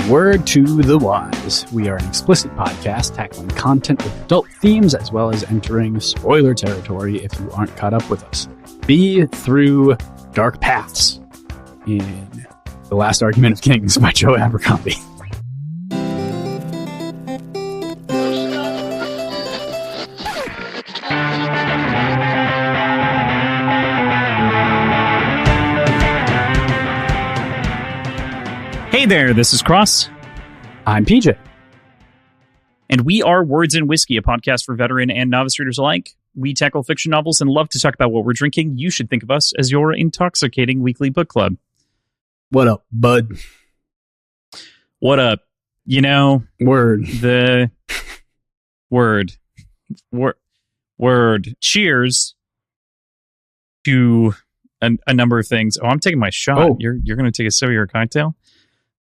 Word to the wise. We are an explicit podcast tackling content with adult themes as well as entering spoiler territory if you aren't caught up with us. Be through dark paths in The Last Argument of Kings by Joe Abercrombie. Hey there, this is Cross. I'm PJ. And we are Words and Whiskey, a podcast for veteran and novice readers alike. We tackle fiction novels and love to talk about what we're drinking. You should think of us as your intoxicating weekly book club. What up, bud? What up? You know, Word. The word. Cheers to a number of things. Oh, I'm taking my shot. Oh. You're going to take a sip of your cocktail?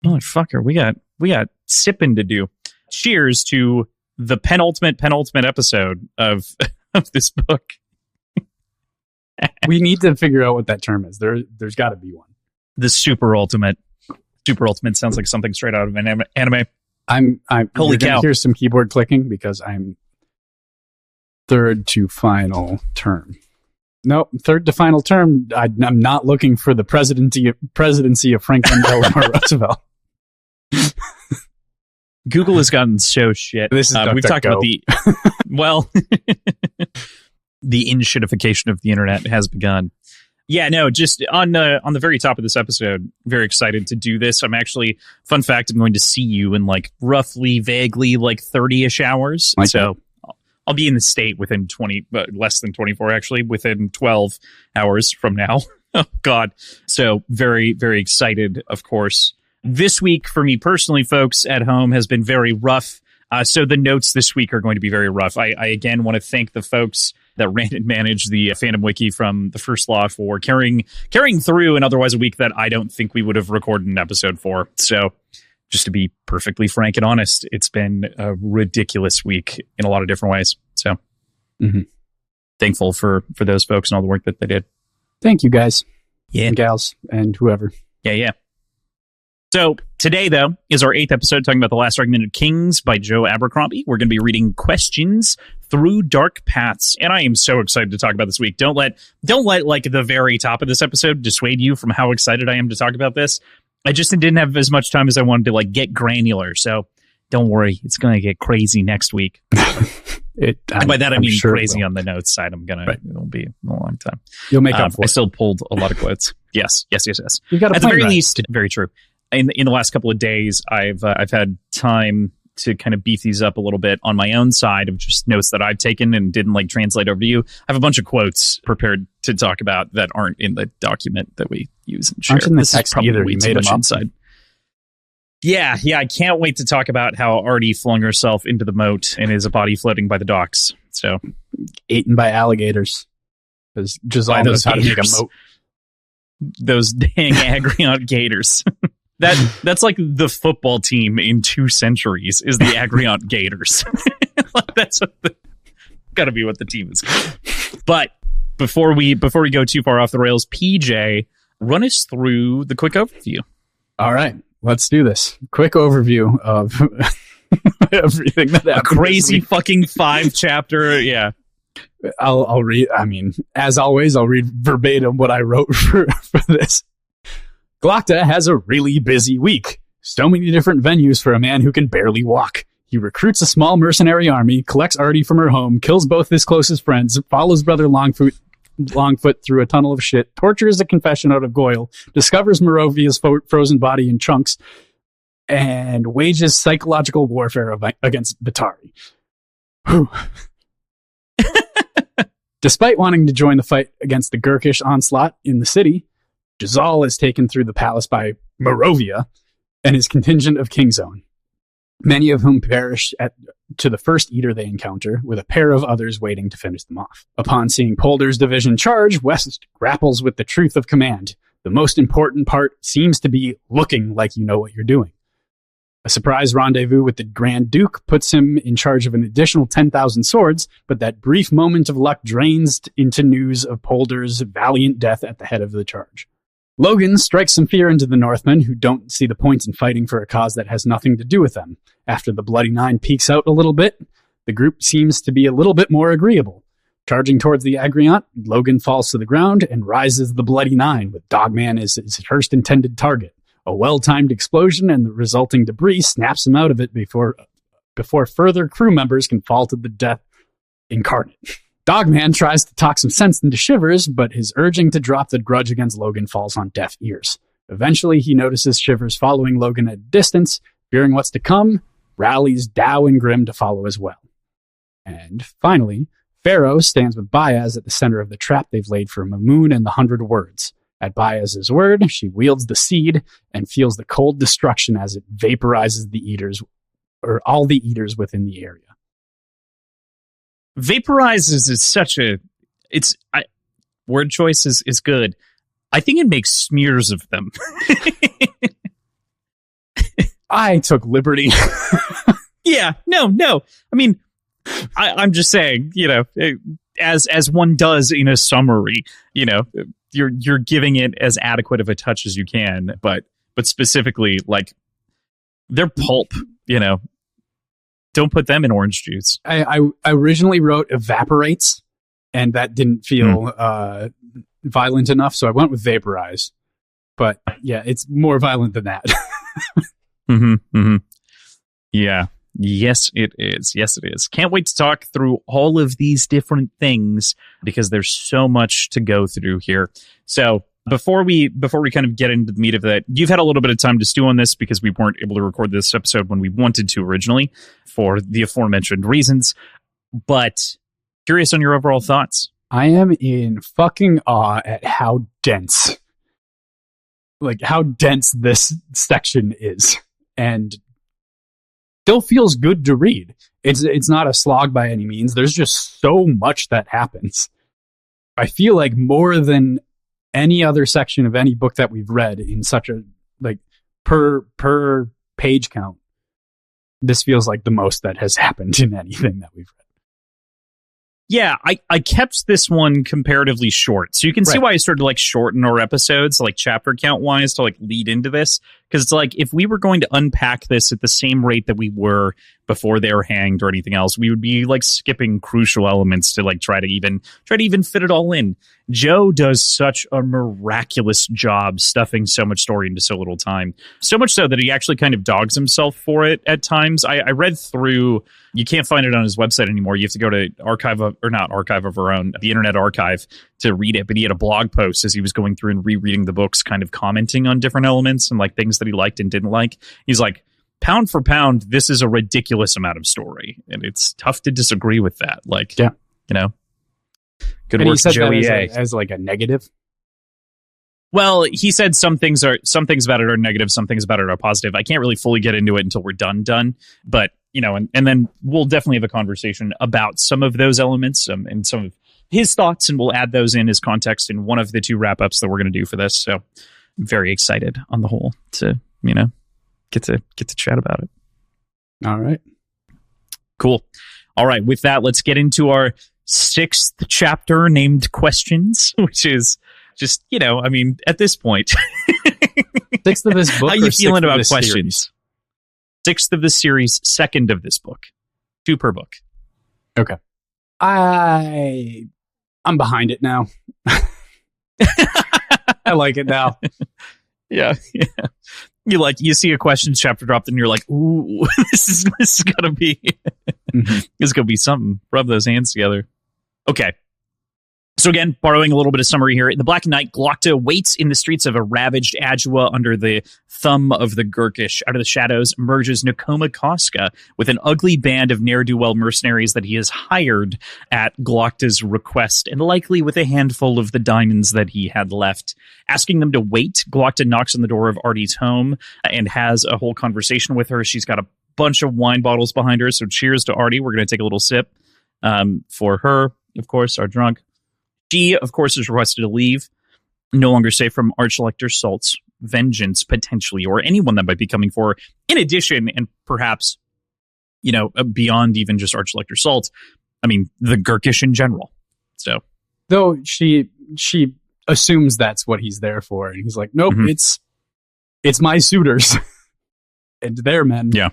Motherfucker, we got sipping to do. Cheers to the penultimate episode of this book. We need to figure out what that term is. There's got to be one. The super ultimate. Super ultimate sounds like something straight out of an anime. I'm Holy cow. Here's some keyboard clicking because I'm third to final term. Nope, third to final term. I'm not looking for the presidency of Franklin Delano Roosevelt. Google has gotten so shit. This is we've talked about the the in-shitification of the internet has begun. Yeah, no, just on the very top of this episode, very excited to do this. I'm actually, fun fact, I'm going to see you in like roughly, vaguely, like 30-ish hours. Like so I'll be in the state within less than 24, actually, within 12 hours from now. Oh, God. So very, very excited, of course. This week, for me personally, folks, at home has been very rough. So the notes this week are going to be very rough. I again want to thank the folks that ran and managed the Fandom Wiki from the First Law for carrying through an otherwise a week that I don't think we would have recorded an episode for. So just to be perfectly frank and honest, it's been a ridiculous week in a lot of different ways. So thankful for those folks and all the work that they did. Thank you, guys. Yeah. And gals and whoever. Yeah. So today, though, is our 8th episode talking about The Last Argument of Kings by Joe Abercrombie. We're going to be reading Questions Through Dark Paths, and I am so excited to talk about this week. Don't let like the very top of this episode dissuade you from how excited I am to talk about this. I just didn't have as much time as I wanted to like get granular, so don't worry, it's going to get crazy next week. And by that I mean sure crazy on the notes side. It'll be a long time. You'll make up for it. I still pulled a lot of quotes. Yes. You got at the very least, very true. In the last couple of days, I've had time to kind of beef these up a little bit on my own side of just notes that I've taken and didn't like translate over to you. I have a bunch of quotes prepared to talk about that aren't in the document that we use and share. Aren't in the text either. You made them up. Inside. Yeah. I can't wait to talk about how Artie flung herself into the moat and is a body floating by the docks. So eaten by alligators. Because Giselle knows how to make a moat. Those dang Agriont gators. That's like the football team in 2 centuries is the Agriont Gators. That's got to be what the team is called. But before we go too far off the rails, PJ, run us through the quick overview. All right, let's do this. Quick overview of everything that happened. A crazy fucking 5-chapter. Yeah. I'll read. I mean, as always, I'll read verbatim what I wrote for this. Glokta has a really busy week. So many different venues for a man who can barely walk. He recruits a small mercenary army, collects Artie from her home, kills both his closest friends, follows Brother Longfoot through a tunnel of shit, tortures a confession out of Goyle, discovers Morovia's frozen body in chunks, and wages psychological warfare against Batari. Despite wanting to join the fight against the Gurkish onslaught in the city, Giselle is taken through the palace by Morovia and his contingent of Kingzone, many of whom perish to the first eater they encounter, with a pair of others waiting to finish them off. Upon seeing Polder's division charge, West grapples with the truth of command. The most important part seems to be looking like you know what you're doing. A surprise rendezvous with the Grand Duke puts him in charge of an additional 10,000 swords, but that brief moment of luck drains into news of Polder's valiant death at the head of the charge. Logan strikes some fear into the Northmen, who don't see the point in fighting for a cause that has nothing to do with them. After the Bloody Nine peeks out a little bit, the group seems to be a little bit more agreeable. Charging towards the Agriant, Logan falls to the ground and rises the Bloody Nine, with Dogman as his first intended target. A well-timed explosion and the resulting debris snaps him out of it before further crew members can fall to the death incarnate. Dogman tries to talk some sense into Shivers, but his urging to drop the grudge against Logan falls on deaf ears. Eventually, he notices Shivers following Logan at a distance. Fearing what's to come, rallies Dow and Grim to follow as well. And finally, Pharaoh stands with Baez at the center of the trap they've laid for Mamoon and the 100 Words. At Baez's word, she wields the seed and feels the cold destruction as it vaporizes the eaters, or all the eaters within the area. Vaporizes is such a... word choice is good. I think it makes smears of them. I took liberty. Yeah, no. I mean, I'm just saying, as one does in a summary, you're giving it as adequate of a touch as you can, but specifically, like, their pulp, don't put them in orange juice. I originally wrote evaporates, and that didn't feel violent enough, so I went with vaporize. But yeah, it's more violent than that. Yeah. Yes, it is. Yes, it is. Can't wait to talk through all of these different things because there's so much to go through here. So before we kind of get into the meat of that, you've had a little bit of time to stew on this because we weren't able to record this episode when we wanted to originally for the aforementioned reasons. But curious on your overall thoughts. I am in fucking awe at how dense this section is, and still feels good to read. It's not a slog by any means. There's just so much that happens. I feel like more than any other section of any book that we've read in such a, like, per page count, this feels like the most that has happened in anything that we've read. Yeah, I kept this one comparatively short. So you can see why I started to, like, shorten our episodes, like, chapter count wise, to, like, lead into this. Because it's like, if we were going to unpack this at the same rate that we were before they were hanged or anything else, we would be, like, skipping crucial elements to, like, try to even fit it all in. Joe does such a miraculous job stuffing so much story into so little time. So much so that he actually kind of dogs himself for it at times. I read through... You can't find it on his website anymore. You have to go to Archive of Our Own, the Internet Archive, to read it. But he had a blog post as he was going through and rereading the books, kind of commenting on different elements and, like, things that he liked and didn't like. He's like, pound for pound, this is a ridiculous amount of story. And it's tough to disagree with that. Like, yeah. Good and work, he said Joey that as like a negative. Well, he said some things about it are negative, some things about it are positive. I can't really fully get into it until we're done. But, and then we'll definitely have a conversation about some of those elements and some of his thoughts, and we'll add those in as context in one of the two wrap-ups that we're going to do for this. So I'm very excited on the whole to, get to chat about it. All right. Cool. All right. With that, let's get into our 6th chapter named Questions, which is just, at this point. 6th of this book. How you feeling about Series? questions? 6th of the series, 2nd of this book. 2 per book. Okay. I'm behind it now. I like it now. Yeah. You see a questions chapter dropped and you're like, ooh, this is gonna be this is gonna be something. Rub those hands together. Okay. So again, borrowing a little bit of summary here. In the Black Night, Glokta waits in the streets of a ravaged Adjua under the thumb of the Gurkish. Out of the shadows emerges Nakoma Koska with an ugly band of ne'er-do-well mercenaries that he has hired at Glokta's request, and likely with a handful of the diamonds that he had left. Asking them to wait, Glokta knocks on the door of Artie's home and has a whole conversation with her. She's got a bunch of wine bottles behind her, so cheers to Artie. We're going to take a little sip for her, of course, our drunk. She, of course, is requested to leave, no longer safe from Archlector Salt's vengeance, potentially, or anyone that might be coming for her. In addition, and perhaps, beyond even just Archlector Salt, the Gurkish in general. So, though she assumes that's what he's there for. And he's like, nope, Mhm. it's my suitors and their men. Yeah.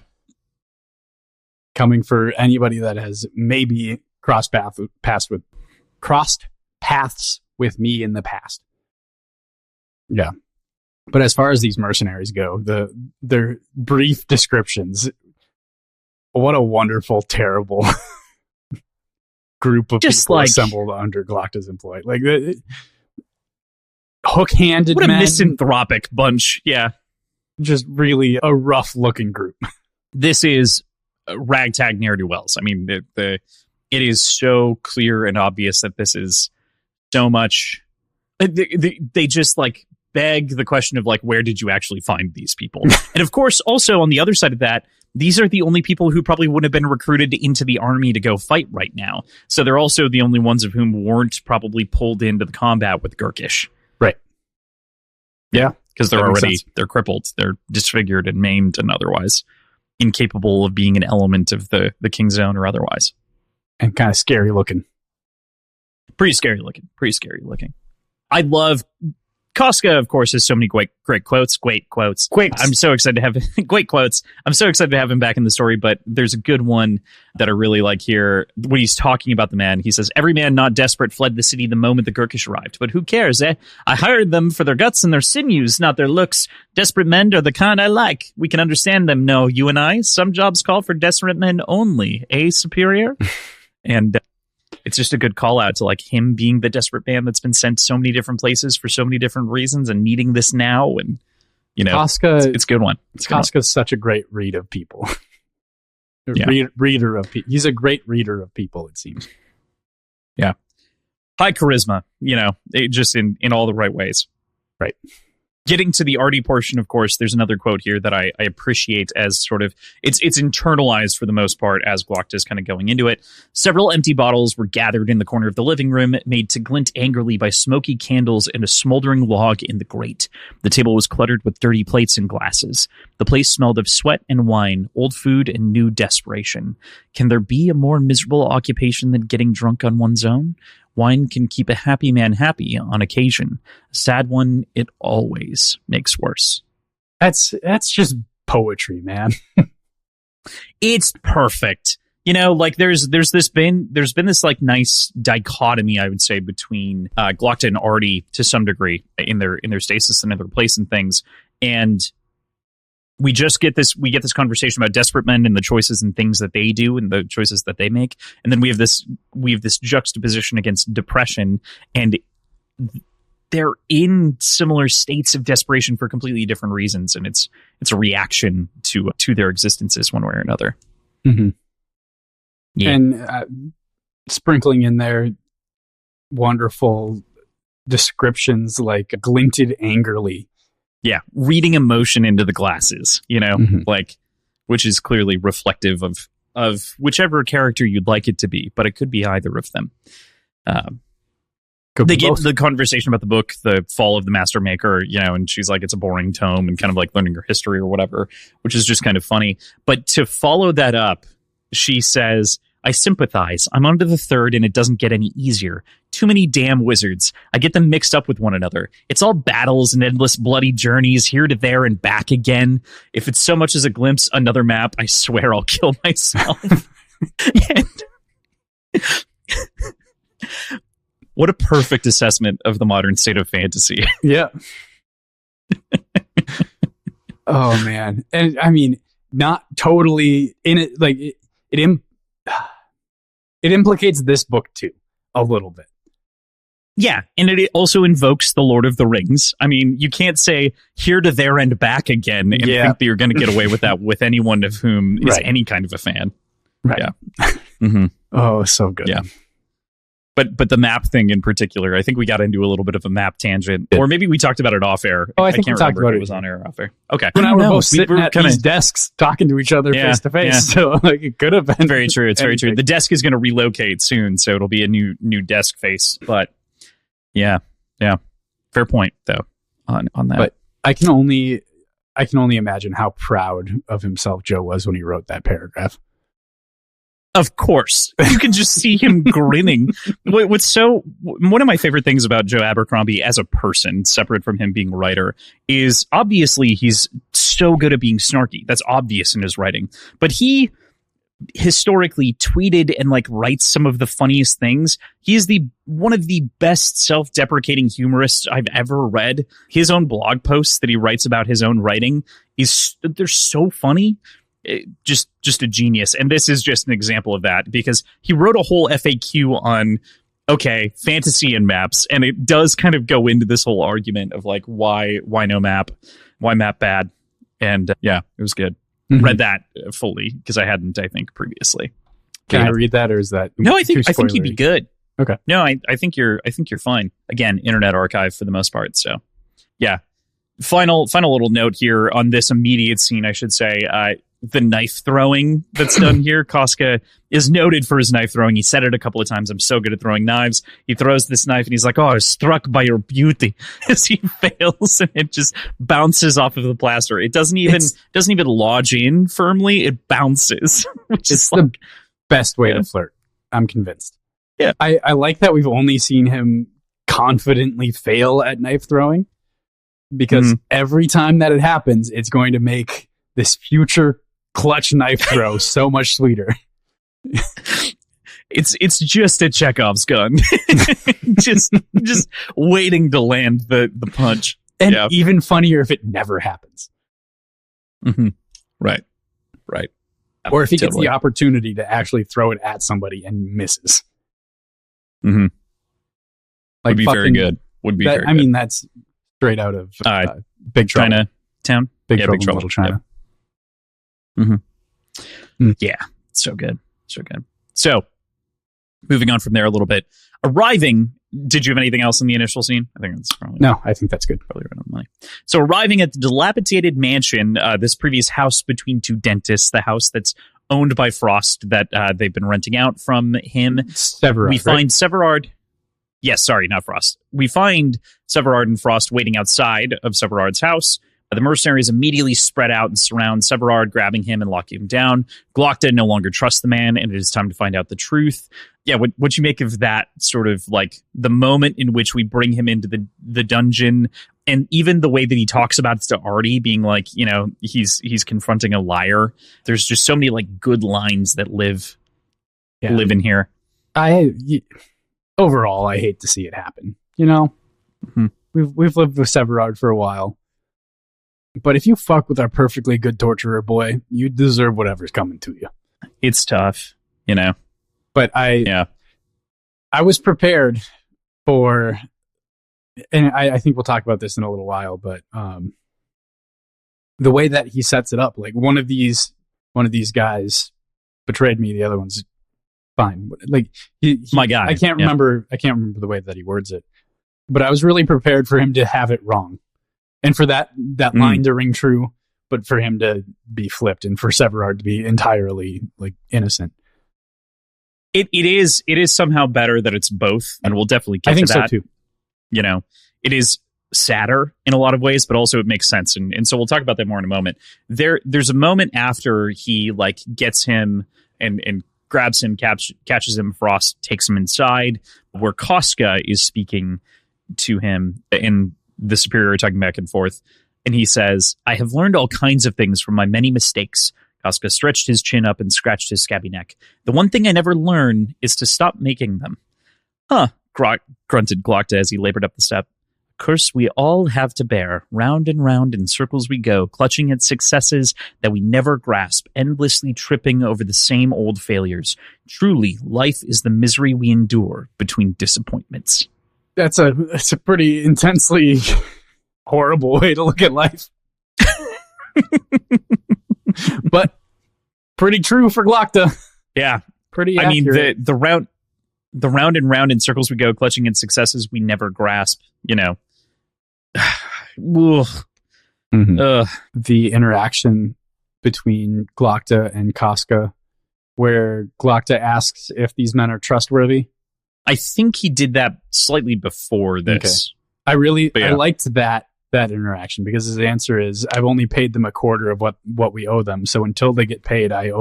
Coming for anybody that has maybe crossed paths with me in the past. Yeah. But as far as these mercenaries go, their brief descriptions, what a wonderful, terrible group of Just people like- assembled under Glocta's employ. Like, hook-handed What a men, misanthropic bunch. Yeah. just really a rough-looking group. This is ragtag ne'er-do-wells. I mean, it is so clear and obvious that this is so much. They just like beg the question of like, where did you actually find these people? And of course, also on the other side of that, these are the only people who probably wouldn't have been recruited into the army to go fight right now. So they're also the only ones of whom weren't probably pulled into the combat with Gurkish. Right. Yeah. Because they're That makes already, sense. they're crippled, they're disfigured and maimed and otherwise incapable of being an element of the King's Zone or otherwise. And kind of scary looking. Pretty scary looking. I love Koska, of course, has so many great quotes. I'm so excited to have great quotes. I'm so excited to have him back in the story, but there's a good one that I really like here. When he's talking about the man, he says, every man not desperate fled the city the moment the Gurkish arrived. But who cares, eh? I hired them for their guts and their sinews, not their looks. Desperate men are the kind I like. We can understand them. No, you and I, some jobs call for desperate men only. Eh, superior? And it's just a good call out to like him being the desperate man that's been sent so many different places for so many different reasons and needing this now. And, you know, Koska, it's a good one. Koska's such a great read of people. Yeah. Reader of people. He's a great reader of people, it seems. Yeah. High charisma, you know, just in all the right ways. Right. Getting to the arty portion, of course, there's another quote here that I appreciate as sort of, it's internalized for the most part as Glocta is kind of going into it. Several empty bottles were gathered in the corner of the living room, made to glint angrily by smoky candles and a smoldering log in the grate. The table was cluttered with dirty plates and glasses. The place smelled of sweat and wine, old food and new desperation. Can there be a more miserable occupation than getting drunk on one's own? Wine can keep a happy man happy on occasion. A sad one, it always makes worse. That's just poetry, man. It's perfect. You know, like there's been this like nice dichotomy, I would say, between Glocta and Artie to some degree in their stasis and in their place and things. And we get this conversation about desperate men and the choices and things that they do and the choices that they make. And then we have this juxtaposition against depression, and they're in similar states of desperation for completely different reasons. And it's a reaction to their existences one way or another. Mm-hmm. Yeah. And sprinkling in there wonderful descriptions like glinted angrily. Yeah, reading emotion into the glasses, you know, like, which is clearly reflective of whichever character you'd like it to be, but it could be either of them. They get the conversation about the book, The Fall of the Master Maker, you know, and she's like, it's a boring tome and kind of like learning her history or whatever, which is just kind of funny. But to follow that up, she says, I sympathize. I'm on to the third and it doesn't get any easier. Too many damn wizards. I get them mixed up with one another. It's all battles and endless bloody journeys here to there and back again. If it's so much as a glimpse, another map, I swear I'll kill myself. What a perfect assessment of the modern state of fantasy. Yeah. Oh, man. And I mean, not totally in it. Like it implicates this book too, a little bit. Yeah, and it also invokes the Lord of the Rings. I mean, you can't say here to there and back again and think that you're going to get away with that with anyone of whom is any kind of a fan. Right. Yeah. Oh, so good. Yeah. But the map thing in particular, I think we got into a little bit of a map tangent, or maybe we talked about it off air. Oh, I think can't we talked remember about if it. It was on air or off air. Okay. When I were both sitting at these desks talking to each other face to face. So like it could have been very true. It's very true. The desk is going to relocate soon, so it'll be a new desk face. But yeah. Fair point though on that. But I can only imagine how proud of himself Joe was when he wrote that paragraph. Of course. You can just see him grinning. One of my favorite things about Joe Abercrombie as a person, separate from him being a writer, is obviously he's so good at being snarky. That's obvious in his writing. But he historically tweeted and like writes some of the funniest things. He is one of the best self-deprecating humorists I've ever read. His own blog posts that he writes about his own writing they're so funny. Just a genius. And this is just an example of that, because he wrote a whole FAQ on fantasy and maps, and it does kind of go into this whole argument of like why no map, why map bad. And it was good. Mm-hmm. Read that fully because I hadn't, I think, previously. Can I read that, or is that no? I think you'd be good. Okay. No, I think you're fine. Again, Internet Archive for the most part. So yeah. Final little note here on this immediate scene, I should say. The knife throwing that's done here. Casca is noted for his knife throwing. He said it a couple of times. I'm so good at throwing knives. He throws this knife and he's like, "Oh, I was struck by your beauty," as he fails and it just bounces off of the plaster. It doesn't even lodge in firmly. It bounces. Which it's the best way to flirt. I'm convinced. Yeah. I like that we've only seen him confidently fail at knife throwing, because every time that it happens, it's going to make this future clutch knife throw so much sweeter. It's just a Chekhov's gun. just waiting to land the punch. And even funnier if it never happens. Mm-hmm. Right. Or if he gets the opportunity to actually throw it at somebody and misses. Mm-hmm. Like would be very good. Would be very good. I mean, that's straight out of Big Trouble. Chinatown? Big Trouble in Little China. Yep. Mm-hmm. Yeah, so good. So, moving on from there a little bit. Arriving, did you have anything else in the initial scene? I think that's probably... No, I think that's good. Probably right on the money. So, arriving at the dilapidated mansion, this previous house between two dentists, the house that's owned by Frost that they've been renting out from him. Severard, we find Severard... Yes, sorry, not Frost. We find Severard and Frost waiting outside of Severard's house. The mercenaries immediately spread out and surround Severard, grabbing him and locking him down. Glokta no longer trusts the man, and it is time to find out the truth. Yeah, what you make of that sort of like the moment in which we bring him into the dungeon, and even the way that he talks about it to Artie, being like, he's confronting a liar. There's just so many like good lines that live in here. Overall, I hate to see it happen. Mm-hmm. We've lived with Severard for a while. But if you fuck with our perfectly good torturer boy, you deserve whatever's coming to you. It's tough, But I was prepared for, and I think we'll talk about this in a little while, but the way that he sets it up, like one of these guys betrayed me, the other one's fine. Like my guy. I can't remember the way that he words it, but I was really prepared for him to have it wrong. And for that line to ring true, but for him to be flipped and for Severard to be entirely like innocent. It is somehow better that it's both, and we'll definitely get to that. I think so too. It is sadder in a lot of ways, but also it makes sense, and so we'll talk about that more in a moment. There's a moment after he like gets him and grabs him, catches him. Frost takes him inside, where Casca is speaking to him in the superior, talking back and forth, and he says, "I have learned all kinds of things from my many mistakes." Casca stretched his chin up and scratched his scabby neck. "The one thing I never learn is to stop making them." "Huh," grunted Glokta as he labored up the step. "A curse we all have to bear. Round and round in circles we go, clutching at successes that we never grasp, endlessly tripping over the same old failures. Truly, life is the misery we endure between disappointments." That's a pretty intensely horrible way to look at life. But pretty true for Glokta. Yeah. Pretty accurate. I mean, the round and round in circles we go, clutching at successes we never grasp, Mm-hmm. The interaction between Glokta and Casca, where Glokta asks if these men are trustworthy. I think he did that slightly before this. Okay. I liked that interaction, because his answer is, "I've only paid them a quarter of what we owe them. So until they get paid, I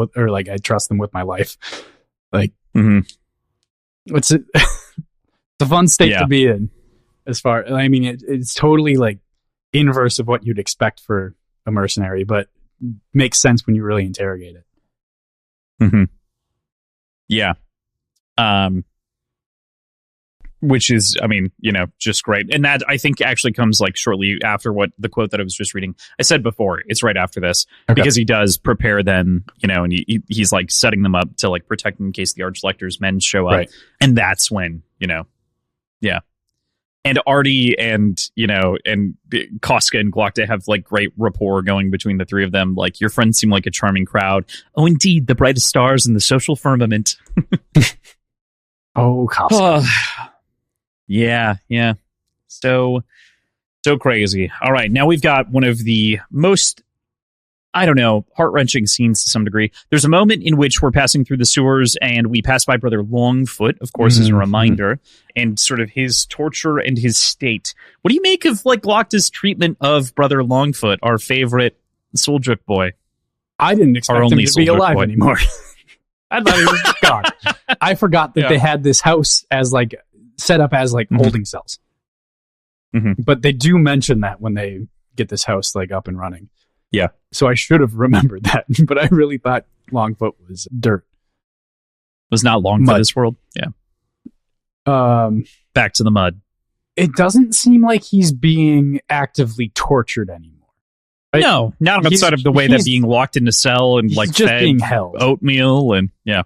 trust them with my life." Like, Mm-hmm. it's a, it's a fun state Yeah. to be in. As far, I mean, it's totally like inverse of what you'd expect for a mercenary, but makes sense when you really interrogate it. Mm-hmm. Yeah. Which is, I mean, just great. And that I think actually comes like shortly after what the quote that I was just reading. I said before, it's right after this because he does prepare them, and he's like setting them up to like protect them in case the Archlector's men show up. Right. And that's when, yeah. And Artie and Koska and Glokta have like great rapport going between the three of them. Like, your friends seem like a charming crowd. Oh, indeed, the brightest stars in the social firmament. Oh, Koska. Yeah. So crazy. All right, now we've got one of the most, I don't know, heart-wrenching scenes to some degree. There's a moment in which we're passing through the sewers and we pass by Brother Longfoot, of course, as a reminder, and sort of his torture and his state. What do you make of like Glokta's treatment of Brother Longfoot, our favorite Soljuk boy? I didn't expect him to be alive anymore. I thought he was gone. I forgot that they had this house as like set up as like holding cells. Mm-hmm. But they do mention that when they get this house like up and running. Yeah. So I should have remembered that, but I really thought Longfoot was dirt. Was not long for this world. Yeah. Back to the mud. It doesn't seem like he's being actively tortured anymore. Right? No, not outside of the way that being locked in a cell and like just fed being held oatmeal and yeah.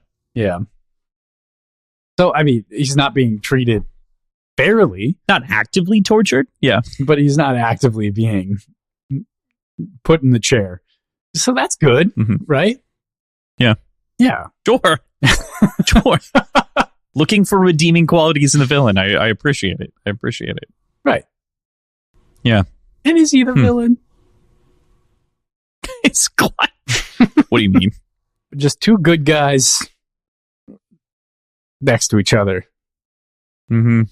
So I mean, he's not being treated fairly, not actively tortured. Yeah, but he's not actively being put in the chair. So that's good, right? Yeah. Sure. Looking for redeeming qualities in the villain. I appreciate it. Right. Yeah. And is he the villain? It's What do you mean? Just two good guys next to each other. Mm-hmm.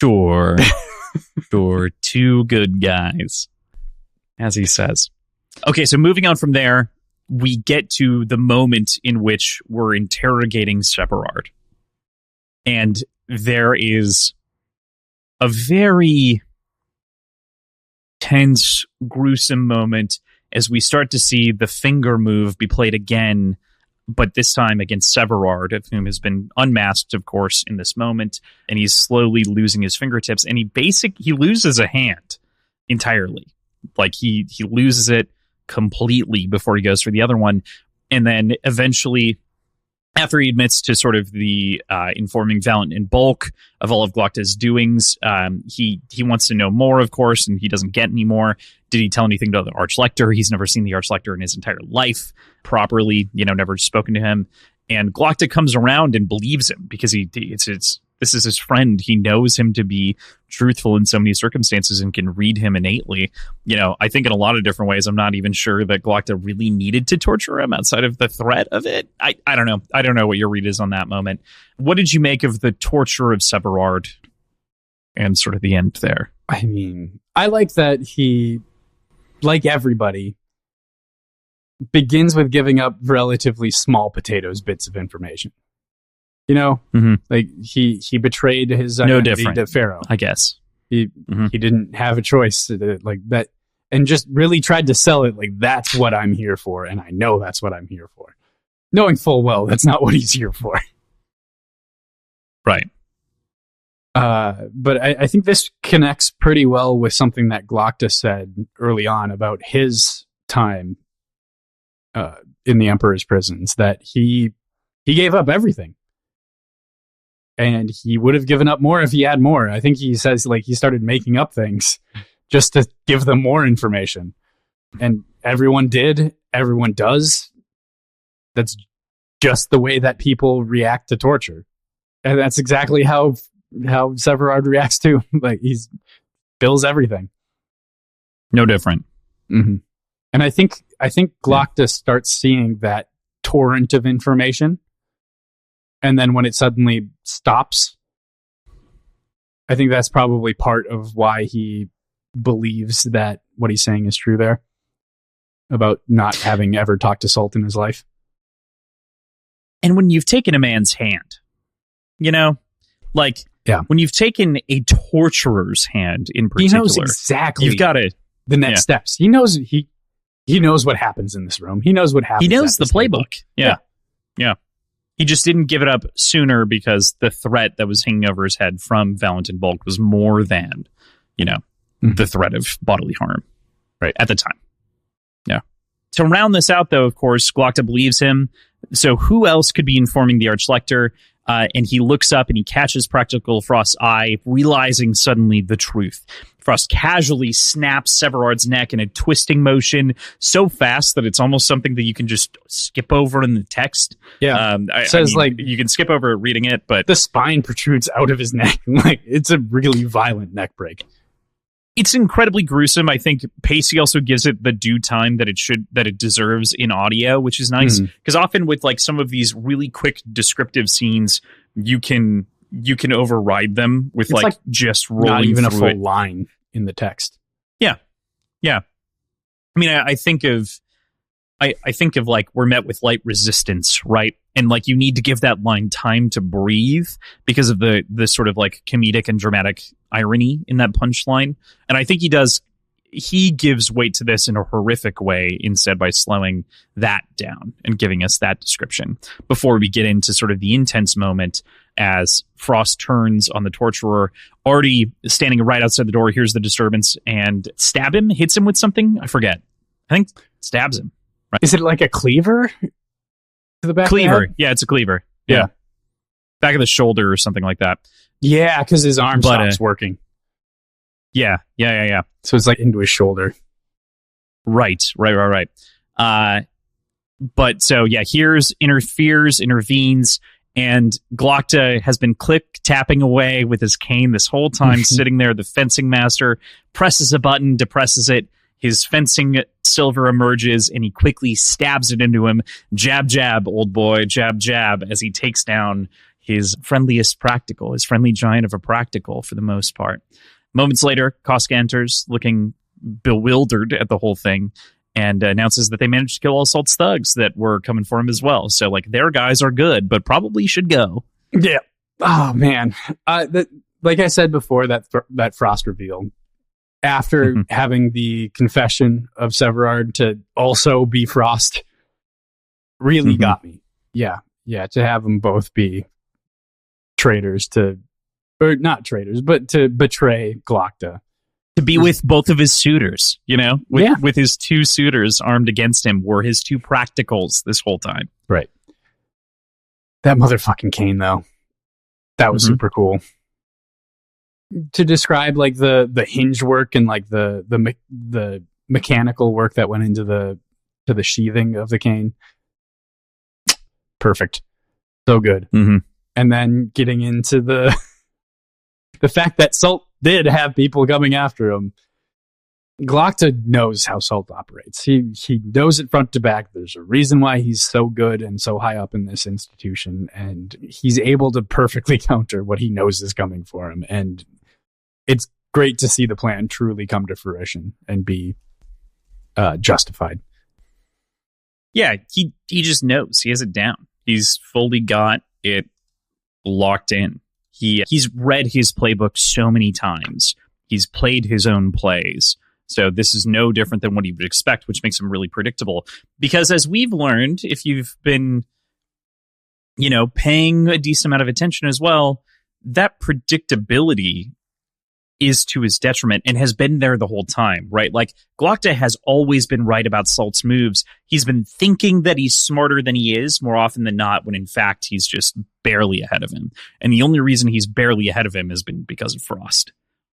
Sure. Two good guys, as he says. Okay, so moving on from there, we get to the moment in which we're interrogating Separard. And there is a very tense, gruesome moment as we start to see the finger move be played again, but this time against Severard, of whom has been unmasked, of course, in this moment, and he's slowly losing his fingertips, and he loses a hand entirely. Like, he loses it completely before he goes for the other one, and then eventually, after he admits to sort of the informing Valent in bulk of all of Glokta's doings, he wants to know more, of course, and he doesn't get any more. Did he tell anything to the Archlector? He's never seen the Archlector in his entire life properly, never spoken to him. And Glokta comes around and believes him because this is his friend. He knows him to be truthful in so many circumstances and can read him innately. I think in a lot of different ways, I'm not even sure that Glokta really needed to torture him outside of the threat of it. I don't know. I don't know what your read is on that moment. What did you make of the torture of Severard and sort of the end there? I mean, I like that he, like everybody, begins with giving up relatively small potatoes bits of information. Like he betrayed his identity to Pharaoh. I guess he didn't have a choice like that, and just really tried to sell it like that's what I'm here for, and I know that's what I'm here for, knowing full well that's not what he's here for. Right. But I think this connects pretty well with something that Glokta said early on about his time in the Emperor's prisons, that he gave up everything. And he would have given up more if he had more. I think he says like he started making up things just to give them more information. And everyone did. Everyone does. That's just the way that people react to torture. And that's exactly how Severard reacts too. Like he bills everything. No different. Mm-hmm. And I think Glokta starts seeing that torrent of information. And then when it suddenly stops, I think that's probably part of why he believes that what he's saying is true there about not having ever talked to Sult in his life. And when you've taken a man's hand, when you've taken a torturer's hand in particular, he knows exactly you've got to the next steps. He knows he knows what happens in this room. He knows what happens. He knows the playbook. Table. Yeah. He just didn't give it up sooner because the threat that was hanging over his head from Valentin Bulk was more than, the threat of bodily harm, right, at the time. Yeah. To round this out, though, of course, Glokta believes him. So who else could be informing the Archlector? And he looks up and he catches Practical Frost's eye, realizing suddenly the truth. Frost casually snaps Severard's neck in a twisting motion so fast that it's almost something that you can just skip over in the text. Yeah. You can skip over reading it, but the spine protrudes out of his neck. It's a really violent neck break. It's incredibly gruesome. I think Pacey also gives it the due time that it deserves in audio, which is nice. Because often with some of these really quick descriptive scenes, you can override them with just rolling not even through a full line in the text. Yeah. I mean, I think of we're met with light resistance, right? And you need to give that line time to breathe because of the sort of comedic and dramatic irony in that punchline. And I think he gives weight to this in a horrific way instead by slowing that down and giving us that description before we get into sort of the intense moment as Frost turns on the torturer, already standing right outside the door, hears the disturbance and hits him with something. I forget. I think stabs him. Right. Is it like a cleaver to the back? Cleaver. Yeah, it's a cleaver. Yeah. Back of the shoulder or something like that. Yeah, because his arm stops working. Yeah. So it's into his shoulder. Right. But so, intervenes, and Glokta has been tapping away with his cane this whole time, sitting there. The fencing master presses a button, depresses it. His fencing silver emerges, and he quickly stabs it into him. Jab, jab, old boy, jab, jab, as he takes down his friendliest practical, his friendly giant of a practical for the most part. Moments later, Koska enters, looking bewildered at the whole thing, and announces that they managed to kill all Salt's thugs that were coming for him as well. So, their guys are good, but probably should go. Yeah. Oh, man. Like I said before, that Frost reveal, after having the confession of Severard to also be Frost, really got me. Yeah, to have them both be traitors or not traitors, but to betray Glokta. To be with both of his suitors, with his two suitors armed against him were his two practicals this whole time. Right. That motherfucking cane, though. That was super cool. To describe the hinge work and the mechanical work that went into the sheathing of the cane. Perfect. So good. And then getting into the fact that Salt did have people coming after him. Glokta knows how Salt operates. He knows it front to back. There's a reason why he's so good and so high up in this institution, and he's able to perfectly counter what he knows is coming for him. And it's great to see the plan truly come to fruition and be justified. Yeah, he just knows. He has it down. He's fully got it locked in. He's read his playbook so many times. He's played his own plays. So this is no different than what he would expect, which makes him really predictable. Because as we've learned, if you've been, paying a decent amount of attention as well, that predictability is to his detriment and has been there the whole time, right? Glokta has always been right about Salt's moves. He's been thinking that he's smarter than he is more often than not, when in fact he's just barely ahead of him. And the only reason he's barely ahead of him has been because of Frost.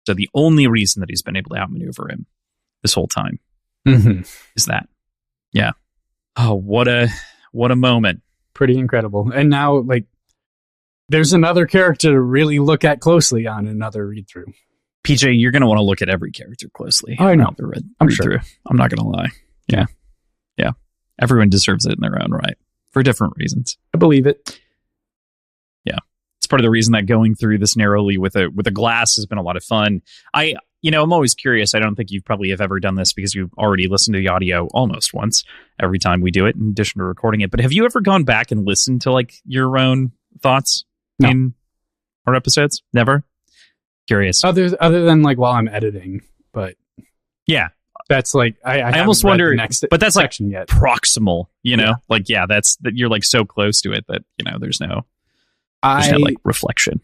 So the only reason that he's been able to outmaneuver him this whole time is that. Yeah. Oh, what a moment. Pretty incredible. And now, there's another character to really look at closely on another read-through. PJ, you're going to want to look at every character closely. I know. I'm sure. I'm not going to lie. Yeah. Everyone deserves it in their own right for different reasons. I believe it. Yeah. It's part of the reason that going through this narrowly with a glass has been a lot of fun. I I'm always curious. I don't think you probably have ever done this because you already listened to the audio almost once every time we do it, in addition to recording it. But have you ever gone back and listened to like your own thoughts in our episodes? Never? Curious. Other than like while I'm editing, but yeah. That's like I almost wonder, but that's like yet. Proximal, like that's that you're like so close to it that there's no like reflection.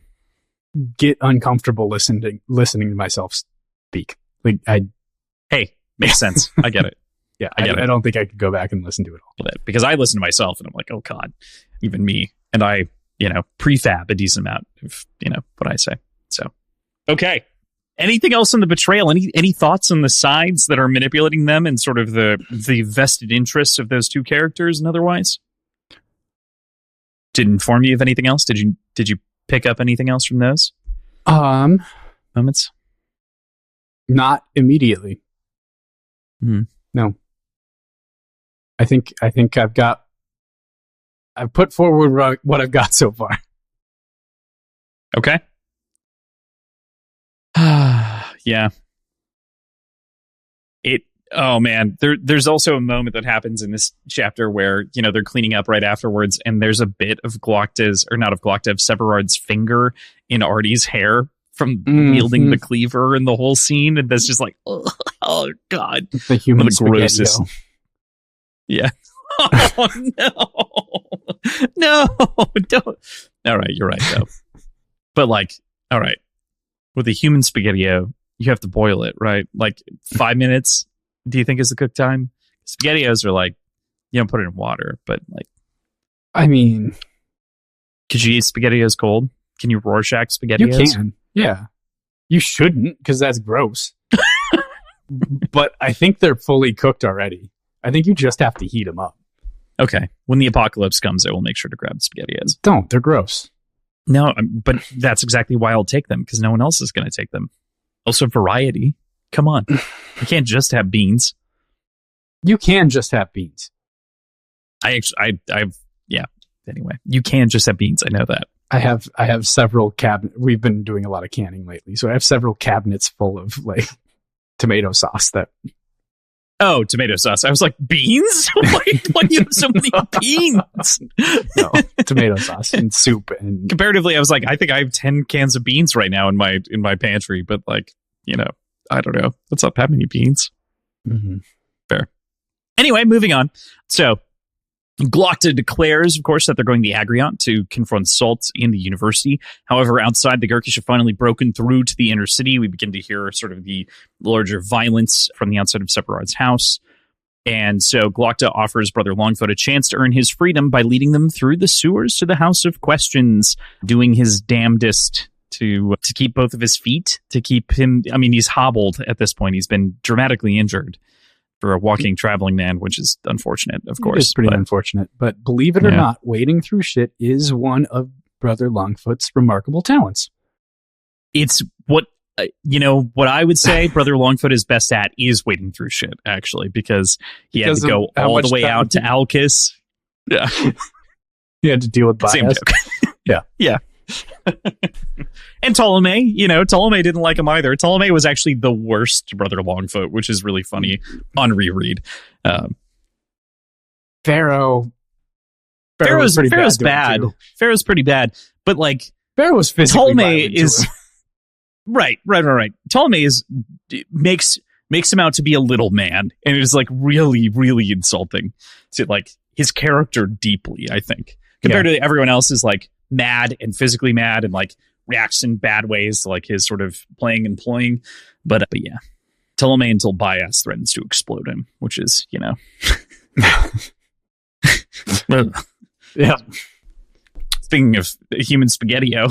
Get uncomfortable listening to myself speak. Like hey, makes sense. I get it. Yeah, I don't think I could go back and listen to it all because I listen to myself and I'm like, oh God, even me, and I prefab a decent amount of what I say. So okay. Anything else on the betrayal? Any thoughts on the sides that are manipulating them and sort of the vested interests of those two characters and otherwise? Did it inform you of anything else? Did you pick up anything else from those moments? Not immediately. No. I think I've put forward what I've got so far. Okay. Yeah. Oh man, there's also a moment that happens in this chapter where, they're cleaning up right afterwards, and there's a bit of Severard's finger in Artie's hair from wielding the cleaver in the whole scene, and that's just like, oh God. The human grossest. Yeah. Oh no. No, don't. All right, you're right though. But like, all right. With a human spaghettio, you have to boil it, right? Like 5 minutes, do you think is the cook time? Spaghettios are like, you don't put it in water, but like... I mean... Could you eat spaghettios cold? Can you Rorschach spaghettios? You can, yeah. You shouldn't, because that's gross. But I think they're fully cooked already. I think you just have to heat them up. Okay. When the apocalypse comes, I will make sure to grab spaghettios. Don't. They're gross. No, but that's exactly why I'll take them, because no one else is going to take them. Also, variety. Come on. You can't just have beans. You can just have beans. Yeah. Anyway, you can just have beans. I know that. I have several cabinets. We've been doing a lot of canning lately, so I have several cabinets full of like tomato sauce that... Oh, tomato sauce. I was like, beans? Why do you have so many beans? No, tomato sauce and soup. And comparatively, I was like, I think I have 10 cans of beans right now in my pantry, but like, I don't know. That's not that many beans. Mm-hmm. Fair. Anyway, moving on. So, Glockta declares, of course, that they're going to the Agriont to confront Salt in the university. However, outside, the Gurkish have finally broken through to the inner city. We begin to hear sort of the larger violence from the outside of Separad's house. And so Glockta offers Brother Longfoot a chance to earn his freedom by leading them through the sewers to the House of Questions, doing his damnedest to keep both of his feet, to keep him... I mean, he's hobbled at this point. He's been dramatically injured for a walking, traveling man, which is unfortunate, of course. It's pretty unfortunate. But believe it or not, wading through shit is one of Brother Longfoot's remarkable talents. It's what I would say Brother Longfoot is best at is wading through shit, actually, because he had to go all the way out to Alkis. Yeah. He had to deal with bias. Same joke. Yeah. Yeah. And Ptolemy, Ptolemy didn't like him either. Ptolemy was actually the worst to Brother Longfoot, which is really funny on reread. Pharaoh's bad. Pharaoh's pretty bad, but like Pharaoh was physically Ptolemy is right. Ptolemy makes him out to be a little man, and it is like really, really insulting to like his character deeply. I think compared to everyone else is like mad and physically mad and like reacts in bad ways to like his sort of playing and ploying. But yeah, Ptolemy until Bias threatens to explode him, which is, yeah. Speaking of human spaghettio,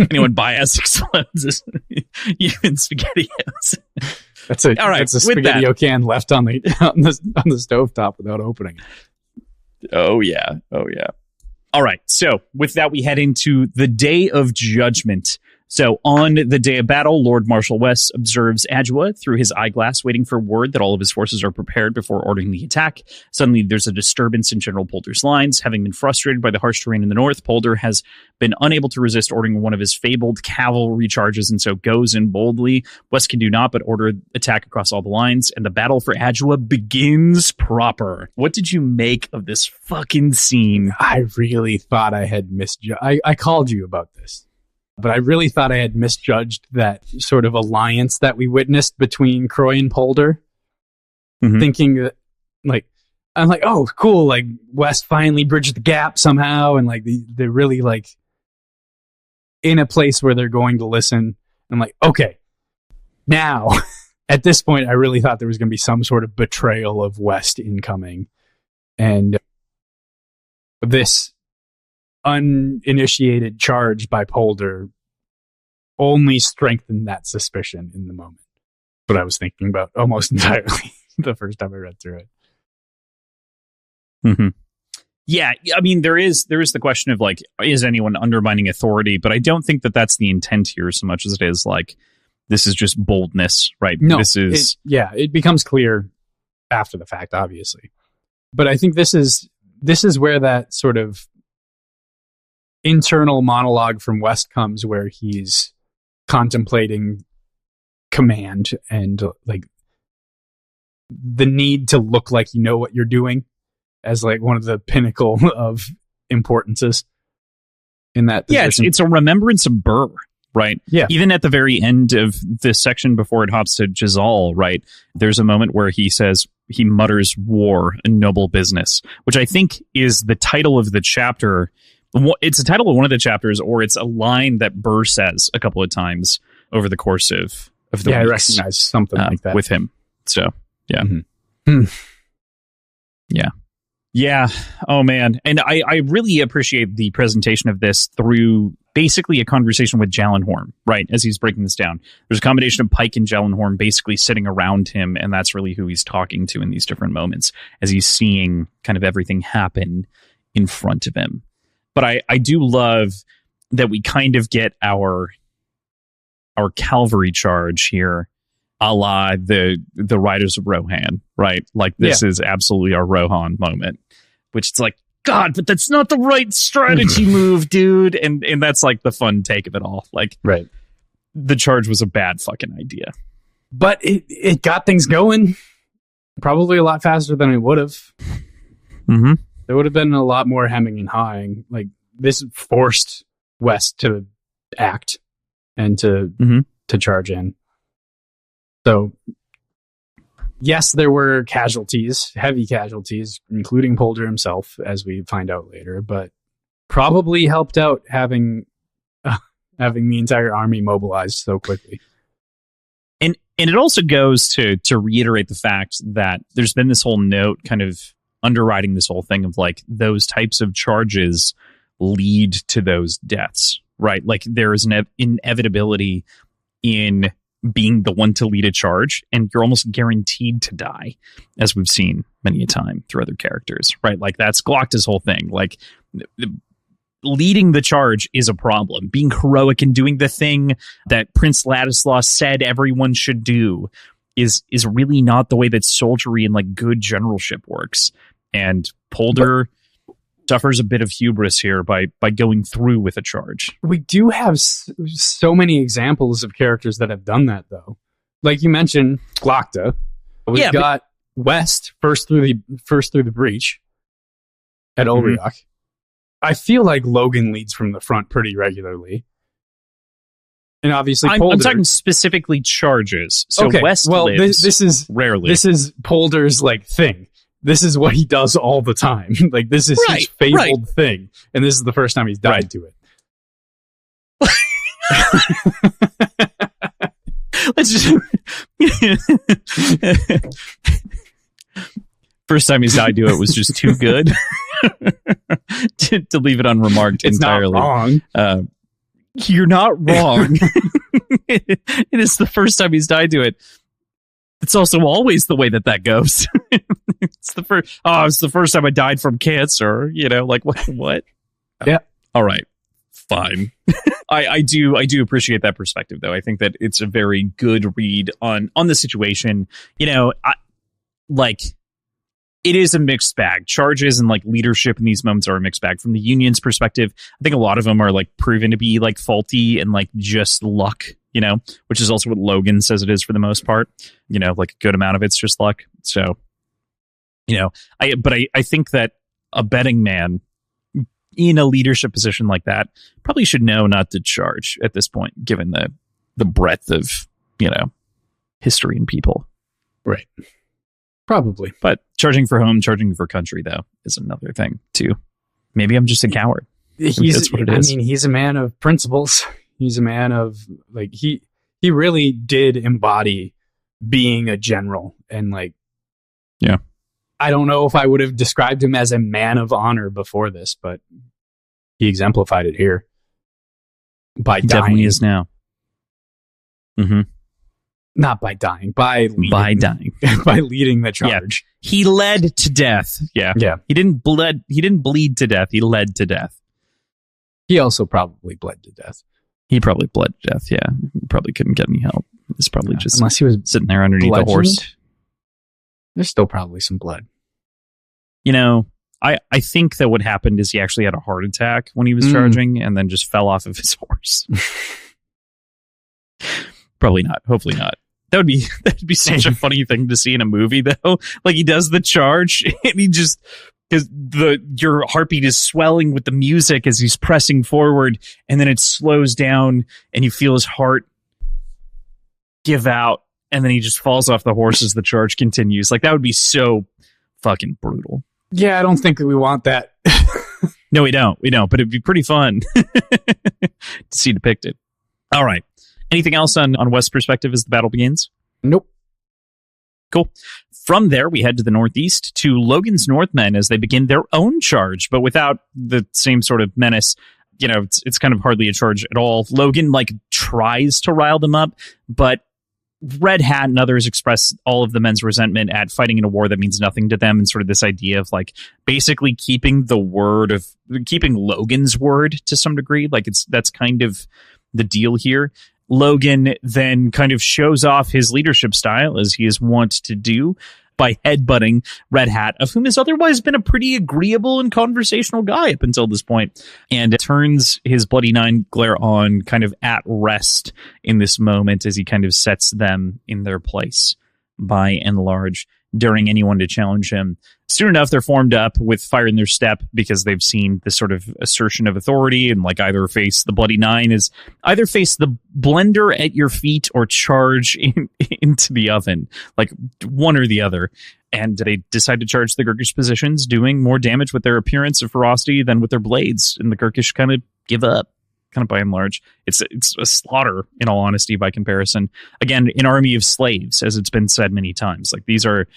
anyone Bias explodes is human spaghettios. That's a spaghettio can left on the stovetop without opening it. Oh yeah. All right. So with that, we head into the Day of Judgment. So on the day of battle, Lord Marshal West observes Adjua through his eyeglass, waiting for word that all of his forces are prepared before ordering the attack. Suddenly, there's a disturbance in General Polder's lines. Having been frustrated by the harsh terrain in the north, Polder has been unable to resist ordering one of his fabled cavalry charges, and so goes in boldly. West can do naught but order attack across all the lines, and the battle for Adjua begins proper. What did you make of this fucking scene? I really thought I had misjudged. I called you about this. But I really thought I had misjudged that sort of alliance that we witnessed between Croy and Polder. Thinking that, like, I'm like, oh, cool, like, West finally bridged the gap somehow, and, like, they're really, like, in a place where they're going to listen. I'm like, okay, now, at this point, I really thought there was going to be some sort of betrayal of West incoming. And this uninitiated charge by Polder only strengthened that suspicion in the moment. What I was thinking about almost entirely the first time I read through it. Yeah, I mean, there is the question of, like, is anyone undermining authority? But I don't think that that's the intent here so much as it is, like, this is just boldness, right? No, this is... it becomes clear after the fact, obviously. But I think this is where that sort of internal monologue from West comes, where he's contemplating command and, like, the need to look like you know what you're doing as, like, one of the pinnacle of importances in that position. Yeah, it's a remembrance of Burr, right? Yeah. Even at the very end of this section before it hops to Jazal, right, there's a moment where he mutters war, a noble business, which I think is the title of the chapter. It's the title of one of the chapters, or it's a line that Burr says a couple of times over the course of the weeks. I recognize something like that with him. So, yeah. Yeah. Yeah. Oh, man. And I really appreciate the presentation of this through basically a conversation with Jallenhorn, right, as he's breaking this down. There's a combination of Pike and Jallenhorn basically sitting around him, and that's really who he's talking to in these different moments as he's seeing kind of everything happen in front of him. But I do love that we kind of get our cavalry charge here, a la the Riders of Rohan, right? Like, this is absolutely our Rohan moment, which it's like, God, but that's not the right strategy move, dude. And that's, like, the fun take of it all. Like, right, the charge was a bad fucking idea. But it got things going probably a lot faster than it would have. There would have been a lot more hemming and hawing. Like, this forced West to act and to charge in. So, yes, there were casualties, heavy casualties, including Polder himself, as we find out later, but probably helped out having the entire army mobilized so quickly. And it also goes to reiterate the fact that there's been this whole note kind of underwriting this whole thing of, like, those types of charges lead to those deaths, right? Like, there is an inevitability in being the one to lead a charge, and you're almost guaranteed to die, as we've seen many a time through other characters, right? Like, that's Glocta's whole thing. Like, leading the charge is a problem. Being heroic and doing the thing that Prince Ladislaw said everyone should do is really not the way that soldiery and, like, good generalship works. And Polder suffers a bit of hubris here by going through with a charge. We do have so many examples of characters that have done that, though. Like you mentioned, Glocta. We've got West first through the breach at Ulriach. I feel like Logan leads from the front pretty regularly. And obviously, I'm talking specifically charges. So West lives this is rarely. This is Polder's, like, thing. This is what he does all the time. Like, this is his fabled thing. And this is the first time he's died to it. Let's just... First time he's died to it was just too good to leave it unremarked entirely. Not wrong. You're not wrong. It is the first time he's died to it. It's also always the way that goes. It's the first. Oh, it's the first time I died from cancer. You know, like what? Yeah. All right. fine. I do appreciate that perspective, though. I think that it's a very good read on the situation. It is a mixed bag. Charges and like leadership in these moments are a mixed bag. From the union's perspective, I think a lot of them are like proven to be like faulty and like just luck, which is also what Logan says it is for the most part. Like a good amount of it's just luck. So, I think that a betting man in a leadership position like that probably should know not to charge at this point, given the breadth of, history and people. Right. Probably. But charging for home, charging for country, though, is another thing, too. Maybe I'm just a coward. That's what it is. He's a man of principles. He's a man of, like, he really did embody being a general. And, like, yeah. I don't know if I would have described him as a man of honor before this, but he exemplified it here. By dying. Definitely is now. Mm-hmm. Not by dying, by dying. By leading the charge. Yeah. He led to death. Yeah. Yeah. He didn't bleed to death. He led to death. He also probably bled to death. He probably bled to death, yeah. He probably couldn't get any help. It's probably just unless he was sitting there underneath the horse. There's still probably some blood. I think that what happened is he actually had a heart attack when he was charging and then just fell off of his horse. Probably not. Hopefully not. That'd be such a funny thing to see in a movie, though. Like, he does the charge and he just, because your heartbeat is swelling with the music as he's pressing forward, and then it slows down and you feel his heart give out, and then he just falls off the horse as the charge continues. Like, that would be so fucking brutal. Yeah, I don't think that we want that. No, we don't, but it'd be pretty fun to see depicted. All right. Anything else on West's perspective as the battle begins? Nope. Cool. From there, we head to the northeast to Logan's Northmen as they begin their own charge, but without the same sort of menace. It's kind of hardly a charge at all. Logan, tries to rile them up, but Red Hat and others express all of the men's resentment at fighting in a war that means nothing to them, and sort of this idea of basically keeping Logan's word to some degree. That's kind of the deal here. Logan then kind of shows off his leadership style, as he is wont to do, by headbutting Red Hat, of whom has otherwise been a pretty agreeable and conversational guy up until this point, and turns his Bloody Nine glare on kind of at rest in this moment as he kind of sets them in their place, by and large, daring anyone to challenge him. Soon enough, they're formed up with fire in their step because they've seen this sort of assertion of authority, and either face the Bloody Nine is either face the blender at your feet or charge into the oven, one or the other. And they decide to charge the Gurkish positions, doing more damage with their appearance of ferocity than with their blades. And the Gurkish kind of give up. Kind of by and large, it's a slaughter, in all honesty, by comparison. Again, an army of slaves, as it's been said many times. These are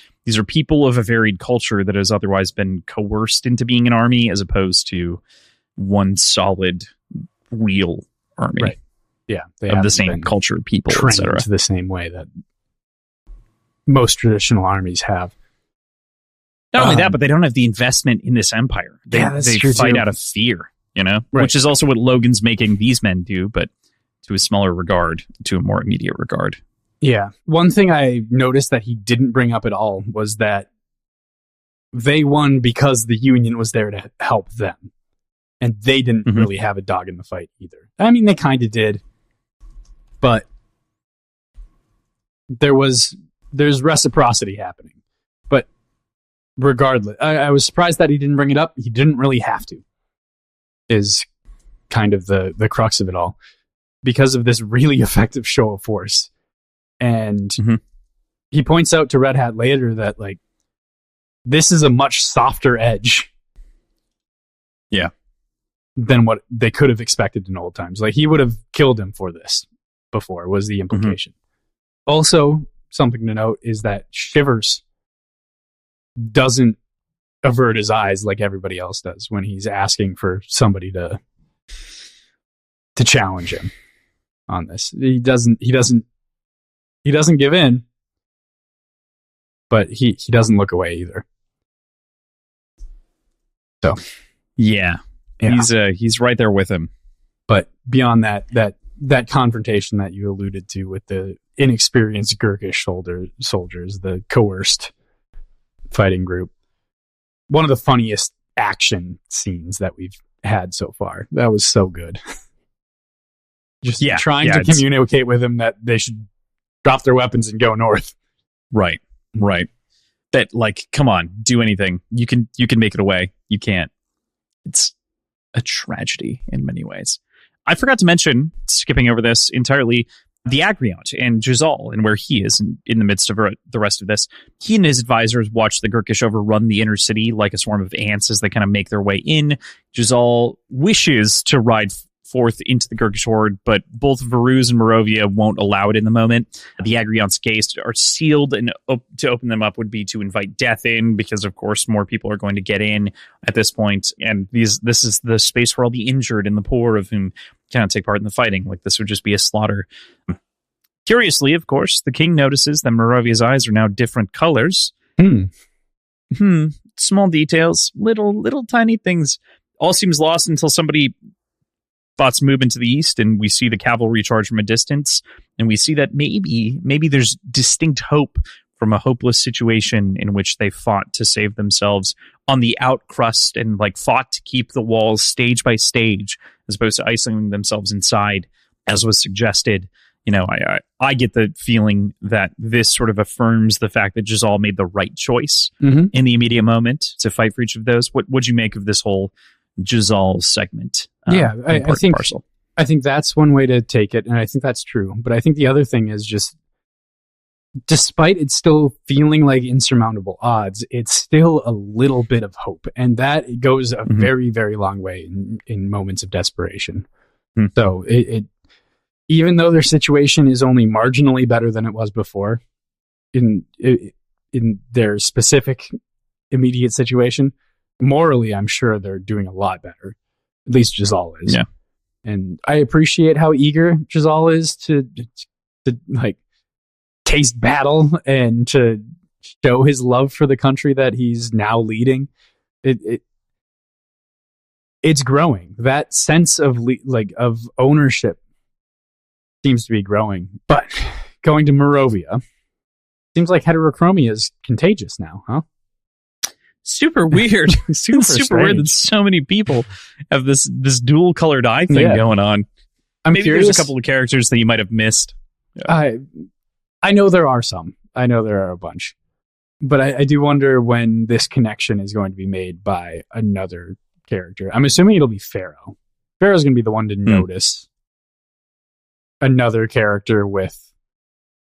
people of a varied culture that has otherwise been coerced into being an army, as opposed to one solid, real army. Right. Yeah, they of the same culture, people, etc. The same way that most traditional armies have. Not only that, but they don't have the investment in this empire. They fight out of fear. Right. Which is also what Logan's making these men do, but to a smaller regard, to a more immediate regard. Yeah. One thing I noticed that he didn't bring up at all was that they won because the Union was there to help them. And they didn't really have a dog in the fight either. I mean, they kind of did. But there's reciprocity happening. But regardless, I was surprised that he didn't bring it up. He didn't really have to. Is kind of the crux of it all, because of this really effective show of force. And he points out to Red Hat later that this is a much softer edge, than what they could have expected in old times. He would have killed him for this before, was the implication. Also, something to note is that Shivers doesn't avert his eyes like everybody else does when he's asking for somebody to challenge him on this. He doesn't give in, but he doesn't look away either. So yeah. He's right there with him. But beyond that confrontation that you alluded to with the inexperienced Gurkish soldiers, the coerced fighting group, one of the funniest action scenes that we've had so far. That was so good. Just trying to communicate with them that they should drop their weapons and go north. Right. That, like, come on, do anything. You can make it away. You can't. It's a tragedy in many ways. I forgot to mention, skipping over this entirely, the Agriant and Giselle and where he is in the midst of the rest of this. He and his advisors watch the Gurkish overrun the inner city like a swarm of ants as they kind of make their way in. Giselle wishes to ride forth into the Gurkish horde, but both Varuz and Morovia won't allow it in the moment. The Agriant's gates are sealed, and to open them up would be to invite death in, because of course more people are going to get in at this point, and this is the space for all the injured and the poor of whom cannot take part in the fighting. Like, this would just be a slaughter. Curiously, of course, the king notices that Morovia's eyes are now different colors. Small details, little tiny things. All seems lost until somebody spots movement to the east, and we see the cavalry charge from a distance, and we see that maybe there's distinct hope from a hopeless situation in which they fought to save themselves on the outcrust and like fought to keep the walls stage by stage as opposed to isolating themselves inside, as was suggested. You know, I get the feeling that this sort of affirms the fact that Giselle made the right choice in the immediate moment to fight for each of those. What'd you make of this whole Giselle segment? I think that's one way to take it, and I think that's true. But I think the other thing is just, despite it still feeling like insurmountable odds, it's still a little bit of hope, and that goes a very, very long way in moments of desperation. So it even though their situation is only marginally better than it was before, in their specific immediate situation, morally, I'm sure they're doing a lot better. At least Giselle is. Yeah. And I appreciate how eager Giselle is to like taste battle and to show his love for the country that he's now leading. It's growing. That sense of of ownership seems to be growing. But going to Morovia, seems like heterochromia is contagious now, huh? Super weird. super weird that so many people have this dual colored eye thing going on. Maybe curious. There's a couple of characters that you might have missed. Yeah. I know there are some. I know there are a bunch. But I do wonder when this connection is going to be made by another character. I'm assuming it'll be Pharaoh. Pharaoh's going to be the one to notice another character with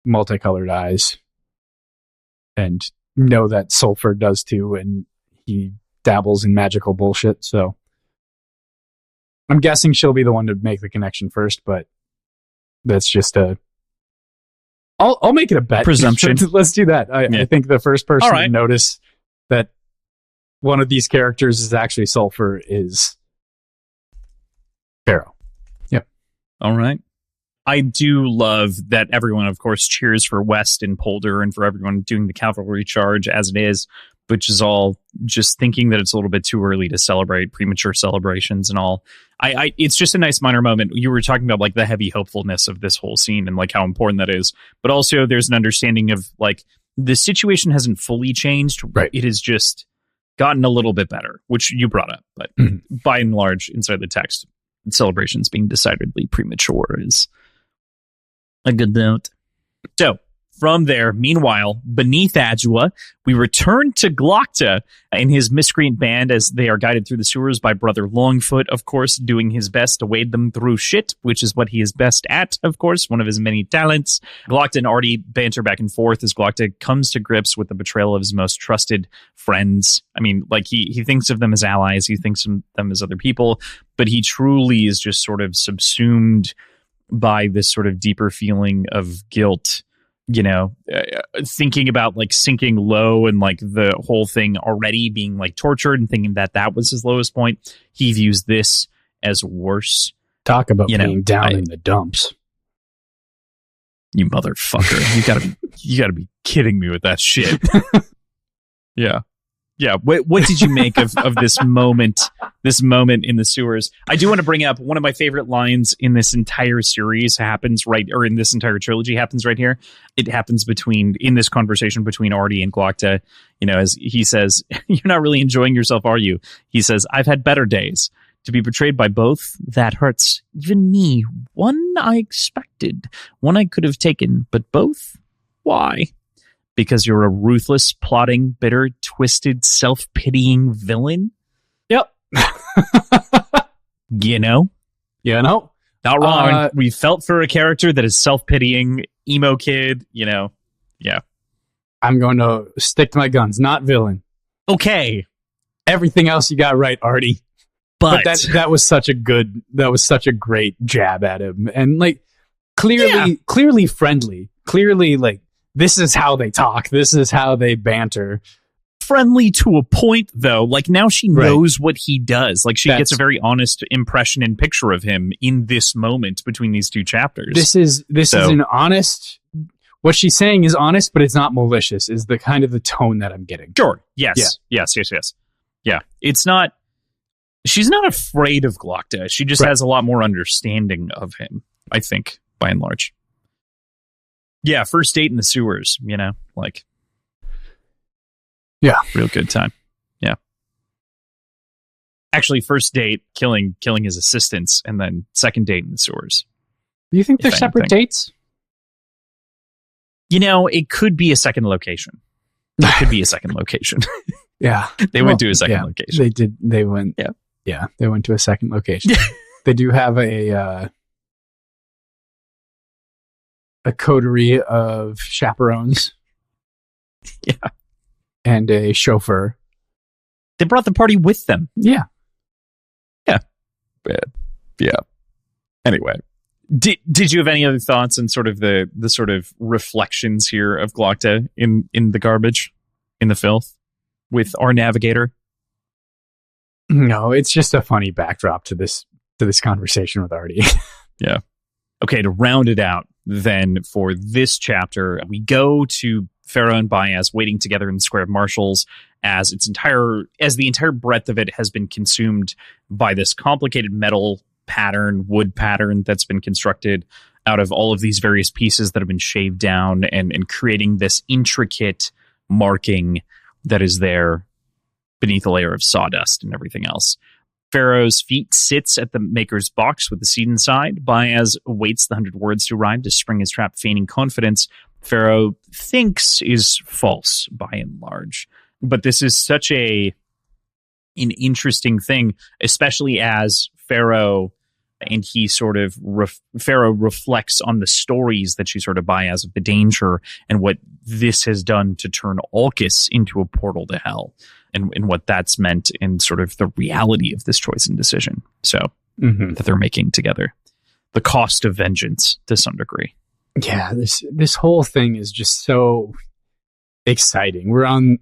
multicolored eyes and know that Sulfur does too, and he dabbles in magical bullshit. So I'm guessing she'll be the one to make the connection first, but that's just I'll make it a bet. Presumption. Let's do that. I think the first person to notice that one of these characters is actually Sulfur is Pharaoh. Yep. All right. I do love that everyone, of course, cheers for West and Polder and for everyone doing the cavalry charge as it is, which is all just thinking that it's a little bit too early to celebrate premature celebrations and all. It's just a nice minor moment. You were talking about like the heavy hopefulness of this whole scene and like how important that is. But also there's an understanding of like the situation hasn't fully changed. Right. It has just gotten a little bit better, which you brought up. But by and large, inside the text, celebrations being decidedly premature is a good note. So, from there, meanwhile, beneath Adjua, we return to Glokta and his miscreant band as they are guided through the sewers by Brother Longfoot, of course, doing his best to wade them through shit, which is what he is best at, of course, one of his many talents. Glokta and Artie banter back and forth as Glokta comes to grips with the betrayal of his most trusted friends. I mean, like, he thinks of them as allies, he thinks of them as other people, but he truly is just sort of subsumed by this sort of deeper feeling of guilt, you know, thinking about like sinking low and like the whole thing already being like tortured and thinking that that was his lowest point. He views this as worse. Talk about being down in the dumps. You motherfucker. You gotta be kidding me with that shit. Yeah. Yeah. What did you make of this moment? This moment in the sewers. I do want to bring up one of my favorite lines in this entire series happens or in this entire trilogy happens right here. It happens in this conversation between Artie and Glokta. As he says, "You're not really enjoying yourself, are you?" He says, "I've had better days. To be betrayed by both, that hurts. Even me. One I expected. One I could have taken, but both? Why? Because you're a ruthless, plotting, bitter, twisted, self-pitying villain?" Yep. Not wrong. We felt for a character that is self-pitying, emo kid, Yeah. I'm going to stick to my guns, not villain. Okay. Everything else you got right, Artie. But that was such a great jab at him. And clearly friendly. Clearly this is how they talk. This is how they banter. Friendly to a point, though. Now she knows what he does. She gets a very honest impression and picture of him in this moment between these two chapters. This is an honest. What she's saying is honest, but it's not malicious. Is the kind of the tone that I'm getting. Sure. Yes. Yeah. Yes. Yeah. It's not. She's not afraid of Glokta. She just has a lot more understanding of him, I think, by and large. Yeah, first date in the sewers, Yeah. Real good time. Yeah. Actually, first date, killing his assistants, and then second date in the sewers. Do you think they're separate dates? It could be a second location. It could be a second location. Yeah. They went to a second location. They did. They went. Yeah. Yeah. They went to a second location. They do have a coterie of chaperones. Yeah. And a chauffeur. They brought the party with them. Yeah. Yeah. Yeah. Anyway. Did you have any other thoughts on sort of the sort of reflections here of Glokta in the garbage, in the filth, with our navigator? No, it's just a funny backdrop to this conversation with Artie. Yeah. Okay, to round it out, then for this chapter, we go to Pharaoh and Baez waiting together in the Square of Marshals as the entire breadth of it has been consumed by this complicated wood pattern that's been constructed out of all of these various pieces that have been shaved down and creating this intricate marking that is there beneath a layer of sawdust and everything else. Pharaoh's feet sits at the maker's box with the seed inside. Baez awaits the 100 words to arrive to spring his trap, feigning confidence Pharaoh thinks is false by and large. But this is such an interesting thing, especially as Pharaoh and he sort of Pharaoh reflects on the stories that she sort of Baez of the danger and what this has done to turn Alkis into a portal to hell. And what that's meant in sort of the reality of this choice and decision. So that they're making together. The cost of vengeance to some degree. Yeah, this whole thing is just so exciting. We're on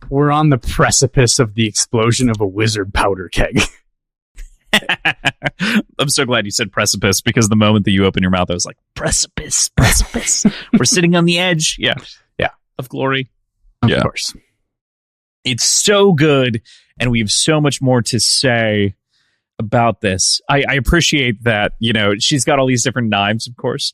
the precipice of the explosion of a wizard powder keg. I'm so glad you said precipice, because the moment that you open your mouth, I was like, precipice. We're sitting on the edge. Yeah. Of glory. Of course. It's so good, and we have so much more to say about this. I appreciate that, she's got all these different knives, of course,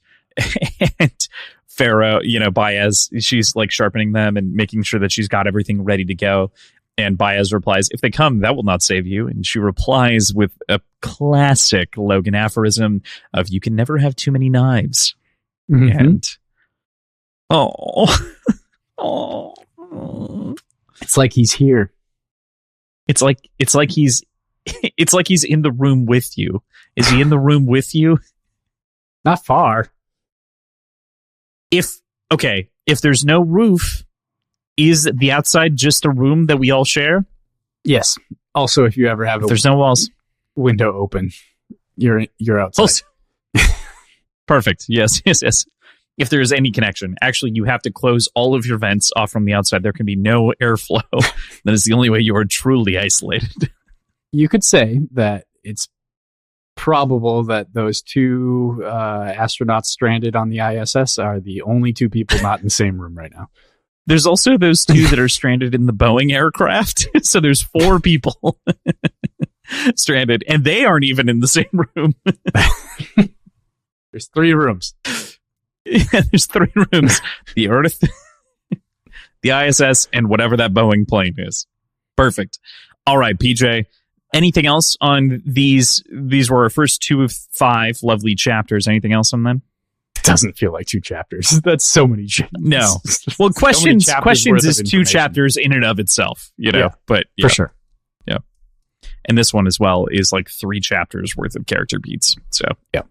and Pharaoh, Baez, she's like sharpening them and making sure that she's got everything ready to go. And Baez replies, "If they come, that will not save you." And she replies with a classic Logan aphorism of, "You can never have too many knives." And it's like he's here. It's like he's in the room with you. Is he in the room with you? Not far. If there's no roof, is the outside just a room that we all share? Yes. Also, if you ever have there's no walls, window open, you're outside. Perfect. Yes. If there is any connection, actually, you have to close all of your vents off from the outside. There can be no airflow. That is the only way you are truly isolated. You could say that it's probable that those two astronauts stranded on the ISS are the only two people not in the same room right now. There's also those two that are stranded in the Boeing aircraft. So there's 4 people stranded, and they aren't even in the same room. There's 3 rooms. Yeah, there's 3 rooms. The Earth, the ISS, and whatever that Boeing plane is. Perfect. All right, PJ. Anything else on these? These were our first 2 of 5 lovely chapters. Anything else on them? It doesn't feel like 2 chapters. That's so many chapters. No. Well, questions is 2 chapters in and of itself, you know. Yeah, but for sure. Yeah. And this one as well is like 3 chapters worth of character beats. So yeah.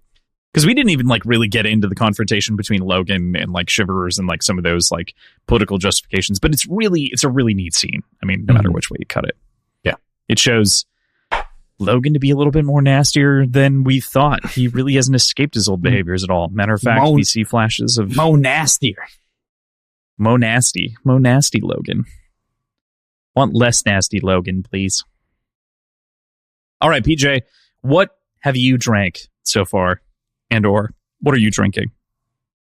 Because we didn't even like really get into the confrontation between Logan and like Shiverers and like some of those like political justifications, but it's a really neat scene. I mean, no matter which way you cut it. Yeah. It shows Logan to be a little bit more nastier than we thought. He really hasn't escaped his old behaviors at all. Matter of fact, we see flashes of Mo nastier. Mo nasty Logan. Want less nasty Logan, please. All right, PJ, what have you drank so far? And or what are you drinking?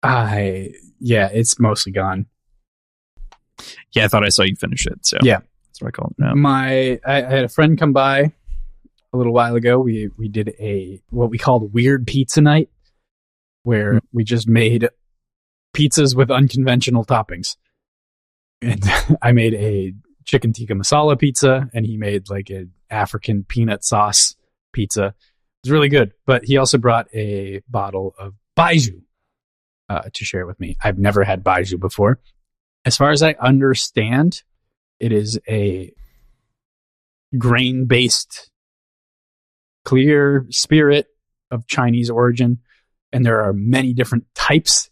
It's mostly gone. Yeah, I thought I saw you finish it. So yeah, that's what I call it now. I had a friend come by a little while ago. We did what we called weird pizza night, where we just made pizzas with unconventional toppings. And I made a chicken tikka masala pizza, and he made like an African peanut sauce pizza. It was really good, but he also brought a bottle of baijiu to share with me. I've never had baijiu before. As far as I understand, it is a grain-based clear spirit of Chinese origin, and there are many different types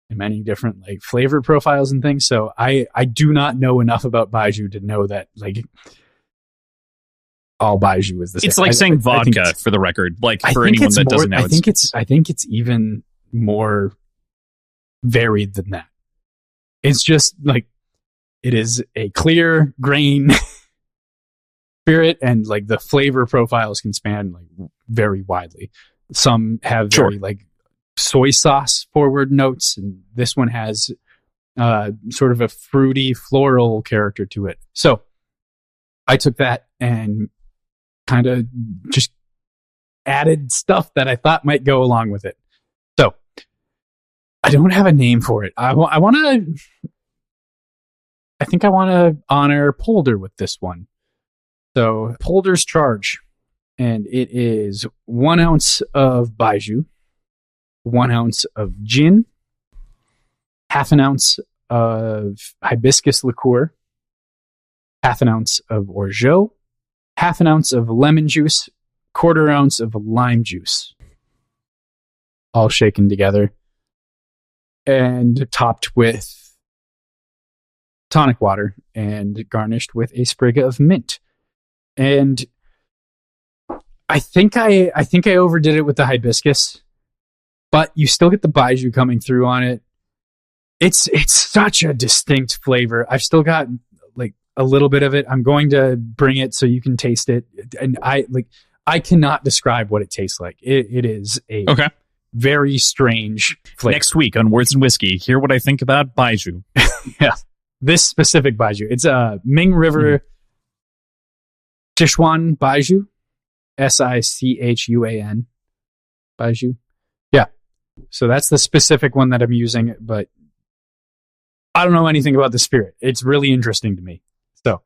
and many different like flavor profiles and things. So I do not know enough about baijiu to know that like all baijiu is the same. It's like saying vodka, for the record. Like for anyone that doesn't know, I think it's even more varied than that. It's just like it is a clear grain spirit, and like the flavor profiles can span like very widely. Some have very like soy sauce forward notes, and this one has sort of a fruity floral character to it. So I took that and kind of just added stuff that I thought might go along with it. So I don't have a name for it. I think I want to honor Polder with this one. So Polder's Charge, and it is 1 ounce of baijiu, 1 ounce of gin, half an ounce of hibiscus liqueur, half an ounce of orgeat, half an ounce of lemon juice, 1/4 ounce of lime juice, all shaken together and topped with tonic water and garnished with a sprig of mint. And I think I overdid it with the hibiscus, but you still get the baijiu coming through on it. It's such a distinct flavor. I've still got like a little bit of it. I'm going to bring it so you can taste it. And I cannot describe what it tastes like. It is a very strange flavor. Next week on Words and Whiskey, hear what I think about baijiu. Yeah, this specific baijiu. It's a Ming River Sichuan baijiu, Sichuan baijiu. Yeah, so that's the specific one that I'm using, but I don't know anything about the spirit. It's really interesting to me. So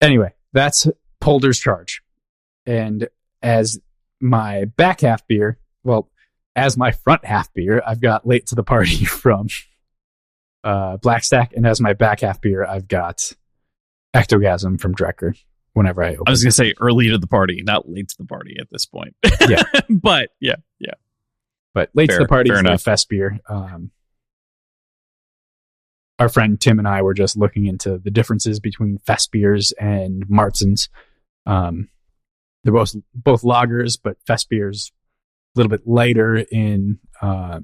anyway, that's Polder's Charge. And as my back half beer, well, as my front half beer, I've got Late to the Party from Black Stack. And as my back half beer, I've got Ectogasm from Drecker whenever I open. I was going to say early to the party, not late to the party at this point. Yeah. But yeah. But Late to the Party is the fest beer. Our friend Tim and I were just looking into the differences between fest beers and Martzens. They're both lagers, but fest beers a little bit lighter in the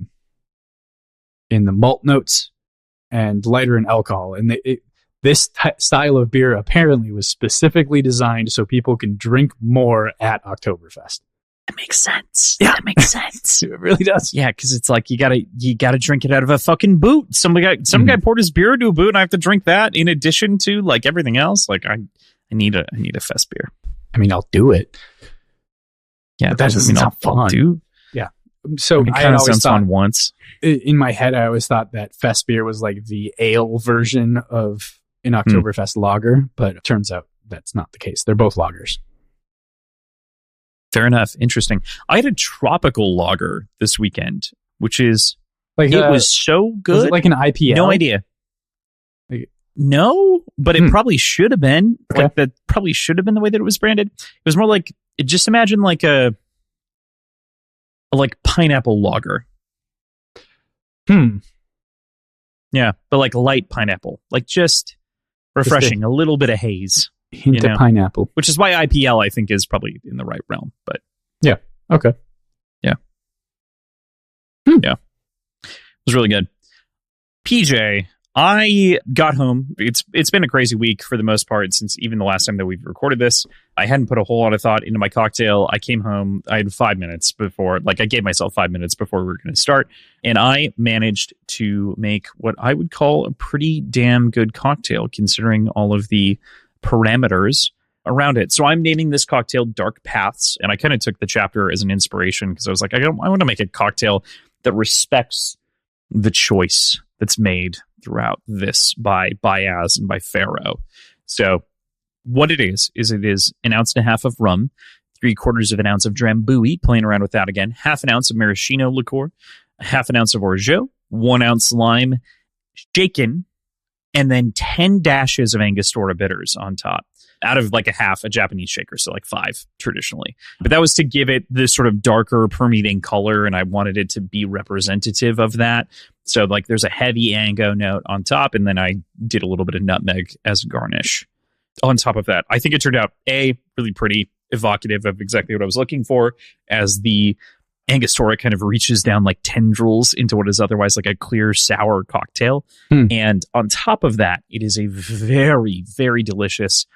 malt notes and lighter in alcohol. And this style of beer apparently was specifically designed so people can drink more at Oktoberfest. That makes sense. Yeah. That makes sense. It really does. Yeah, because it's like you gotta drink it out of a fucking boot. Some guy poured his beer into a boot, and I have to drink that in addition to like everything else. Like I need a fest beer. I mean, I'll do it. Yeah, but that doesn't sound fun. Dude. Yeah. So it kind of sounds fun once. In my head, I always thought that fest beer was like the ale version of an Oktoberfest lager, but it turns out that's not the case. They're both lagers. Fair enough. Interesting. I had a tropical lager this weekend, which is like it was so good. Was it like an IPL? No idea. No, but it probably should have been. Okay. Like that probably should have been the way that it was branded. It was more like just imagine like a pineapple lager. Yeah, but like light pineapple, like just refreshing, a little bit of haze. Hint of pineapple. Which is why IPL, I think, is probably in the right realm. But yeah. Okay. Yeah. Yeah. It was really good. PJ, I got home. It's been a crazy week for the most part since even the last time that we've recorded this. I hadn't put a whole lot of thought into my cocktail. I came home. I had 5 minutes before, like I gave myself 5 minutes before we were going to start. And I managed to make what I would call a pretty damn good cocktail considering all of the parameters around it. So I'm naming this cocktail Dark Paths, and I kind of took the chapter as an inspiration because I was like, I want to make a cocktail that respects the choice that's made throughout this by Baez and by Pharaoh. So what it is it is 1.5 ounces of rum, 3/4 of an ounce of Drambuie, playing around with that again, 1/2 ounce of maraschino liqueur, 1/2 ounce of orgeat, 1 ounce lime, shaken, and then 10 dashes of Angostura bitters on top out of like a Japanese shaker. So like 5 traditionally. But that was to give it this sort of darker permeating color. And I wanted it to be representative of that. So like there's a heavy Ango note on top. And then I did a little bit of nutmeg as a garnish on top of that. I think it turned out really pretty, evocative of exactly what I was looking for as the Angostura kind of reaches down like tendrils into what is otherwise like a clear sour cocktail. And on top of that, it is a very, very delicious,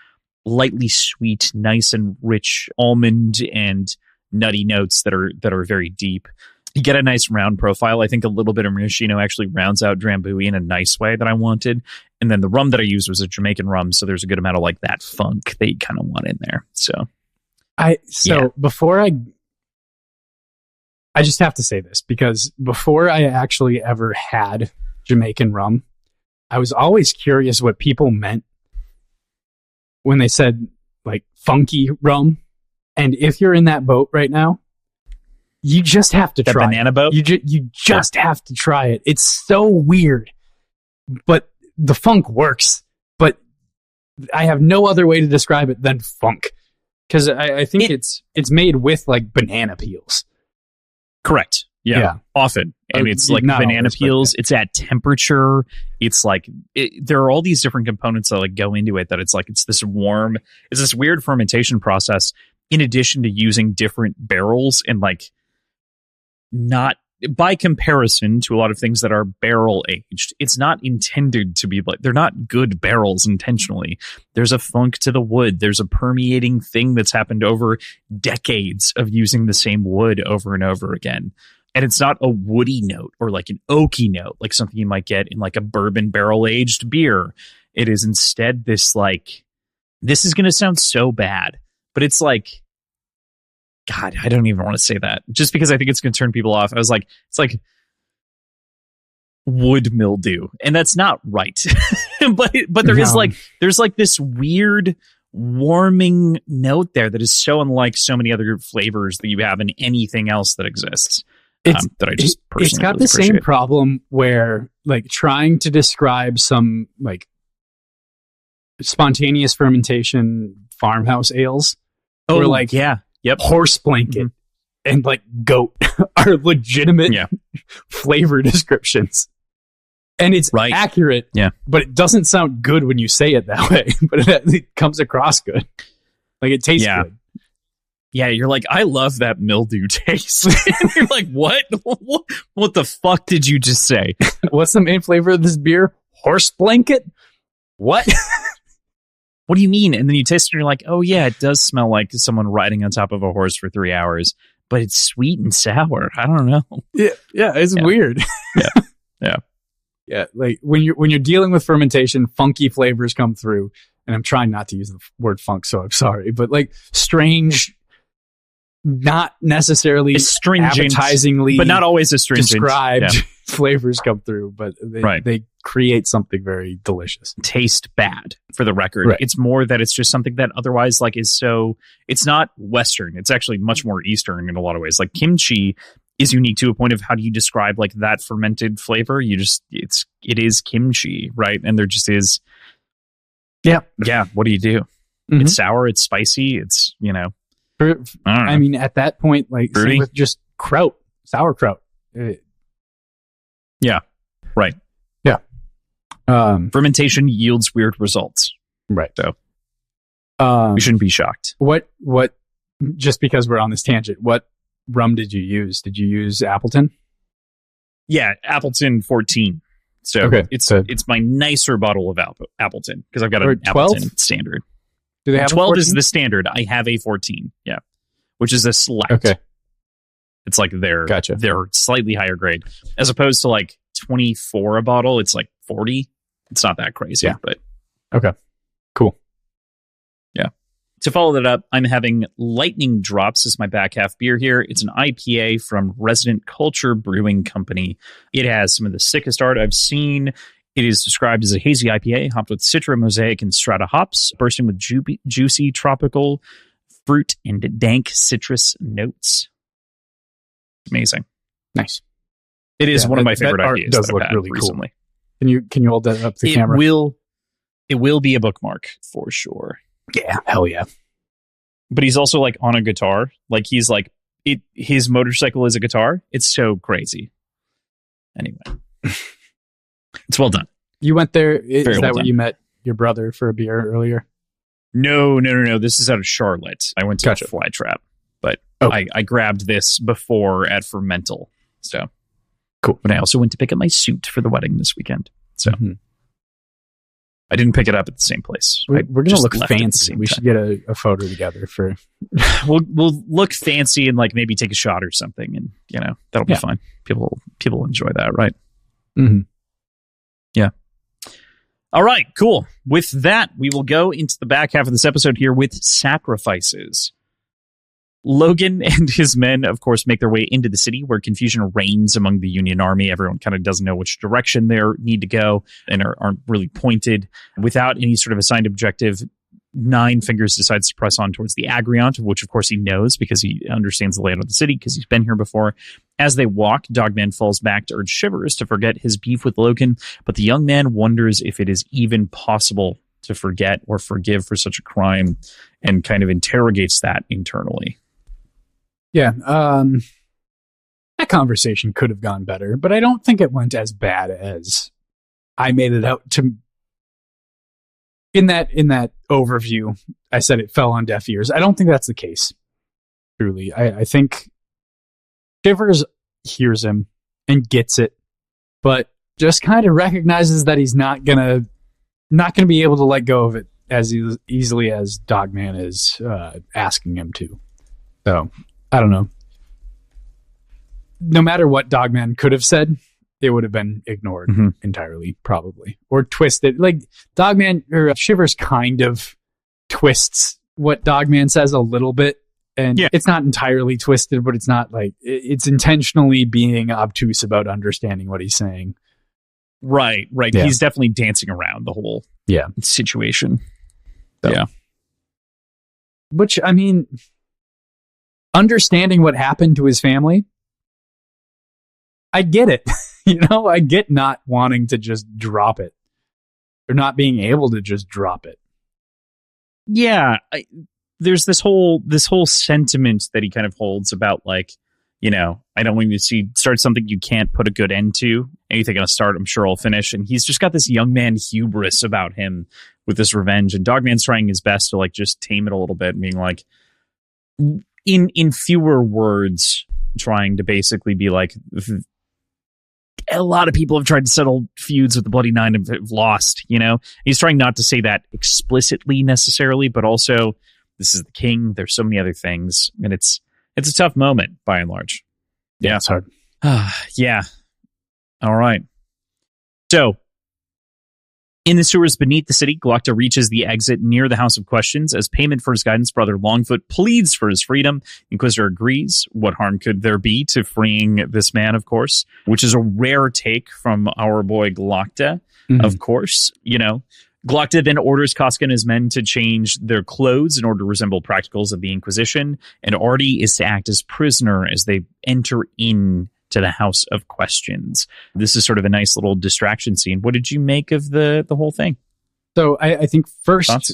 lightly sweet, nice and rich almond and nutty notes that are very deep. You get a nice round profile. I think a little bit of maraschino actually rounds out Drambuie in a nice way that I wanted. And then the rum that I used was a Jamaican rum. So there's a good amount of like that funk that you kind of want in there. Before I just have to say this because before I actually ever had Jamaican rum, I was always curious what people meant when they said like funky rum. And if you're in that boat right now, you just have to try banana boat. You just have to try it. It's so weird, but the funk works. But I have no other way to describe it than funk because I think it's made with like banana peels. Correct. Yeah. Often. And it's like banana peels. It's at temperature. It's like there are all these different components that like go into it that it's this weird fermentation process in addition to using different barrels and like not by comparison to a lot of things that are barrel aged. It's not intended to be like they're not good barrels intentionally. There's a funk to the wood. There's a permeating thing that's happened over decades of using the same wood over and over again. And it's not a woody note or like an oaky note, like something you might get in like a bourbon barrel aged beer. It is instead this like, this is going to sound so bad, but it's like, God, I don't even want to say that just because I think it's going to turn people off. I was like, it's like wood mildew, and that's not right. but there's like this weird warming note there that is so unlike so many other flavors that you have in anything else that exists. That I just personally it's got really the same problem where like trying to describe some like spontaneous fermentation farmhouse ales or like horse blanket and like goat are legitimate flavor descriptions. And it's accurate, but it doesn't sound good when you say it that way. But it comes across good. Like it tastes good. Yeah, you're like, I love that mildew taste. You're like, what? What the fuck did you just say? What's the main flavor of this beer? Horse blanket? What? What do you mean? And then you taste it and you're like, oh yeah, it does smell like someone riding on top of a horse for 3 hours. but it's sweet and sour. I don't know. Yeah, it's weird. Yeah, like when you're dealing with fermentation, funky flavors come through, and I'm trying not to use the word funk, so I'm sorry, but like strange, not necessarily astringent, appetizingly, but not always astringent described flavors come through, but they create something very delicious. Taste bad, for the record. Right. It's more that it's just something that otherwise like is so. It's not Western. It's actually much more Eastern in a lot of ways. Like kimchi is unique to a point of how do you describe like that fermented flavor? It is kimchi, right? And there just is. Yeah. What do you do? Mm-hmm. It's sour. It's spicy. It's I mean, at that point, like same with just sauerkraut. Yeah. Right. Yeah. Fermentation yields weird results. Right. So we shouldn't be shocked. What? Just because we're on this tangent, what rum did you use? Did you use Appleton? Yeah, Appleton 14. So okay, it's my nicer bottle of Appleton because I've got an 12? Appleton standard. Do they have 12 is the standard. I have a 14. Yeah, which is a select. Okay, it's like they're slightly higher grade as opposed to like 24 a bottle. It's like 40. It's not that crazy, but okay, cool. Yeah. To follow that up, I'm having Lightning Drops as my back half beer here. It's an IPA from Resident Culture Brewing Company. It has some of the sickest art I've seen. It is described as a hazy IPA hopped with Citra, Mosaic, and Strata hops, bursting with juicy tropical fruit and dank citrus notes. Amazing. Nice. It is one of my favorite art IPAs does that look I've had really recently. Cool. Can you hold that up to the camera? It will be a bookmark for sure. Yeah, hell yeah. But he's also like on a guitar. Like he's like his motorcycle is a guitar. It's so crazy. Anyway. It's well done. You went there. Is Very that well where done. you met your brother for a beer earlier? No. This is out of Charlotte. I went to Fly Trap, but I grabbed this before at Fermental. So cool. But I also went to pick up my suit for the wedding this weekend. So I didn't pick it up at the same place. We're going to look fancy. We should get a photo together for. We'll look fancy and like maybe take a shot or something, and that'll be fun. People enjoy that, right? Mm-hmm. Yeah. All right, cool. With that, we will go into the back half of this episode here with sacrifices. Logan and his men, of course, make their way into the city where confusion reigns among the Union Army. Everyone kind of doesn't know which direction they need to go and aren't really pointed. Without any sort of assigned objective, Nine Fingers decides to press on towards the Agriant, which of course he knows because he understands the layout of the city because he's been here before. As they walk, Dogman falls back to urge Shivers to forget his beef with Logan, but the young man wonders if it is even possible to forget or forgive for such a crime and kind of interrogates that internally. Yeah, that conversation could have gone better, but I don't think it went as bad as I made it out to. In that overview, I said it fell on deaf ears. I don't think that's the case. Truly, I think Shivers hears him and gets it, but just kind of recognizes that he's not gonna be able to let go of it as easily as Dogman is asking him to. So I don't know. No matter what Dogman could have said, it would have been ignored entirely, probably, or twisted. Like Dogman or Shivers kind of twists what Dogman says a little bit, and it's not entirely twisted, but it's not like it's intentionally being obtuse about understanding what he's saying. Right. Yeah. He's definitely dancing around the whole situation. So. Yeah. Which, I mean, understanding what happened to his family, I get it. I get not wanting to just drop it or not being able to just drop it. Yeah. There's this whole sentiment that he kind of holds about like, I don't want you to start something you can't put a good end to. Anything going to start, I'm sure I'll finish. And he's just got this young man hubris about him with this revenge. And Dogman's trying his best to like just tame it a little bit, being like, in fewer words, trying to basically be like, a lot of people have tried to settle feuds with the Bloody Nine and have lost, He's trying not to say that explicitly necessarily, but also this is the king. There's so many other things. And it's It's a tough moment by and large. Yeah, it's hard. Yeah. All right. So, in the sewers beneath the city, Glocta reaches the exit near the House of Questions. As payment for his guidance, Brother Longfoot pleads for his freedom. Inquisitor agrees. What harm could there be to freeing this man, of course, which is a rare take from our boy Glocta, of course. You know, Glocta then orders Casca and his men to change their clothes in order to resemble practicals of the Inquisition, and Artie is to act as prisoner as they enter in to the House of Questions. This is sort of a nice little distraction scene. What did you make of the whole thing? So I think first,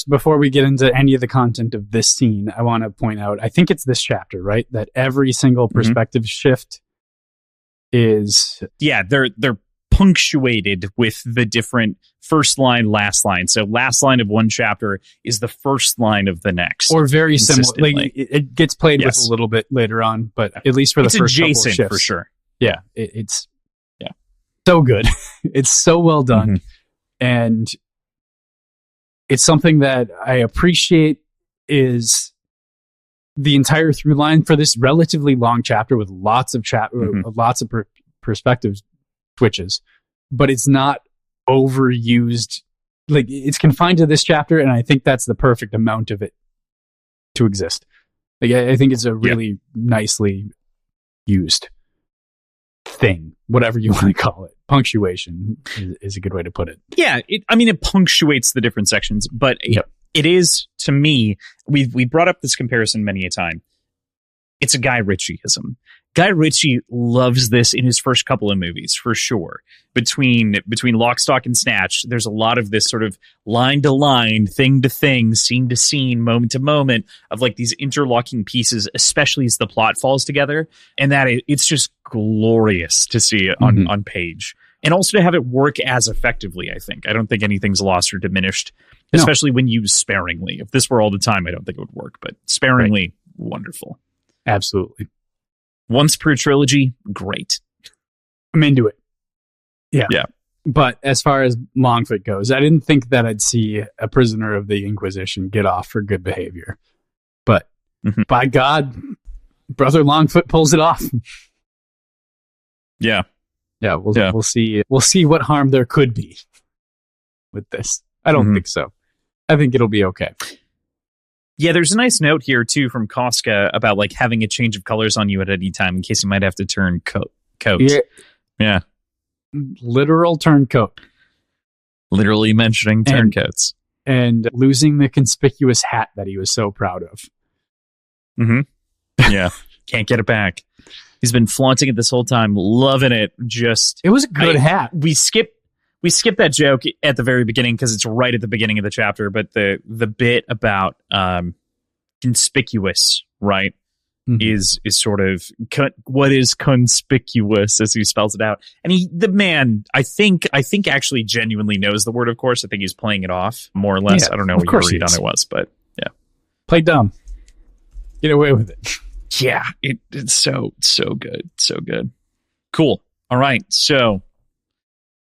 before we get into any of the content of this scene, I want to point out, I think it's this chapter, right? That every single perspective shift is... Yeah, they're punctuated with the different first line, last line. So last line of one chapter is the first line of the next. Or very similar. Like, it gets played with a little bit later on, but at least for the first couple of shifts. For sure. Yeah, it's so good. It's so well done. And it's something that I appreciate is the entire through line for this relatively long chapter with lots of lots of perspectives switches, but it's not overused. Like, it's confined to this chapter, and I think that's the perfect amount of it to exist. Like, I think it's a really nicely used thing, whatever you want to call it. Punctuation is a good way to put it. Yeah, it punctuates the different sections, but it is, to me, we brought up this comparison many a time. It's a Guy Ritchie-ism. Guy Ritchie loves this in his first couple of movies, for sure. Between Lock, Stock, and Snatch, there's a lot of this sort of line to line, thing to thing, scene to scene, moment to moment of like these interlocking pieces, especially as the plot falls together. And that it's just glorious to see it on page. And also to have it work as effectively, I think. I don't think anything's lost or diminished, especially when used sparingly. If this were all the time, I don't think it would work, but sparingly, wonderful. Absolutely. Once per trilogy, great. I'm into it. Yeah. But as far as Longfoot goes, I didn't think that I'd see a prisoner of the Inquisition get off for good behavior. But by God, Brother Longfoot pulls it off. Yeah. Yeah, we'll see. We'll see what harm there could be with this. I don't think so. I think it'll be okay. Yeah, there's a nice note here, too, from Casca about like having a change of colors on you at any time in case you might have to turn coat. Yeah. Literal turncoat. Literally mentioning turncoats. And losing the conspicuous hat that he was so proud of. Yeah. Can't get it back. He's been flaunting it this whole time, loving it. It was a good hat. We skip that joke at the very beginning because it's right at the beginning of the chapter, but the bit about conspicuous, right, is sort of what is conspicuous as he spells it out. And the man, I think actually genuinely knows the word, of course. I think he's playing it off, more or less. I don't know what your read on it was, but yeah. Play dumb. Get away with it. Yeah, it's so good. So good. Cool. All right, so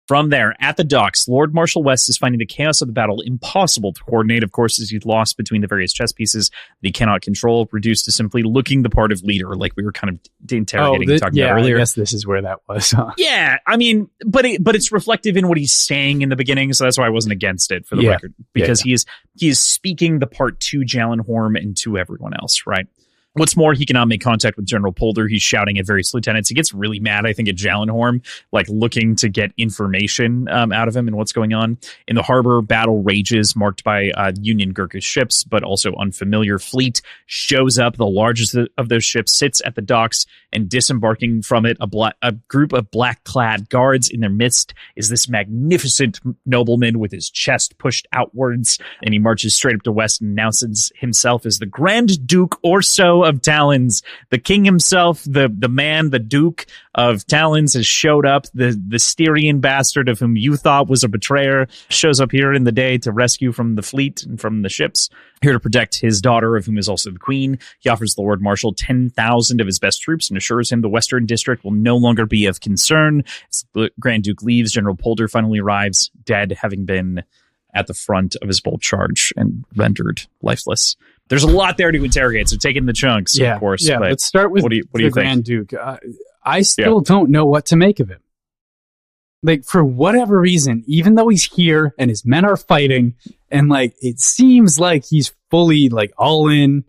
from there, at the docks, Lord Marshal West is finding the chaos of the battle impossible to coordinate, of course, as he's lost between the various chess pieces that he cannot control, reduced to simply looking the part of leader, like we were kind of interrogating and talking about earlier. I guess this is where that was. Huh? Yeah, I mean, but it's reflective in what he's saying in the beginning, so that's why I wasn't against it, for the record, because he is speaking the part to Jallenhorm and to everyone else, right? What's more, he cannot make contact with General Polder. He's shouting at various lieutenants. He gets really mad, I think, at Jallenhorm, like looking to get information out of him and what's going on. In the harbor, battle rages, marked by Union Gurkha ships, but also unfamiliar fleet shows up. The largest of those ships sits at the docks, and disembarking from it, a group of black-clad guards. In their midst is this magnificent nobleman with his chest pushed outwards, and he marches straight up to West and announces himself as the Grand Duke Orso of Talons. The king himself, the man, the Duke of Talons has showed up. The Styrian bastard of whom you thought was a betrayer shows up here in the day to rescue from the fleet and from the ships, here to protect his daughter, of whom is also the queen. He offers the Lord Marshal 10,000 of his best troops and assures him the Western District will no longer be of concern. As the Grand Duke leaves, General Polder finally arrives, dead, having been at the front of his bold charge and rendered lifeless. There's a lot there to interrogate, so take in the chunks, of course. Yeah, let's start with what do you the think? Grand Duke. I still don't know what to make of him. Like, for whatever reason, even though he's here and his men are fighting, and like it seems like he's fully like all in.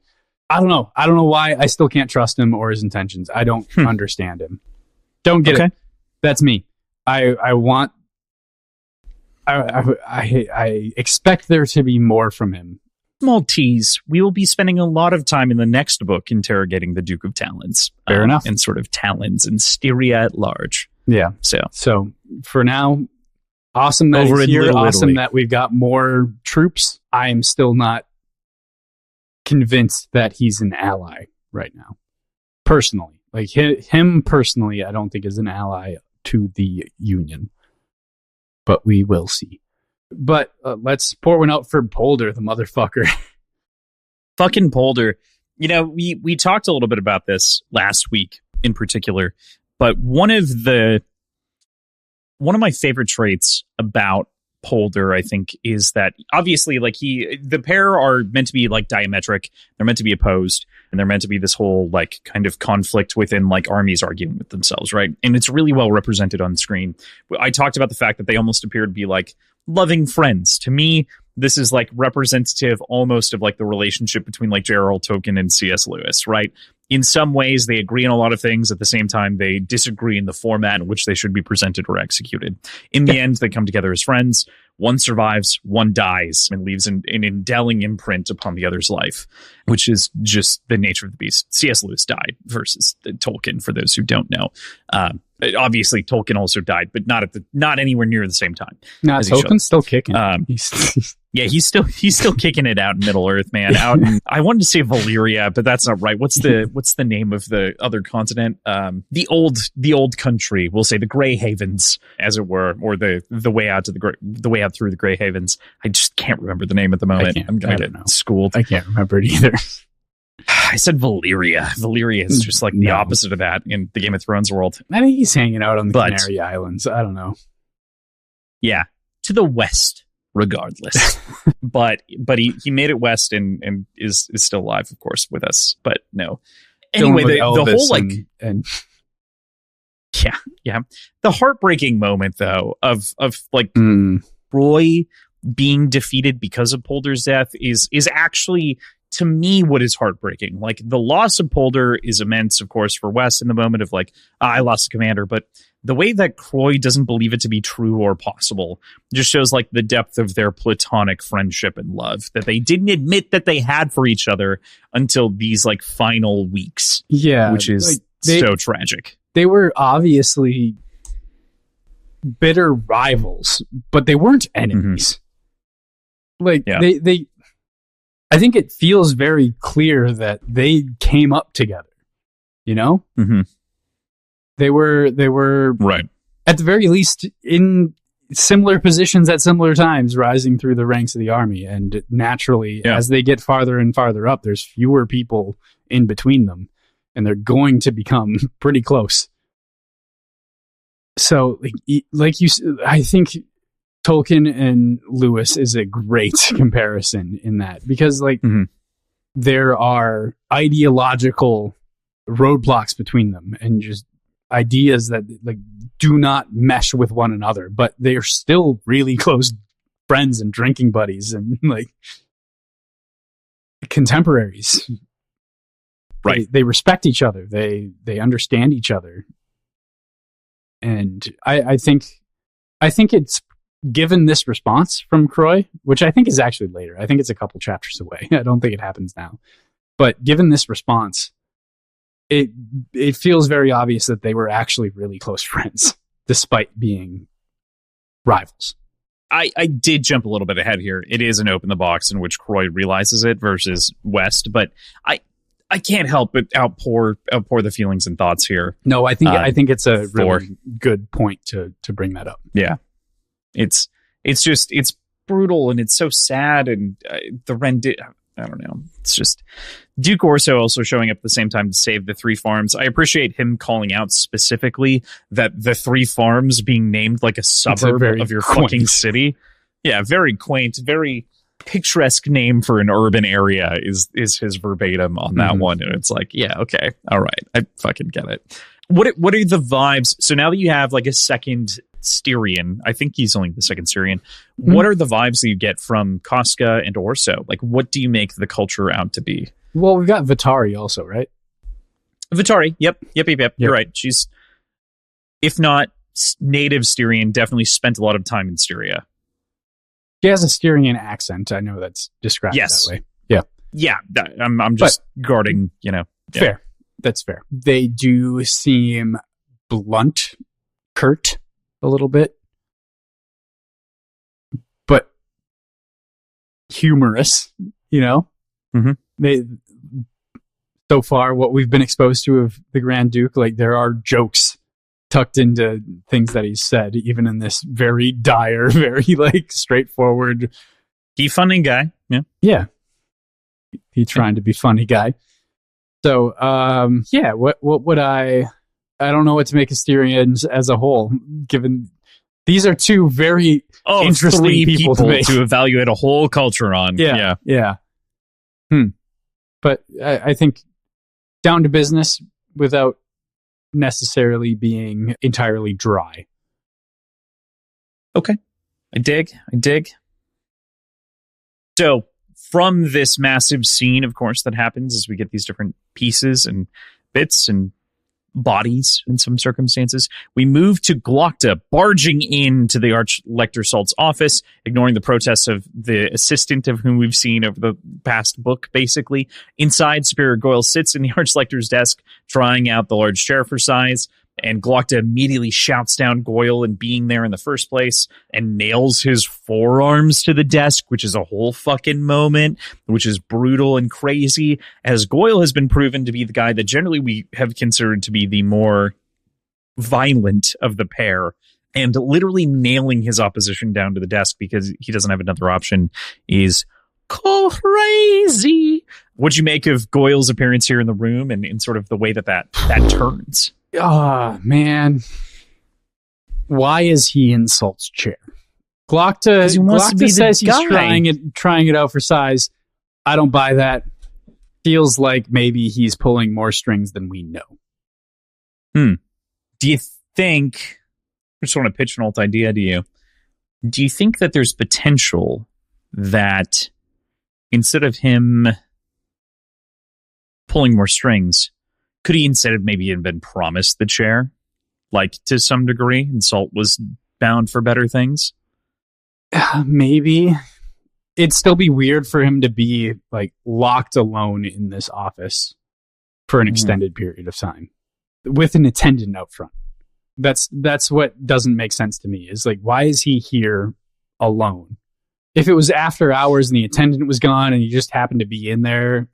I don't know. I don't know why. I still can't trust him or his intentions. I don't understand him. Don't get it. That's me. I expect there to be more from him. Small tease. We will be spending a lot of time in the next book interrogating the Duke of Talons. Fair enough. And sort of Talons and Styria at large. Yeah. So for now, awesome that he's here. Awesome that we've got more troops. I am still not convinced that he's an ally right now. Personally. Like him personally, I don't think is an ally to the Union. But we will see. But let's pour one out for Polder, the motherfucker. Fucking Polder. You know, we talked a little bit about this last week in particular, but one of my favorite traits about Polder, I think, is that obviously like the pair are meant to be like diametric. They're meant to be opposed, and they're meant to be this whole like kind of conflict within like armies arguing with themselves, right? And it's really well represented on screen. I talked about the fact that they almost appear to be like loving friends. To me, this is like representative almost of like the relationship between like J.R.R. Tolkien and C.S. Lewis, right? In some ways, they agree on a lot of things. At the same time, they disagree in the format in which they should be presented or executed. In the end, they come together as friends. One survives, one dies, and leaves an indelible imprint upon the other's life, which is just the nature of the beast. C.S. Lewis died versus Tolkien, for those who don't know. Obviously, Tolkien also died, but not anywhere near the same time. No, Tolkien's still kicking. Yeah, he's still kicking it out in Middle Earth, man. I wanted to say Valyria, but that's not right. What's the name of the other continent? The old country. We'll say the Grey Havens, as it were, or the way out to the way out through the Grey Havens. I just can't remember the name at the moment. I'm gonna get schooled. I can't remember it either. I said Valyria. Valyria is just like the opposite of that in the Game of Thrones world. I think he's hanging out on the Canary Islands. I don't know. Yeah, to the west, regardless. but he made it west and is still alive, of course, with us. But no. Anyway, the whole like and yeah, the heartbreaking moment though of like Roy being defeated because of Polder's death is actually, to me, what is heartbreaking. Like, the loss of Polder is immense, of course, for West in the moment of like, I lost a commander, but the way that Croy doesn't believe it to be true or possible just shows like the depth of their platonic friendship and love that they didn't admit that they had for each other until these like final weeks. Yeah, which is so tragic. They were obviously bitter rivals, but they weren't enemies. Like they I think it feels very clear that they came up together, you know? They were right, at the very least in similar positions at similar times, rising through the ranks of the army. And naturally, as they get farther and farther up, there's fewer people in between them, and they're going to become pretty close. So, like you, I think Tolkien and Lewis is a great comparison in that, because like there are ideological roadblocks between them and just ideas that like do not mesh with one another, but they are still really close friends and drinking buddies and like contemporaries. Right. They respect each other. They understand each other. And I think it's, given this response from Croy, which I think is actually later, I think it's a couple chapters away. I don't think it happens now. But given this response, it feels very obvious that they were actually really close friends, despite being rivals. I did jump a little bit ahead here. It is an open the box in which Croy realizes it versus West, but I can't help but outpour the feelings and thoughts here. No, I think it's a really good point to bring that up. Yeah. It's brutal and it's so sad, and the I don't know. It's just Duke Orso also showing up at the same time to save the 3 farms. I appreciate him calling out specifically that the 3 farms being named like a suburb of your fucking city. Yeah, very quaint, very picturesque name for an urban area is his verbatim on that one. And it's like, yeah, okay, all right, I fucking get it. What are the vibes? So now that you have like a second Styrian, I think he's only the second Styrian. What are the vibes that you get from Casca and Orso? Like, what do you make the culture out to be? Well, we've got Vitari also, right? Vitari, yep. You're right. She's, if not native Styrian, definitely spent a lot of time in Styria. She has a Styrian accent. I know that's described that way. Yeah. I'm just guarding, Yeah. Fair. That's fair. They do seem blunt, curt a little bit, but humorous, They, so far, what we've been exposed to of the Grand Duke, like there are jokes tucked into things that he's said, even in this very dire, very like straightforward. He funny guy. Yeah. He trying to be funny guy. So, what would I don't know what to make of Styrians as a whole, given these are two very interesting people to evaluate a whole culture on. Yeah. But I think down to business without necessarily being entirely dry. Okay. I dig. So from this massive scene, of course, that happens as we get these different pieces and bits and bodies in some circumstances, we move to Glocta barging into the Archlector Salt's office, ignoring the protests of the assistant of whom we've seen over the past book, basically. Inside, Superior Goyle sits in the Archlector's desk, trying out the large chair for size, and Glocta immediately shouts down Goyle and being there in the first place and nails his forearms to the desk, which is a whole fucking moment, which is brutal and crazy, as Goyle has been proven to be the guy that generally we have considered to be the more violent of the pair, and literally nailing his opposition down to the desk because he doesn't have another option is crazy. What'd you make of Goyle's appearance here in the room and in sort of the way that turns? Oh, man. Why is he in Salt's chair? Glocta says he's trying it out for size. I don't buy that. Feels like maybe he's pulling more strings than we know. Do you think, I just want to pitch an alt idea to you. Do you think that there's potential that instead of him pulling more strings, could he instead have maybe been promised the chair, like to some degree, and Salt was bound for better things? Maybe. It'd still be weird for him to be like locked alone in this office for an extended period of time with an attendant out front. That's what doesn't make sense to me, is like, why is he here alone? If it was after hours and the attendant was gone and he just happened to be in there,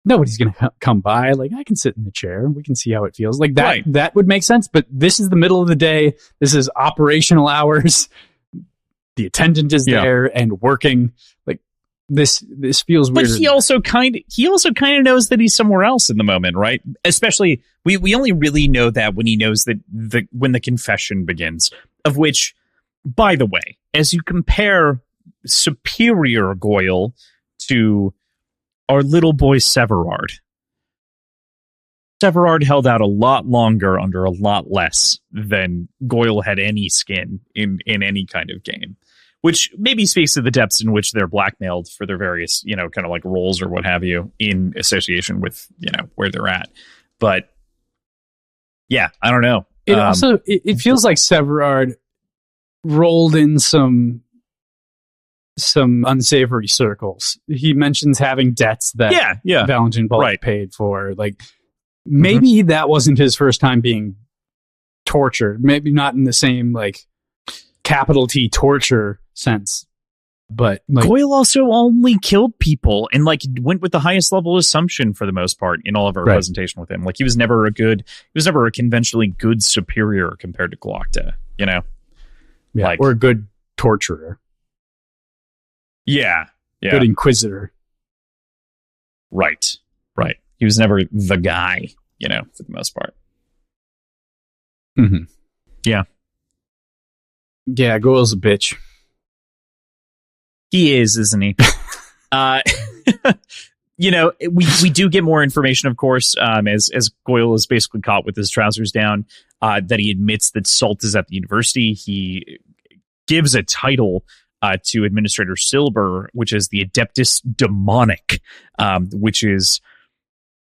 nobody's going to come by. Like, I can sit in the chair. We can see how it feels. Like that, right. That would make sense. But this is the middle of the day. This is operational hours. The attendant is there and working. Like this feels weird. But he also kind of knows that he's somewhere else in the moment, right? Especially we only really know that when he knows that when the confession begins, of which, by the way, as you compare Superior Goyle to our little boy Severard held out a lot longer under a lot less than Goyle had any skin in any kind of game, which maybe speaks to the depths in which they're blackmailed for their various, kind of like roles or what have you in association with, where they're at. But yeah, I don't know. It also, it feels like Severard rolled in some unsavory circles. He mentions having debts that Valentin Bullock paid for. Like, maybe that wasn't his first time being tortured. Maybe not in the same like capital T torture sense. But like, Goyle also only killed people and like went with the highest level assumption for the most part in all of our presentation with him. Like, he was never a conventionally good superior compared to Glocta, Yeah, like, or a good torturer. Yeah. Good inquisitor. Right. He was never the guy, for the most part. Mm-hmm. Yeah. Yeah, Goyle's a bitch. He is, isn't he? We do get more information, of course, as Goyle is basically caught with his trousers down, that he admits that Salt is at the university. He gives a title to Administrator Silber, which is the Adeptus Demonic, which is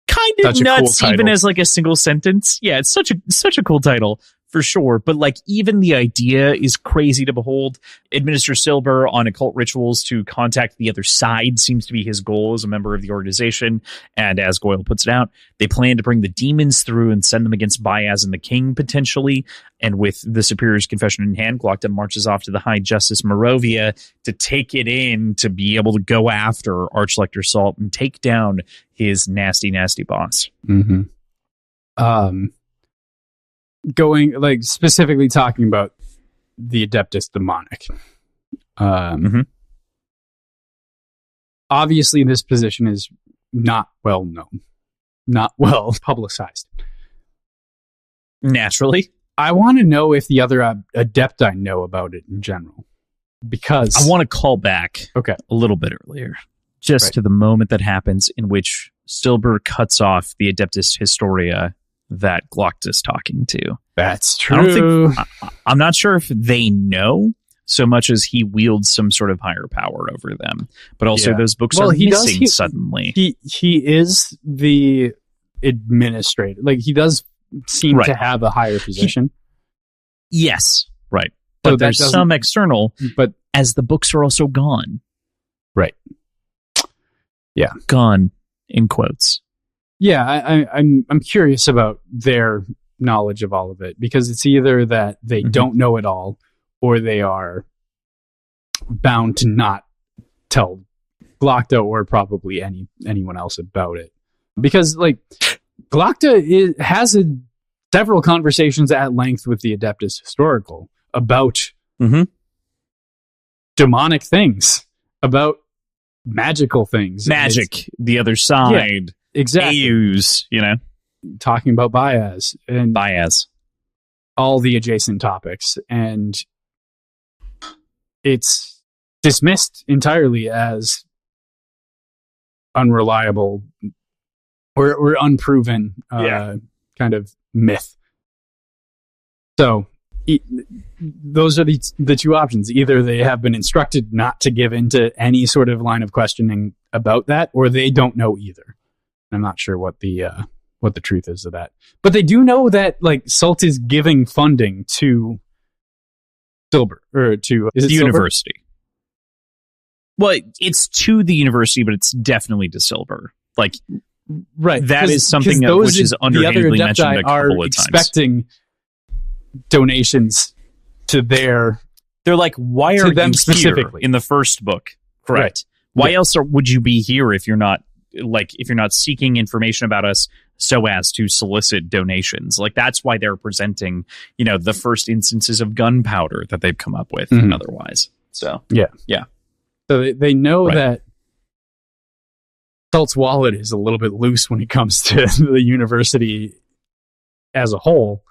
kind of nuts, cool even as like a single sentence. Yeah, it's such a cool title. For sure. But like even the idea is crazy to behold. Administer Silber on occult rituals to contact the other side seems to be his goal as a member of the organization. And as Goyle puts it out, they plan to bring the demons through and send them against Baez and the king potentially. And with the Superior's confession in hand, Glockton marches off to the High Justice Morovia to take it in to be able to go after Archlector Salt and take down his nasty, nasty boss. Mm-hmm. Going like specifically talking about the Adeptus Demonic. Obviously, this position is not well known, not well publicized. Naturally, I want to know if the other Adepti know about it in general, because I want to call back a little bit earlier, just to the moment that happens in which Silber cuts off the Adeptus Historia that Glockton is talking to. That's true. I'm not sure if they know so much as he wields some sort of higher power over them. But also those books are missing suddenly. He is the administrator. Like he does seem to have a higher position. Yes, right. But so there's some external, but as the books are also gone. Right. Yeah. Gone in quotes. Yeah, I'm curious about their knowledge of all of it, because it's either that they don't know it all or they are bound to not tell Glockta or probably anyone else about it. Because like Glockta has several conversations at length with the Adeptus Historical about demonic things, about magical things. Magic, the other side. Yeah. Exactly. AUs, talking about Baez and all the adjacent topics, and it's dismissed entirely as unreliable or unproven kind of myth. So those are the two options. Either they have been instructed not to give into any sort of line of questioning about that, or they don't know either. I'm not sure what the truth is of that, but they do know that like Salt is giving funding to Silber or to the university. Well, it's to the university, but it's definitely to Silber. Like, right? That is something which is underhandedly mentioned a couple of times. Expecting donations to their. They're like, why are you specifically here in the first book? Correct. Right. Why else would you be here if you're not? Like if you're not seeking information about us so as to solicit donations. Like that's why they're presenting, the first instances of gunpowder that they've come up with and otherwise. So yeah. So they know that Salt's wallet is a little bit loose when it comes to the university as a whole.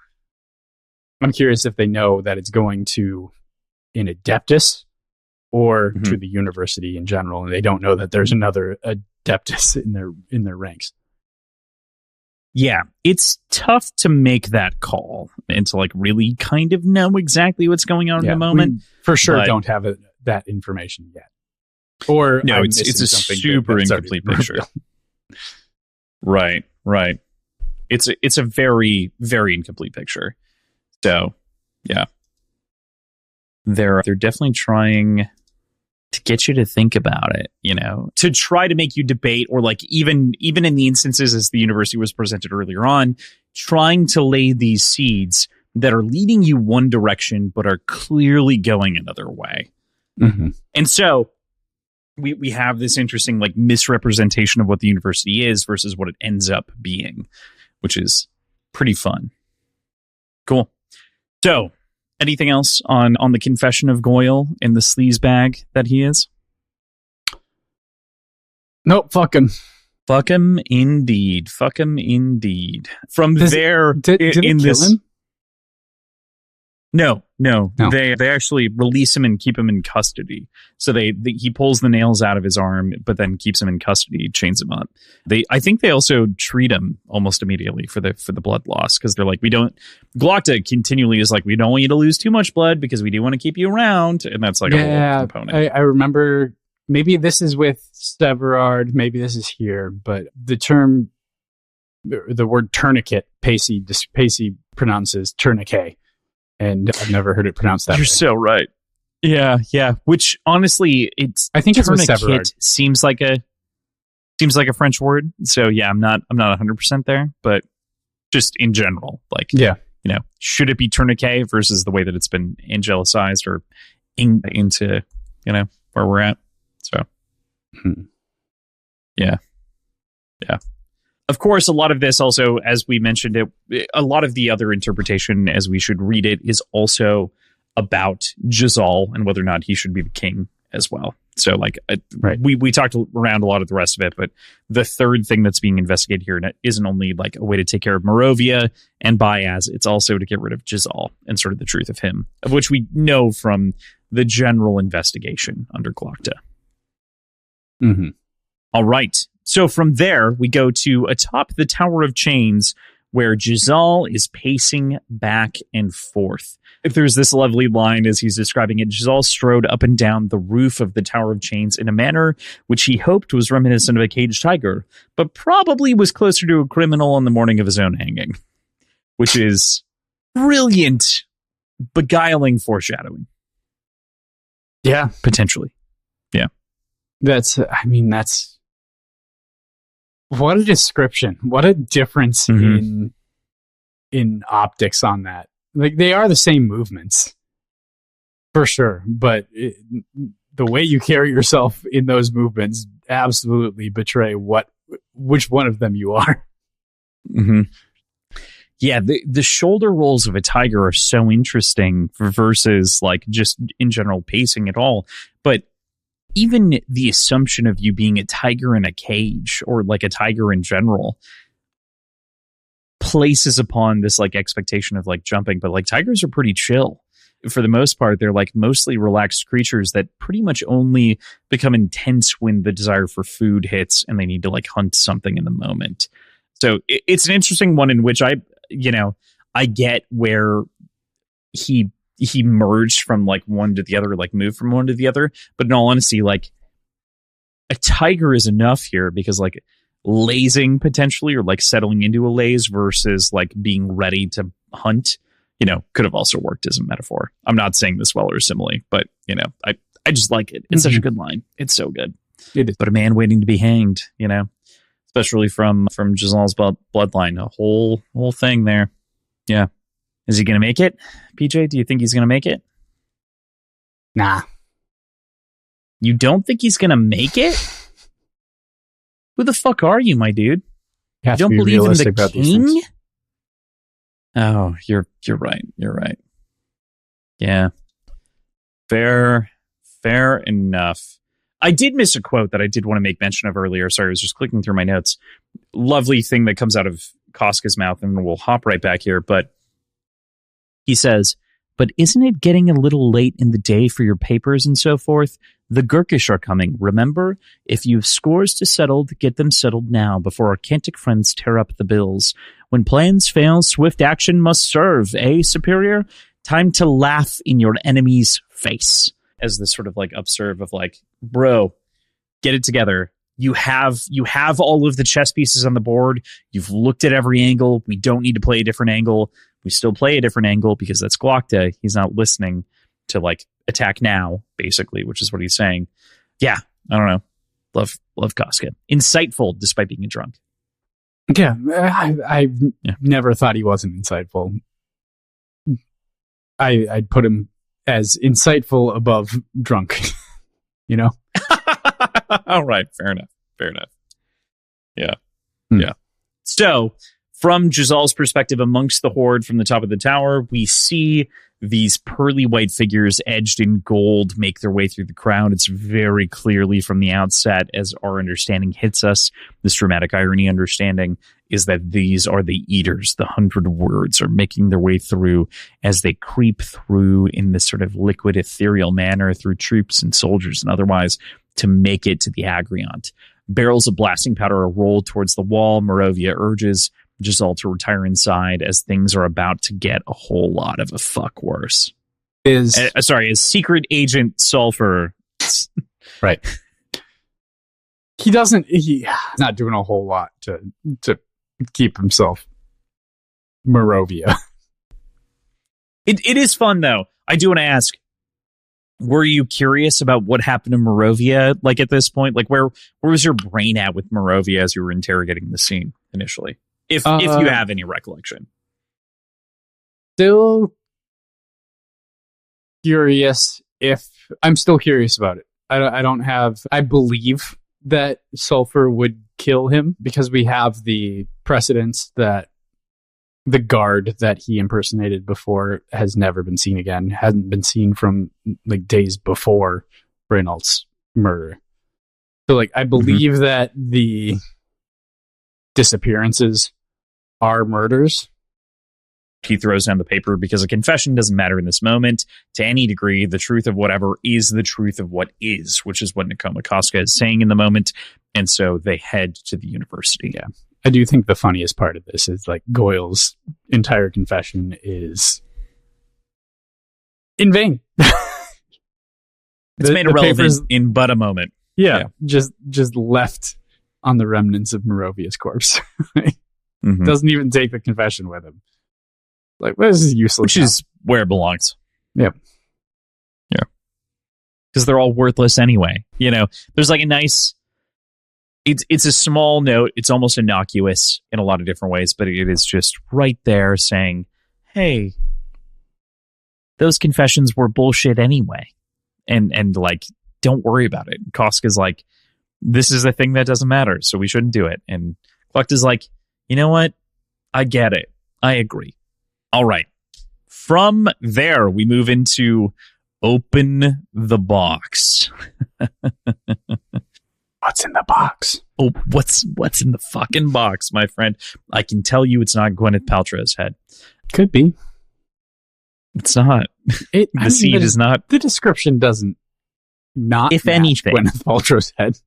I'm curious if they know that it's going to an Adeptus or to the university in general, and they don't know that there's another Adeptus in their ranks. Yeah, it's tough to make that call and to like really kind of know exactly what's going on in the moment. We for sure don't have that information yet. Or no, it's a super incomplete picture. Right. It's a very, very incomplete picture. So yeah, they're definitely trying to get you to think about it, to try to make you debate, or like even in the instances as the university was presented earlier on, trying to lay these seeds that are leading you one direction, but are clearly going another way. And so we have this interesting like misrepresentation of what the university is versus what it ends up being, which is pretty fun. Cool. So anything else on the confession of Goyle and the sleaze bag that he is? Nope, fuck him. Fuck him indeed. Fuck him indeed. From did there it in kill this him? No, No. No. They actually release him and keep him in custody. So he pulls the nails out of his arm, but then keeps him in custody, chains him up. I think they also treat him almost immediately for the blood loss, because they're like, Glocta continually is like, we don't want you to lose too much blood because we do want to keep you around, and that's like a whole component. I remember, maybe this is with Severard, maybe this is here, but the word tourniquet, Pacey pronounces tourniquet. And I've never heard it pronounced that way. You're so right. Yeah. Which honestly, I think tourniquet it's with Severard. seems like a French word. So yeah, I'm not 100% there, but just in general, like, yeah, should it be tourniquet versus the way that it's been angelicized or into where we're at. So yeah. Of course, a lot of this also, as we mentioned it, a lot of the other interpretation as we should read it is also about Jazal and whether or not he should be the king as well. So like we talked around a lot of the rest of it, but the third thing that's being investigated here isn't only like a way to take care of Morovia and Bayaz, it's also to get rid of Jazal and sort of the truth of him, of which we know from the general investigation under Glocta. Mm-hmm. All right. So from there, we go to atop the Tower of Chains, where Jazal is pacing back and forth. If there's this lovely line as he's describing it, Jazal strode up and down the roof of the Tower of Chains in a manner which he hoped was reminiscent of a caged tiger, but probably was closer to a criminal on the morning of his own hanging, which is brilliant, beguiling foreshadowing. Yeah. Potentially. Yeah. That's what a description. What a difference in optics on that. Like, they are the same movements for sure, but the way you carry yourself in those movements absolutely betray which one of them you are. Mm-hmm. Yeah, the shoulder rolls of a tiger are so interesting versus like just in general pacing at all. But even the assumption of you being a tiger in a cage or like a tiger in general places upon this like expectation of like jumping, but like tigers are pretty chill. For the most part, they're like mostly relaxed creatures that pretty much only become intense when the desire for food hits and they need to like hunt something in the moment. So it's an interesting one in which I get where he merged from like one to the other, like moved from one to the other. But in all honesty, like a tiger is enough here because like lazing potentially or like settling into a laze versus like being ready to hunt, could have also worked as a metaphor. I'm not saying this well or simile, but I just like it. It's such a good line. It's so good. It is. But a man waiting to be hanged, especially from Jazal's bloodline, a whole thing there. Yeah. Is he going to make it? PJ, do you think he's going to make it? Nah. You don't think he's going to make it? Who the fuck are you, my dude? You don't believe in the king? Oh, you're right. You're right. Yeah. Fair enough. I did miss a quote that I did want to make mention of earlier. Sorry, I was just clicking through my notes. Lovely thing that comes out of Koska's mouth, and we'll hop right back here. But he says, but isn't it getting a little late in the day for your papers and so forth? The Gurkish are coming, remember? If you've scores to settle, get them settled now before our Kantic friends tear up the bills. When plans fail, swift action must serve, eh, superior? Time to laugh in your enemy's face. As this sort of like upserve of like, bro, get it together. You have all of the chess pieces on the board. You've looked at every angle. We don't need to play a different angle. We still play a different angle because that's Glocta. He's not listening to like attack now, basically, which is what he's saying. Yeah, I don't know. Love Koska. Insightful despite being a drunk. Yeah, I've never thought he wasn't insightful. I'd put him as insightful above drunk, All right, fair enough. Yeah. Yeah. So, from Jazal's perspective, amongst the horde from the top of the tower, we see these pearly white figures edged in gold make their way through the crowd. It's very clearly from the outset, as our understanding hits us, this dramatic irony understanding. is that these are the eaters. The 100 words are making their way through as they creep through in this sort of liquid, ethereal manner through troops and soldiers and otherwise to make it to the Agriant. Barrels of blasting powder are rolled towards the wall. Morovia urges Giselle to retire inside as things are about to get a whole lot of a fuck worse. As Secret Agent Sulfur. Right. He's not doing a whole lot to keep himself Morovia. It is fun, though. I do want to ask, were you curious about what happened to Morovia, like, at this point? Like, where was your brain at with Morovia as you were interrogating the scene initially? If you have any recollection. Still curious I'm still curious about it. I believe that Sulfur would kill him because we have the precedence that the guard that he impersonated before has never been seen again, hasn't been seen from like days before Reynolds' murder. So like, I believe that the disappearances are murders. He throws down the paper because a confession doesn't matter in this moment to any degree. The truth of whatever is the truth of what is, which is what Nakoma Koska is saying in the moment. And so they head to the university. Yeah. I do think the funniest part of this is like Goyle's entire confession is in vain. It's made irrelevant in but a moment. Yeah. Just left on the remnants of Morovia's corpse. Doesn't even take the confession with him. Like, well, this is useless. Which is where it belongs. Yep. Yeah. Because they're all worthless anyway. You know, there's like a nice... It's a small note. It's almost innocuous in a lot of different ways, but it is just right there saying, hey, those confessions were bullshit anyway. And like, don't worry about it. Koska's like, this is a thing that doesn't matter, so we shouldn't do it. And Klecht is like, you know what? I get it. I agree. All right. From there, we move into open the box. What's in the box? Oh, what's in the fucking box, my friend? I can tell you it's not Gwyneth Paltrow's head. Could be. It's not. The seed is not. The description doesn't not if anything, Gwyneth Paltrow's head.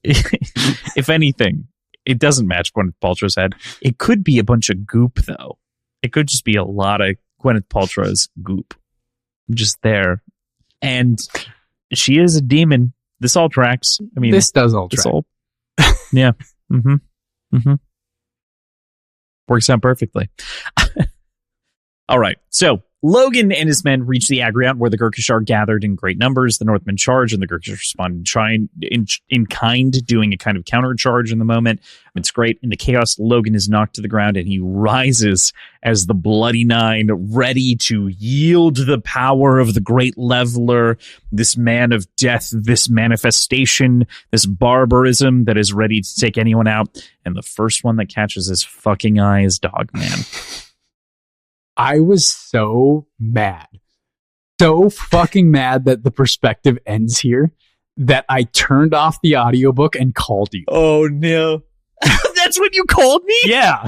If anything, it doesn't match Gwyneth Paltrow's head. It could be a bunch of goop, though. It could just be a lot of Gwyneth Paltrow's goop just there. And she is a demon. This all tracks. I mean, this does all track. Yeah. Works out perfectly. All right. So Logan and his men reach the Agriant, where the Gurkish are gathered in great numbers. The Northmen charge, and the Gurkish respond in kind, doing a kind of countercharge in the moment. It's great. In the chaos, Logan is knocked to the ground, and he rises as the Bloody Nine, ready to yield the power of the Great Leveler, this man of death, this manifestation, this barbarism that is ready to take anyone out. And the first one that catches his fucking eye is Dogman. I was so mad. So fucking mad that the perspective ends here that I turned off the audiobook and called you. Oh, no. That's what you called me? Yeah.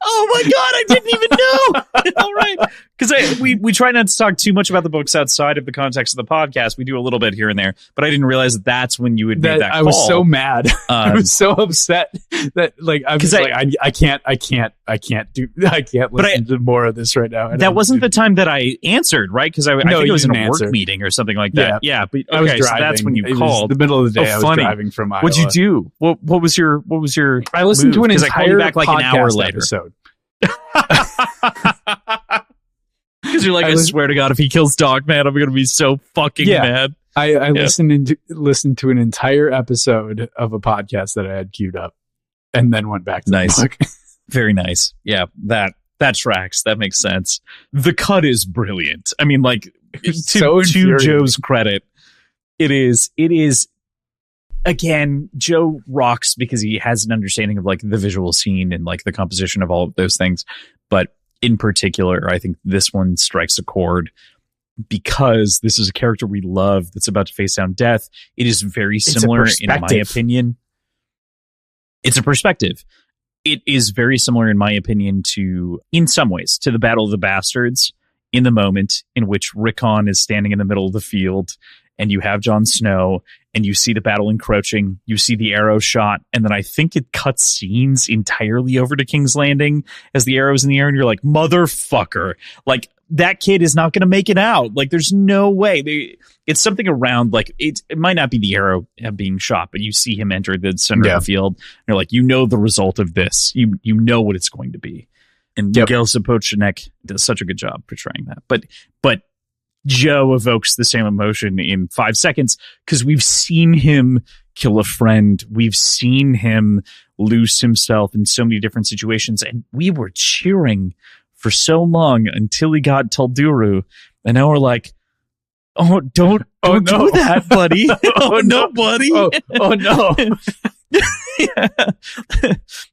Oh, my God. I didn't even know. All right. Because we try not to talk too much about the books outside of the context of the podcast. We do a little bit here and there. But I didn't realize that's when you would make that call. I was so mad. I was so upset that like I was like I can't listen to more of this right now. That wasn't the time that I answered, right? Because I think it was in a work meeting or something like that. Yeah, but okay, I was driving. So that's when you called. The middle of the day. I was driving from Iowa. What'd you do? What was your? I listened to an entire I called you back like an hour later. Episode. Because you're like, I swear to God, if he kills Dogman, I'm going to be so fucking mad. I listened to an entire episode of a podcast that I had queued up, and then went back to the book. Very nice. Yeah, that tracks. That makes sense. The cut is brilliant. I mean, like, to Joe's credit, it is. Again, Joe rocks because he has an understanding of like the visual scene and like the composition of all of those things. But in particular, I think this one strikes a chord because this is a character we love that's about to face down death. It is very similar, in my opinion. It's a perspective. It is very similar, in my opinion, in some ways, to the Battle of the Bastards, in the moment in which Rickon is standing in the middle of the field and you have Jon Snow and you see the battle encroaching, you see the arrow shot, and then I think it cuts scenes entirely over to King's Landing as the arrow's in the air, and you're like, motherfucker, like, that kid is not going to make it out. Like, there's no way. It's something around, like, it might not be the arrow being shot, but you see him enter the center of the field. And you're like, you know the result of this. You know what it's going to be. And Miguel Sapochnik does such a good job portraying that. But Joe evokes the same emotion in 5 seconds because we've seen him kill a friend. We've seen him lose himself in so many different situations. And we were cheering for so long until he got Tulduru. And now we're like, oh, don't do that, buddy. Oh, no, buddy. Oh no. Yeah.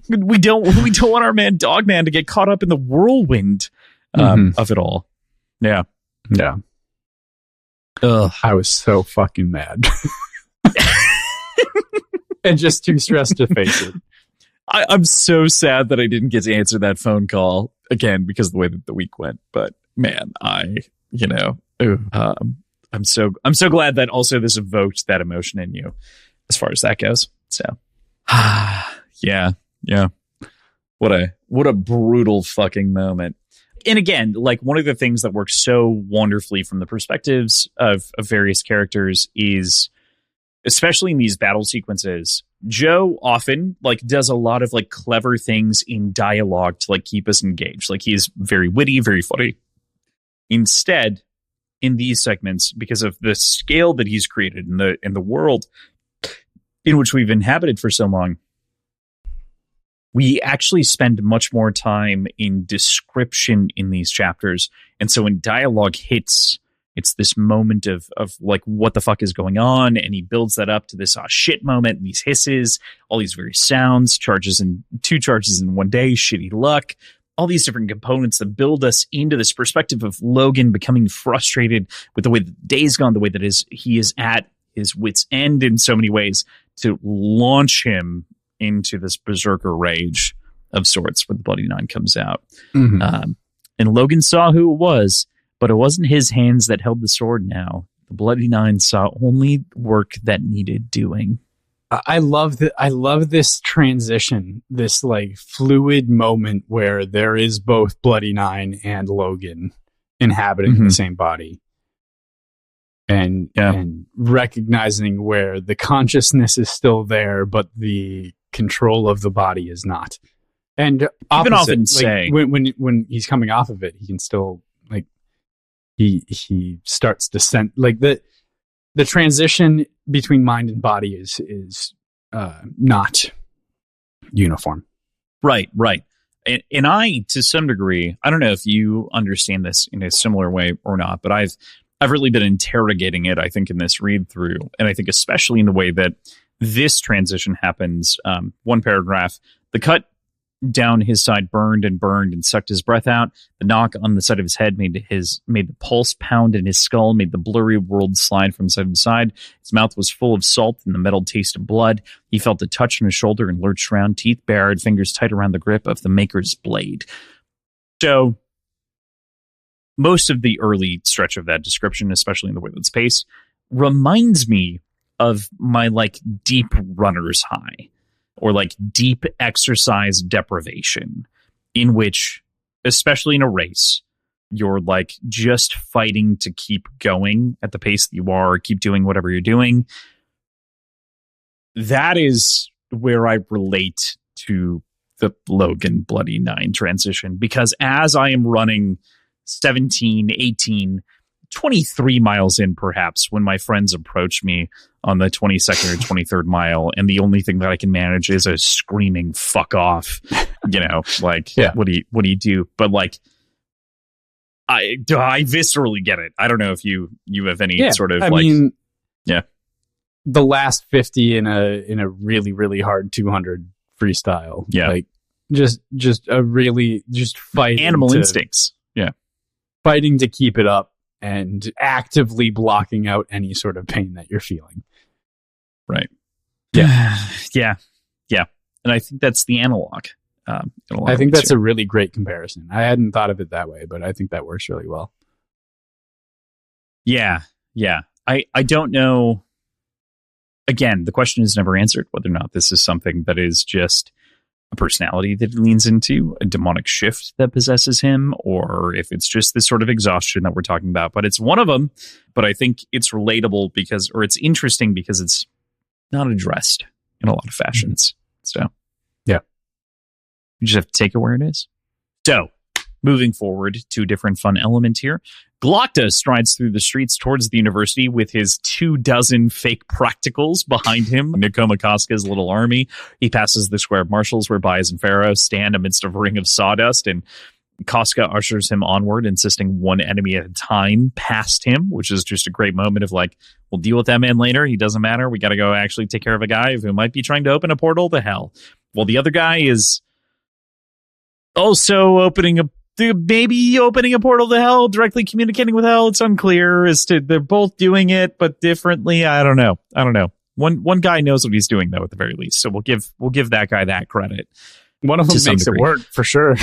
We don't want our man Dogman to get caught up in the whirlwind of it all. Yeah. Yeah. Ugh. I was so fucking mad. And just too stressed to face it. I'm so sad that I didn't get to answer that phone call again because of the way that the week went. But man, I'm so glad that also this evoked that emotion in you as far as that goes. So yeah. What a brutal fucking moment. And again, like, one of the things that works so wonderfully from the perspectives of various characters is, especially in these battle sequences, Joe often, like, does a lot of, like, clever things in dialogue to, like, keep us engaged. Like, he's very witty, very funny. Instead, in these segments, because of the scale that he's created in the world in which we've inhabited for so long, we actually spend much more time in description in these chapters. And so when dialogue hits, it's this moment of like, what the fuck is going on? And he builds that up to this shit moment, these hisses, all these various sounds, two charges in one day, shitty luck, all these different components that build us into this perspective of Logan becoming frustrated with the way the day's gone, the way that he is at his wit's end in so many ways, to launch him into this berserker rage of sorts when the Bloody Nine comes out. Mm-hmm. And Logan saw who it was, but it wasn't his hands that held the sword now. The Bloody Nine saw only work that needed doing. I love that. I love this transition, this like fluid moment where there is both Bloody Nine and Logan inhabiting the same body. And recognizing where the consciousness is still there, but the control of the body is not. And opposite, often like, say when he's coming off of it, he can still, like, he starts to sense, like, the transition between mind and body is not uniform. Right. And I, to some degree, I don't know if you understand this in a similar way or not, but I've really been interrogating it, I think, in this read through. And I think especially in the way that this transition happens. One paragraph, the cut down his side burned and sucked his breath out. The knock on the side of his head made the pulse pound in his skull, made the blurry world slide from side to side. His mouth was full of salt and the metal taste of blood. He felt a touch on his shoulder and lurched around, teeth bared, fingers tight around the grip of the Maker's blade. So most of the early stretch of that description, especially in the way that it's paced, reminds me of my, like, deep runner's high, or like deep exercise deprivation, in which, especially in a race, you're like just fighting to keep going at the pace that you are, keep doing whatever you're doing. That is where I relate to the Logan Bloody Nine transition, because as I am running 17, 18, 23 miles in, perhaps, when my friends approach me on the 22nd or 23rd mile, and the only thing that I can manage is a screaming "fuck off," like, yeah. What do you do? But like, I viscerally get it. I don't know if you have any sort of, I mean, the last 50 in a really, really hard 200 freestyle, like just fighting, animal instincts, fighting to keep it up and actively blocking out any sort of pain that you're feeling. Right. Yeah. And I think that's the analog I think that's a really great comparison. I hadn't thought of it that way, but I think that works really well. Yeah. I don't know. Again, the question is never answered whether or not this is something that is just a personality that he leans into, a demonic shift that possesses him, or if it's just this sort of exhaustion that we're talking about. But it's one of them. But I think it's relatable or it's interesting because it's not addressed in a lot of fashions. So, yeah. You just have to take it where it is. So, moving forward to a different fun element here. Glocta strides through the streets towards the university with his 24 fake practicals behind him, Nakoma Casca's little army. He passes the square of marshals where Baez and Pharaoh stand amidst a ring of sawdust, and Casca ushers him onward, insisting one enemy at a time past him, which is just a great moment of like, we'll deal with that man later. He doesn't matter. We got to go actually take care of a guy who might be trying to open a portal to hell. Well, the other guy is also opening a portal to hell, directly communicating with hell. It's unclear as to they're both doing it, but differently. I don't know. One guy knows what he's doing though, at the very least. So we'll give that guy that credit. One of them makes it work for sure.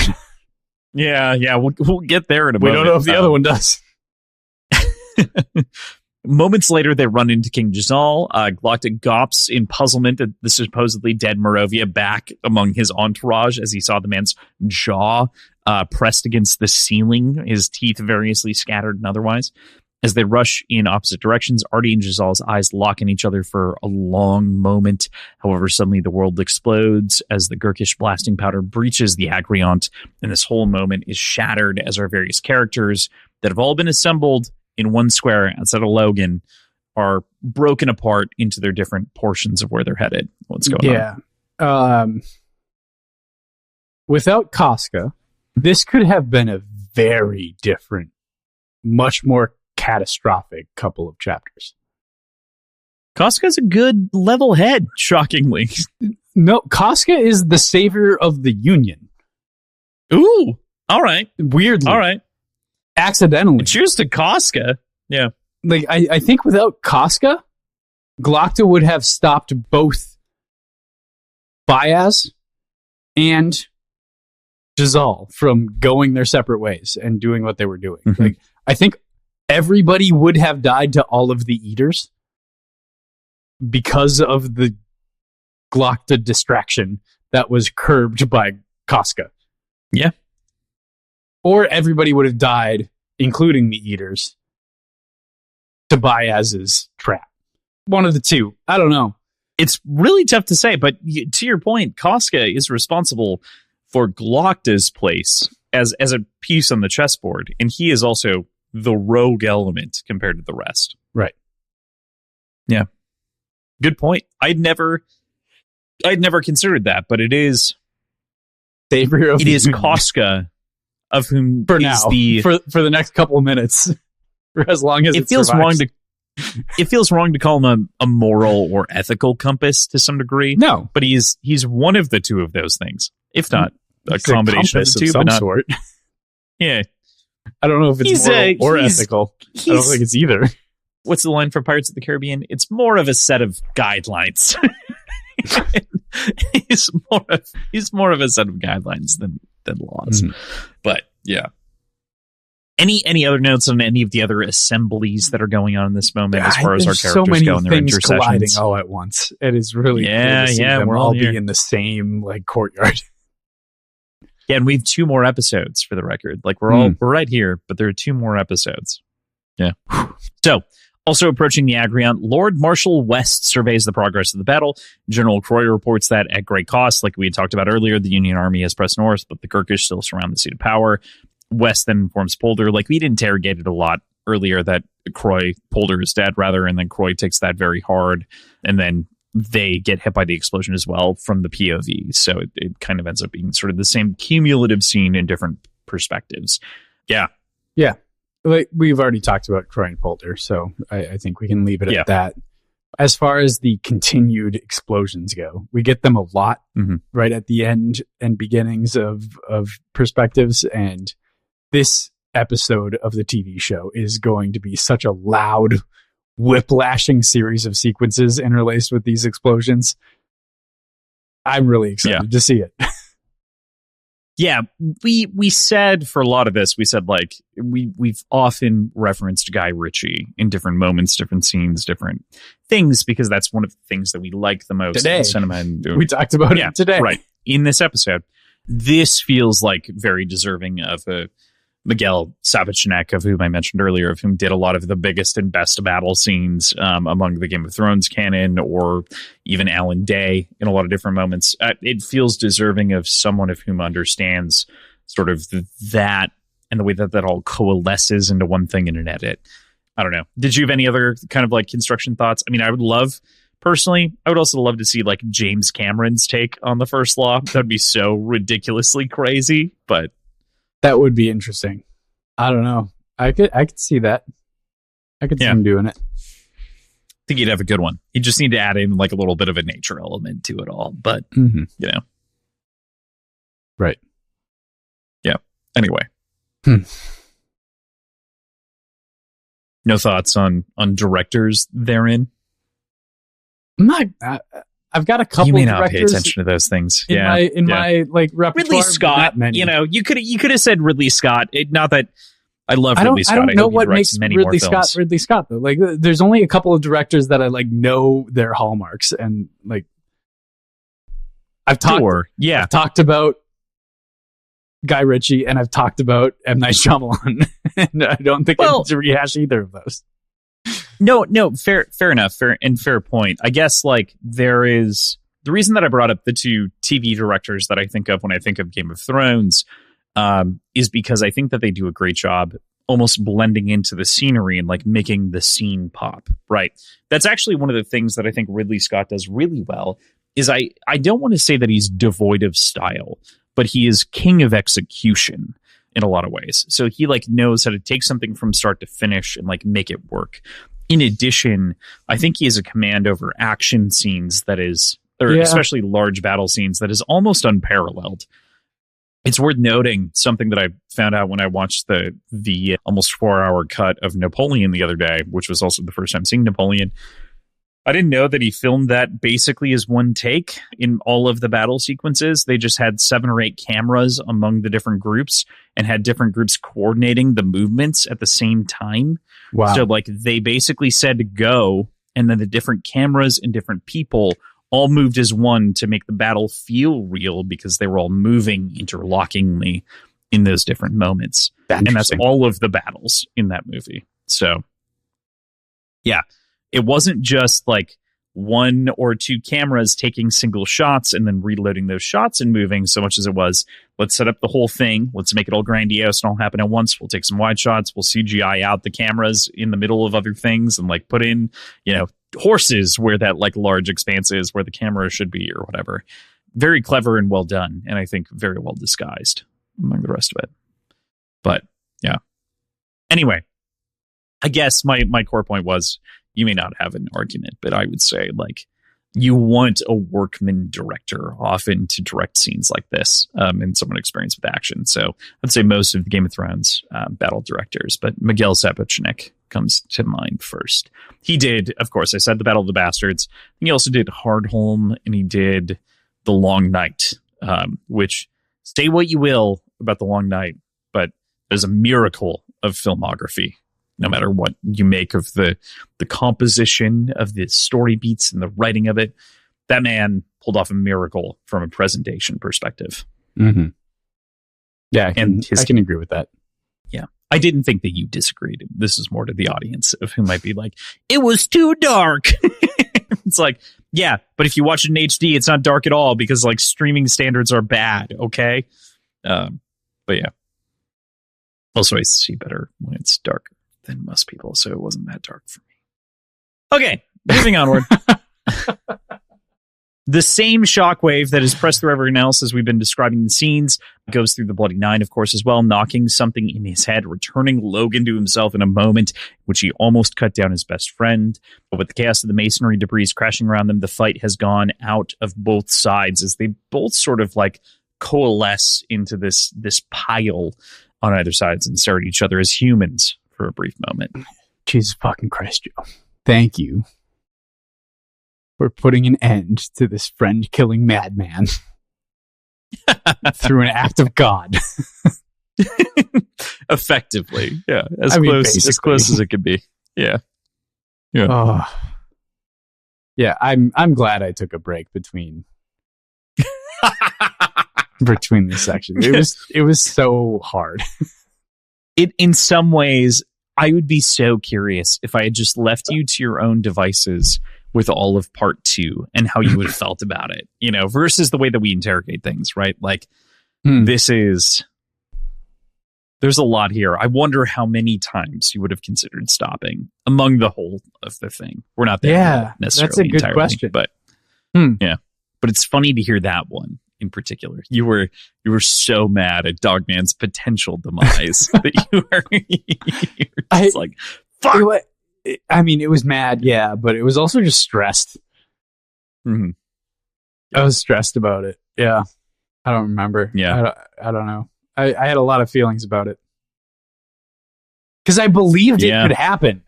Yeah. We'll get there in a moment. We don't know if the other one does. Moments later, they run into King Jazal. Glocta gops in puzzlement at the supposedly dead Morovia back among his entourage as he saw the man's jaw pressed against the ceiling, his teeth variously scattered and otherwise. As they rush in opposite directions, Artie and Jazal's eyes lock in each other for a long moment. However, suddenly the world explodes as the Gurkish blasting powder breaches the Agriont, and this whole moment is shattered as our various characters that have all been assembled in one square outside of Logan are broken apart into their different portions of where they're headed. What's going on? Yeah. Without Casca, this could have been a very different, much more catastrophic couple of chapters. Casca's a good level head, shockingly. No, Casca is the savior of the Union. Ooh, all right. Weirdly. All right. Accidentally. Cheers to Casca. Yeah. Like, I think without Casca, Glocta would have stopped both Baez and Jazal from going their separate ways and doing what they were doing. Mm-hmm. Like, I think everybody would have died to all of the Eaters because of the Glocta distraction that was curbed by Casca. Yeah. Or everybody would have died, including the Eaters, to Baez's trap. One of the two. I don't know. It's really tough to say, but to your point, Casca is responsible for Glocta's place as a piece on the chessboard, and he is also the rogue element compared to the rest. Right. Yeah. Good point. I'd never considered that, but it is savior of Casca, of whom for is now, the for the next couple of minutes, for as long as it feels survives. It feels wrong to call him a moral or ethical compass to some degree. No, but he's one of the two of those things, if not a combination of the two, some but not, sort. Yeah, I don't know if it's moral or ethical. I don't think it's either. What's the line from Pirates of the Caribbean? It's more of a set of guidelines. he's more of a set of guidelines than laws. Mm-hmm. But yeah. Any other notes on any of the other assemblies that are going on in this moment as far as our characters so many go in their things intercessions? Colliding all at once. It is really cool to see them we're all here. be in the same like courtyard. Yeah, and we have 2 more episodes for the record. Like we're right here, but there are 2 more episodes. Yeah. So, also approaching the Agriont, Lord Marshal West surveys the progress of the battle. General Croy reports that at great cost, like we had talked about earlier, the Union army has pressed north, but the Gurkish still surround the seat of power. West then informs Polder, like we'd interrogated a lot earlier, that Polder is dead rather, and then Croy takes that very hard, and then they get hit by the explosion as well from the POV. So it kind of ends up being sort of the same cumulative scene in different perspectives. Yeah. Yeah. Like we've already talked about Croy and Polder, so I think we can leave it at that. As far as the continued explosions go, we get them a lot right at the end and beginnings of perspectives, and this episode of the TV show is going to be such a loud, whiplashing series of sequences interlaced with these explosions. I'm really excited to see it. Yeah, we said for a lot of this, we said like we've often referenced Guy Ritchie in different moments, different scenes, different things, because that's one of the things that we like the most Today. in cinema. And We talked about it today. Right. In this episode. This feels like very deserving of Miguel Sapochnik, of whom I mentioned earlier, of whom did a lot of the biggest and best battle scenes among the Game of Thrones canon, or even Alan Day in a lot of different moments. It feels deserving of someone of whom understands sort of that and the way that all coalesces into one thing in an edit. I don't know. Did you have any other kind of like construction thoughts? I mean, I would also love to see like James Cameron's take on the First Law. That'd be so ridiculously crazy, but that would be interesting. I don't know. I could see that. I could see him doing it. I think he'd have a good one. He'd just need to add in like a little bit of a nature element to it all, but Right. Yeah. Anyway. No thoughts on directors therein? I've got a couple. You may of not pay directors attention to those things. In my like repertoire. Ridley Scott. You know, you could have said Ridley Scott. Not that I love Ridley Scott. I don't know what makes Ridley Scott though. Like, there's only a couple of directors that I like know their hallmarks, and like I've talked about Guy Ritchie, and I've talked about M. Night Shyamalan, and I don't think I need to rehash either of those. No, fair enough. Fair point. I guess like there is the reason that I brought up the two TV directors that I think of when I think of Game of Thrones is because I think that they do a great job almost blending into the scenery and like making the scene pop. Right. That's actually one of the things that I think Ridley Scott does really well. Is I don't want to say that he's devoid of style, but he is king of execution in a lot of ways. So he like knows how to take something from start to finish and like make it work. In addition, I think he has a command over action scenes that is, especially large battle scenes, that is almost unparalleled. It's worth noting something that I found out when I watched the almost 4-hour cut of Napoleon the other day, which was also the first time seeing Napoleon. I didn't know that he filmed that basically as one take in all of the battle sequences. They just had 7 or 8 cameras among the different groups and had different groups coordinating the movements at the same time. Wow. So like they basically said go, and then the different cameras and different people all moved as one to make the battle feel real because they were all moving interlockingly in those different moments. And that's all of the battles in that movie. So yeah. It wasn't just like 1 or 2 cameras taking single shots and then reloading those shots and moving so much as it was, let's set up the whole thing. Let's make it all grandiose and all happen at once. We'll take some wide shots. We'll CGI out the cameras in the middle of other things and like put in, horses where that like large expanse is where the camera should be or whatever. Very clever and well done. And I think very well disguised among the rest of it. But yeah. Anyway, I guess my core point was, you may not have an argument, but I would say like you want a workman director often to direct scenes like this and someone experienced with action. So I'd say most of the Game of Thrones battle directors, but Miguel Sapochnik comes to mind first. He did, of course, I said the Battle of the Bastards. He also did Hardhome, and he did The Long Night, which say what you will about The Long Night, but there's a miracle of filmography. No matter what you make of the composition of the story beats and the writing of it, that man pulled off a miracle from a presentation perspective. Mm-hmm. Yeah, I can agree with that. Yeah. I didn't think that you disagreed. This is more to the audience of who might be like, it was too dark. It's like, yeah, but if you watch it in HD, it's not dark at all because like streaming standards are bad. Okay. But yeah. Also, I see better when it's darker than most people, so it wasn't that dark for me. Okay, moving onward. The same shockwave that has pressed through everyone else as we've been describing the scenes goes through the Bloody Nine, of course, as well, knocking something in his head, returning Logan to himself in a moment which he almost cut down his best friend. But with the chaos of the masonry debris crashing around them, the fight has gone out of both sides as they both sort of like coalesce into this pile on either sides and stare at each other as humans for a brief moment. Jesus fucking Christ, Joe. Thank you for putting an end to this friend-killing madman. through an act of God. Effectively, yeah, as close as it could be. Yeah. Yeah, I'm glad I took a break between these sections. It was so hard. In some ways, I would be so curious if I had just left you to your own devices with all of part 2 and how you would have felt about it, versus the way that we interrogate things, right? Like there's a lot here. I wonder how many times you would have considered stopping among the whole of the thing. We're not there necessarily. That's a good question. But yeah, but it's funny to hear that one in particular. You were so mad at Dogman's potential demise that you were just like, fuck. It was mad, yeah, but it was also just stressed. Mm-hmm. I was stressed about it. Yeah. I don't remember. Yeah. I don't know. I had a lot of feelings about it. Because I believed it could happen.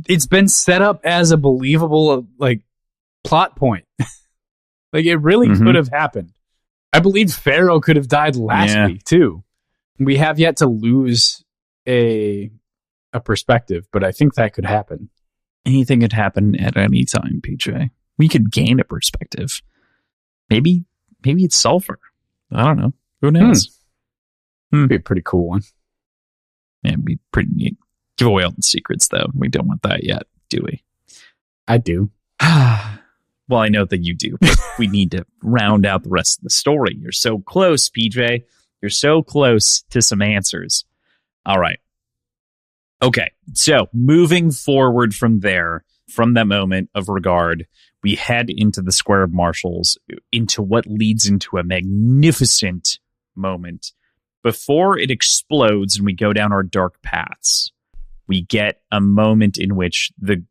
It's been set up as a believable, plot point. It really could have happened. I believed Pharaoh could have died last week, too. We have yet to lose a perspective, but I think that could happen. Anything could happen at any time, PJ. We could gain a perspective. Maybe it's sulfur. I don't know. Who knows? Be a pretty cool one. Yeah, it'd be pretty neat. Give away all the secrets, though. We don't want that yet, do we? I do. Well, I know that you do, but we need to round out the rest of the story. You're so close, PJ. You're so close to some answers. All right. Okay, so moving forward from there, from that moment of regard, we head into the Square of Marshals, into what leads into a magnificent moment. Before it explodes and we go down our dark paths, we get a moment in which the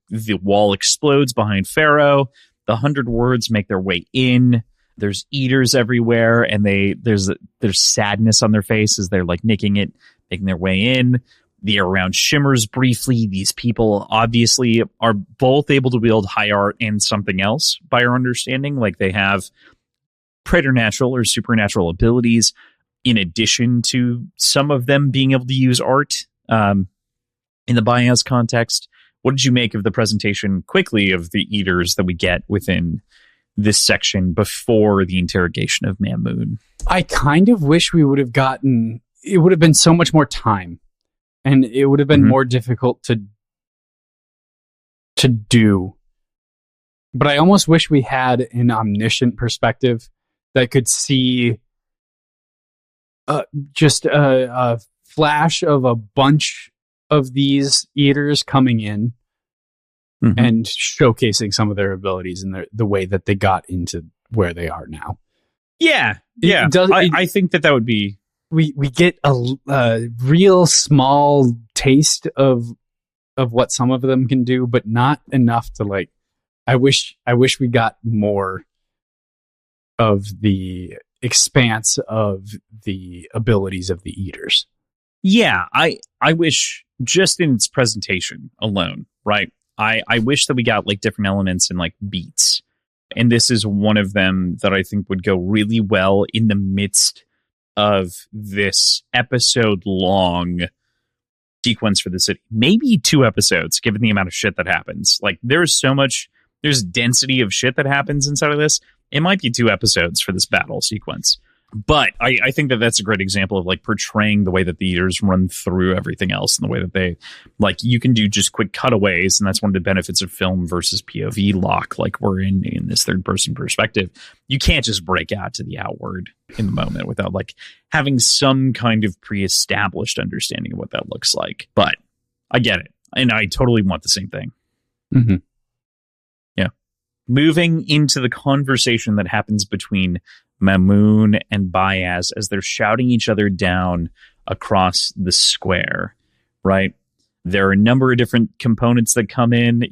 wall explodes behind Pharaoh. The 100 words make their way in. There's eaters everywhere, and there's sadness on their face as they're making their way in. The air around shimmers briefly. These people obviously are both able to wield high art and something else by our understanding. They have preternatural or supernatural abilities, in addition to some of them being able to use art in the Baez context. What did you make of the presentation quickly of the eaters that we get within this section before the interrogation of Mamoon? I kind of wish we would have gotten... It would have been so much more time. And it would have been more difficult to do. But I almost wish we had an omniscient perspective that could see just a flash of a bunch of these eaters coming in and showcasing some of their abilities and the way that they got into where they are now. Yeah. I think that would be... We get a real small taste of what some of them can do, but not enough to I wish we got more of the expanse of the abilities of the eaters. Yeah, I wish just in its presentation alone, right? I wish that we got different elements and beats. And this is one of them that I think would go really well in the midst of this episode-long sequence for the city. Maybe 2 episodes, given the amount of shit that happens. There's density of shit that happens inside of this. It might be 2 episodes for this battle sequence. But I think that that's a great example of portraying the way that the eaters run through everything else and the way that they you can do just quick cutaways. And that's one of the benefits of film versus POV lock. We're in this third person perspective. You can't just break out to the outward in the moment without having some kind of pre-established understanding of what that looks like. But I get it. And I totally want the same thing. Mm-hmm. Yeah. Moving into the conversation that happens between Mamoon and Baez as they're shouting each other down across the square, right? There are a number of different components that come in.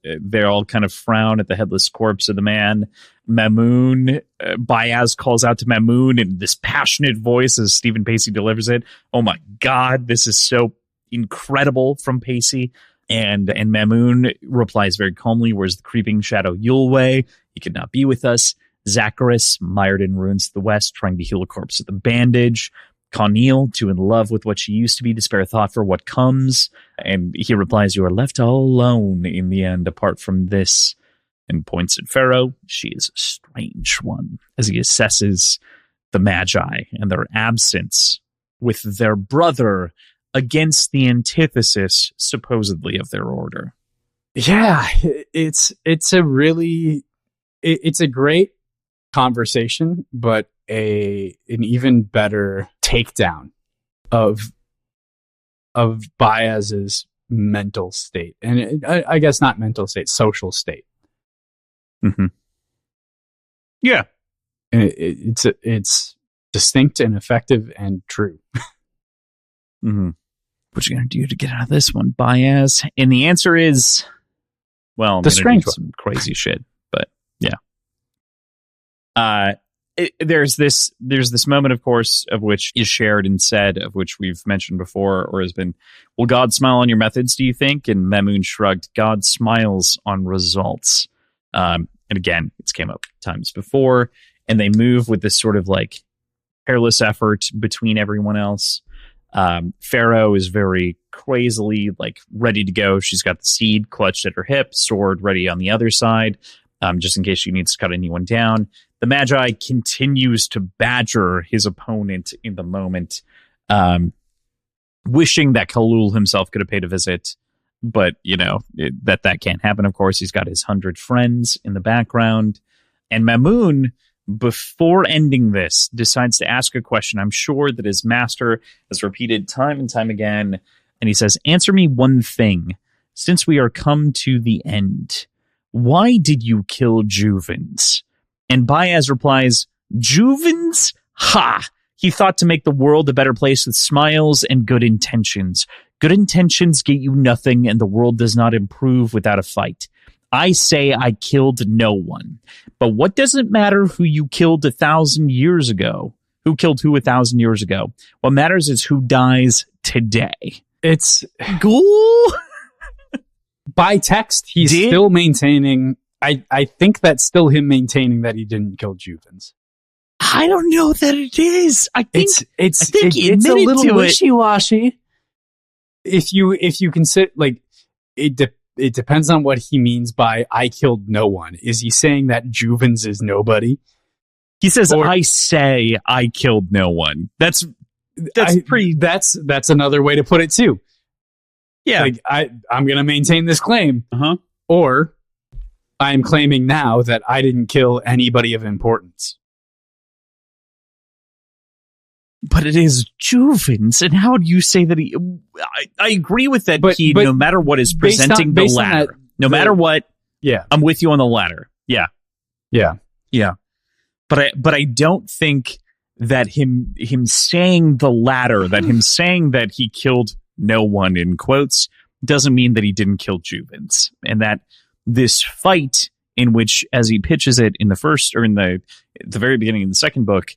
They all kind of frown at the headless corpse of the man. Mamoon, Baez calls out to Mamoon in this passionate voice as Stephen Pacey delivers it. Oh my God, this is so incredible from Pacey. And Mamoon replies very calmly, "Where's the creeping shadow Yulway? He could not be with us. Zacharias, mired in ruins to the west, trying to heal a corpse with a bandage. Conneal, too in love with what she used to be, to spare thought for what comes. And he replies, you are left all alone in the end, apart from this. And points at Pharaoh. She is a strange one, as he assesses the Magi and their absence with their brother against the antithesis, supposedly, of their order. Yeah, it's a great conversation, but an even better takedown of Baez's mental state, and I guess not mental state, social state. Mm-hmm. Yeah, and it's distinct and effective and true. Mm-hmm. What you gonna do to get out of this one, Baez? And the answer is, well, I'm the strange some crazy shit, but yeah. There's this moment, of course, of which is shared and said, of which we've mentioned before, or has been, will God smile on your methods, do you think? And Mamoon shrugged, God smiles on results. And again, it's came up times before, and they move with this sort of like careless effort between everyone else. Pharaoh is very crazily like ready to go. She's got the seed clutched at her hip, sword ready on the other side, just in case she needs to cut anyone down. The Magi continues to badger his opponent in the moment, wishing that Khalul himself could have paid a visit. But, you know, that can't happen, of course. He's got his 100 friends in the background. And Mamoon, before ending this, decides to ask a question I'm sure that his master has repeated time and time again. And he says, answer me one thing. Since we are come to the end, why did you kill Juvens? And Baez replies, Juvens? Ha! He thought to make the world a better place with smiles and good intentions. Good intentions get you nothing, and the world does not improve without a fight. I say I killed no one. But what does it matter who you killed 1,000 years ago? Who killed who 1,000 years ago? What matters is who dies today. It's Ghoul. By text, he's still maintaining. I think that's still him maintaining that he didn't kill Juvens. I don't know that it is. I think it's a little wishy-washy. If you consider, like, it depends on what he means by "I killed no one." Is he saying that Juvens is nobody? He says, "I say I killed no one." That's another way to put it too. Yeah, like I'm going to maintain this claim, or I'm claiming now that I didn't kill anybody of importance. But it is Juvens, and how do you say that he... I agree with that, but no matter what is presenting the ladder. No matter what, yeah, I'm with you on the ladder. Yeah. But I don't think that him saying the ladder, that him saying that he killed no one, in quotes, doesn't mean that he didn't kill Juvens. And that this fight, in which, as he pitches it in the first, or in the very beginning of the second book,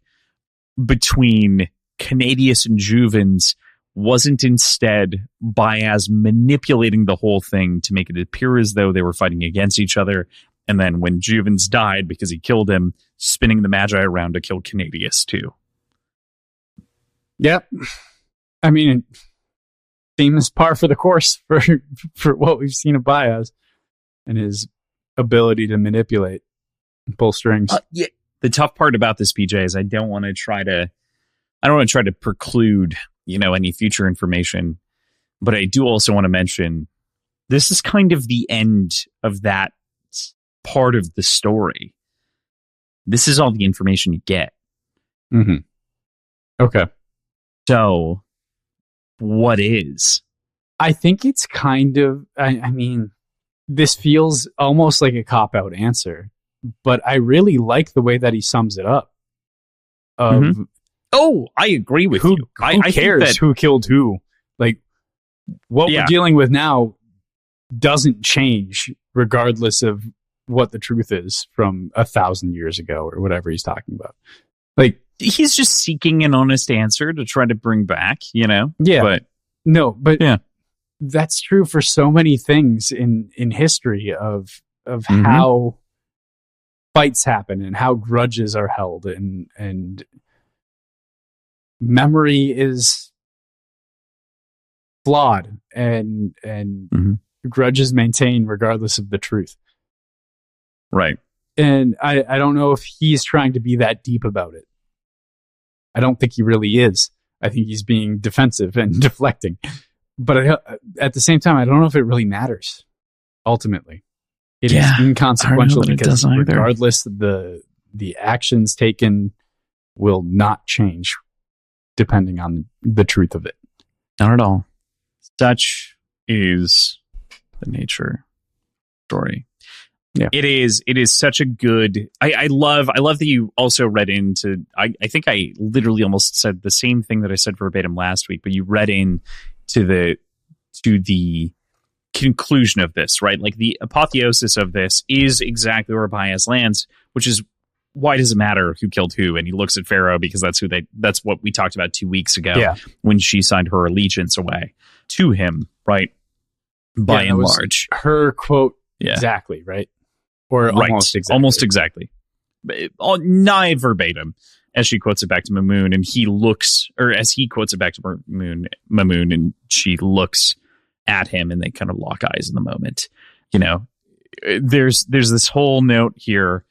between Canadius and Juvens, wasn't instead Baez manipulating the whole thing to make it appear as though they were fighting against each other, and then when Juvens died because he killed him, spinning the Magi around to kill Canadius too. Yep. I mean, it seems par for the course for what we've seen of Baez and his ability to manipulate and pull strings. Yeah. The tough part about this, PJ, is I don't want to try to preclude, any future information, but I do also want to mention this is kind of the end of that part of the story. This is all the information you get. Mm-hmm. Okay. So, what is? I think it's kind of, I mean, this feels almost like a cop-out answer, but I really like the way that he sums it up. Oh, I agree with you. Who cares who killed who? Like, what we're dealing with now doesn't change regardless of what the truth is from 1,000 years ago or whatever he's talking about. Like, he's just seeking an honest answer to try to bring back, Yeah. But that's true for so many things in history of how fights happen and how grudges are held, and memory is flawed, and grudges maintain regardless of the truth. Right. And I don't know if he's trying to be that deep about it. I don't think he really is. I think he's being defensive and deflecting. But at the same time, I don't know if it really matters. Ultimately, it is inconsequential because regardless, the actions taken will not change depending on the truth of it. Not at all. Such is the nature story. Yeah. It is such a good, I love that you also read into, I think I literally almost said the same thing that I said verbatim last week, but you read in to the conclusion of this, right? Like the apotheosis of this is exactly where Baez lands, which is why does it matter who killed who? And he looks at Pharaoh because that's what we talked about 2 weeks ago when she signed her allegiance away to him, right? By and large. Her quote exactly, right? Or almost exactly. Almost exactly. Nigh verbatim, as she quotes it back to Mamoon, and he looks, or as he quotes it back to Mamoon, and she looks at him, and they kind of lock eyes in the moment. You know, there's this whole note here,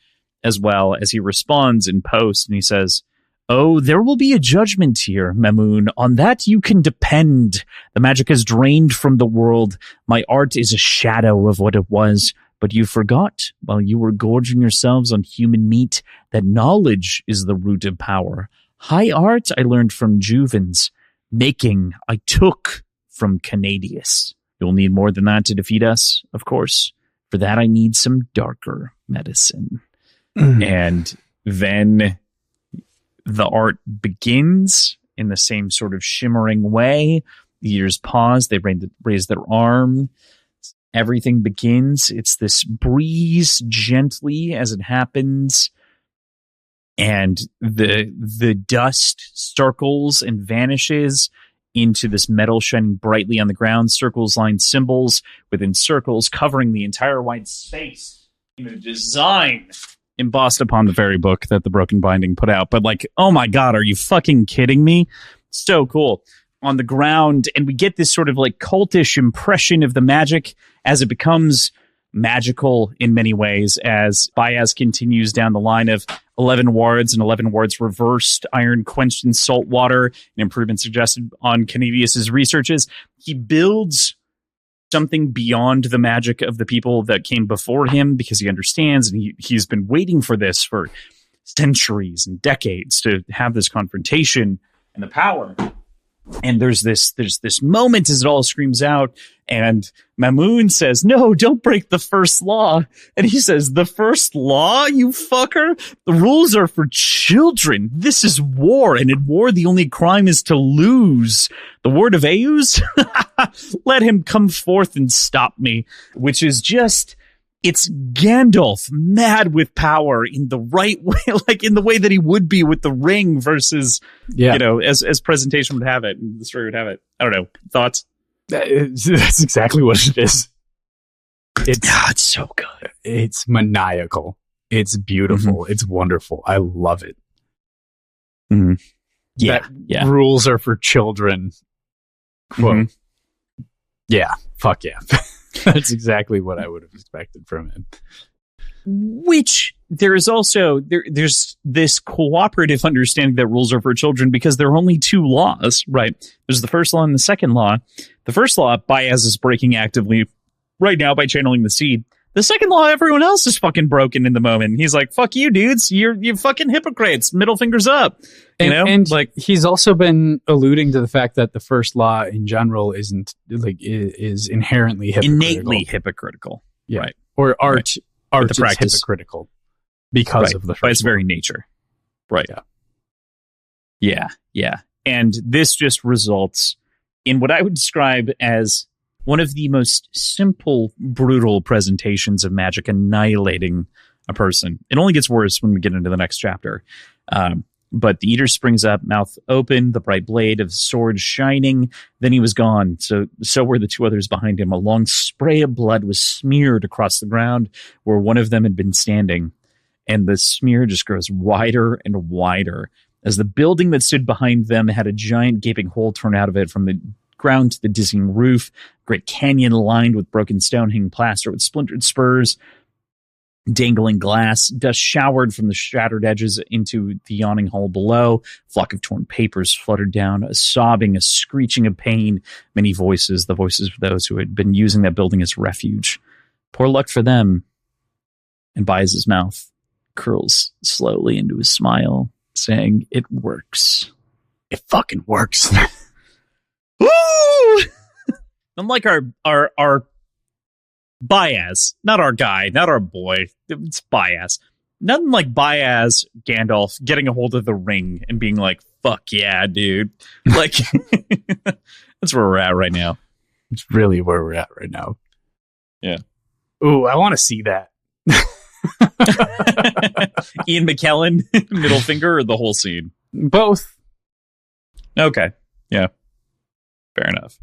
as well as he responds in post, and he says, "Oh, there will be a judgment here, Mamoon. On that you can depend. The magic is drained from the world. My art is a shadow of what it was. But you forgot, while you were gorging yourselves on human meat, that knowledge is the root of power. High art I learned from Juvens. Making I took from Canadius. You'll need more than that to defeat us, of course. For that I need some darker medicine." And then the art begins in the same sort of shimmering way. The ears pause. They raise their arm. Everything begins. It's this breeze gently as it happens. And the dust circles and vanishes into this metal shining brightly on the ground. Circles line symbols within circles covering the entire white space in a design embossed upon the very book that the Broken Binding put out. But like, oh my God, are you fucking kidding me? So cool. On the ground, and we get this sort of like cultish impression of the magic as it becomes magical in many ways as Baez continues down the line of 11 wards and 11 wards reversed, iron quenched in salt water, an improvement suggested on Canadius's researches. He builds something beyond the magic of the people that came before him because he understands, and he's been waiting for this for centuries and decades to have this confrontation and the power. And there's this moment as it all screams out, and Mamoon says, "No, don't break the first law." And he says, "The first law, you fucker? The rules are for children. This is war, and in war, the only crime is to lose. The word of Eus? Let him come forth and stop me." Which is just, it's Gandalf mad with power in the right way, like in the way that he would be with the ring versus, you know, as presentation would have it, and the story would have it. I don't know. Thoughts? That's exactly what it is. It's so good. It's maniacal. It's beautiful. It's wonderful. I love it. Yeah. Rules are for children. Quote. Yeah. Fuck yeah. That's exactly what I would have expected from him. Which there is also, there's this cooperative understanding that rules are for children because there are only two laws, right? There's the first law and the second law. The first law, Baez is breaking actively right now by channeling the seed. The second law, everyone else is fucking broken in the moment. He's like, "Fuck you, dudes. You're fucking hypocrites. Middle fingers up." You know? And like, he's also been alluding to the fact that the first law in general isn't like is inherently hypocritical. Innately hypocritical. Yeah. Right. Or art the is practice. hypocritical because of the first by its law. very nature. Right. Yeah. And this just results in what I would describe as one of the most simple, brutal presentations of magic annihilating a person. It only gets worse when we get into the next chapter. But the eater springs up, mouth open, the bright blade of the sword shining. Then he was gone. So were the two others behind him. A long spray of blood was smeared across the ground where one of them had been standing. and the smear just grows wider and wider as the building that stood behind them had a giant gaping hole torn out of it from the ground to the dizzying roof, great canyon lined with broken stone hanging plaster with splintered spurs, dangling glass, dust showered from the shattered edges into the yawning hole below. A flock of torn papers fluttered down, a sobbing, a screeching of pain, many voices, the voices of those who had been using that building as refuge. Poor luck for them. And Baez's mouth curls slowly into a smile, saying, "It works. It fucking works." Woo! Unlike our Baez, not our guy, not our boy. It's Baez. Nothing like Baez Gandalf getting a hold of the ring and being like, "Fuck yeah, dude!" Like that's where we're at right now. It's really where we're at right now. Yeah. Ooh, I want to see that. Ian McKellen, middle finger, or the whole scene? Both. Okay. Yeah. Fair enough.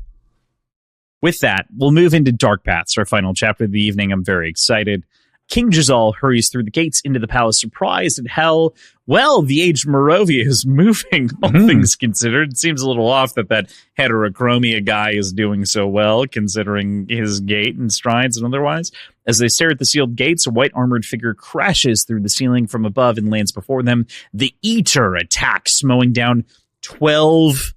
With that, we'll move into Dark Paths, our final chapter of the evening. I'm very excited. King Jazal hurries through the gates into the palace, surprised at how well the aged Morovia is moving, all things considered. It seems a little off that heterochromia guy is doing so well, considering his gait and strides and otherwise. As they stare at the sealed gates, a white armored figure crashes through the ceiling from above and lands before them. The Eater attacks, mowing down 12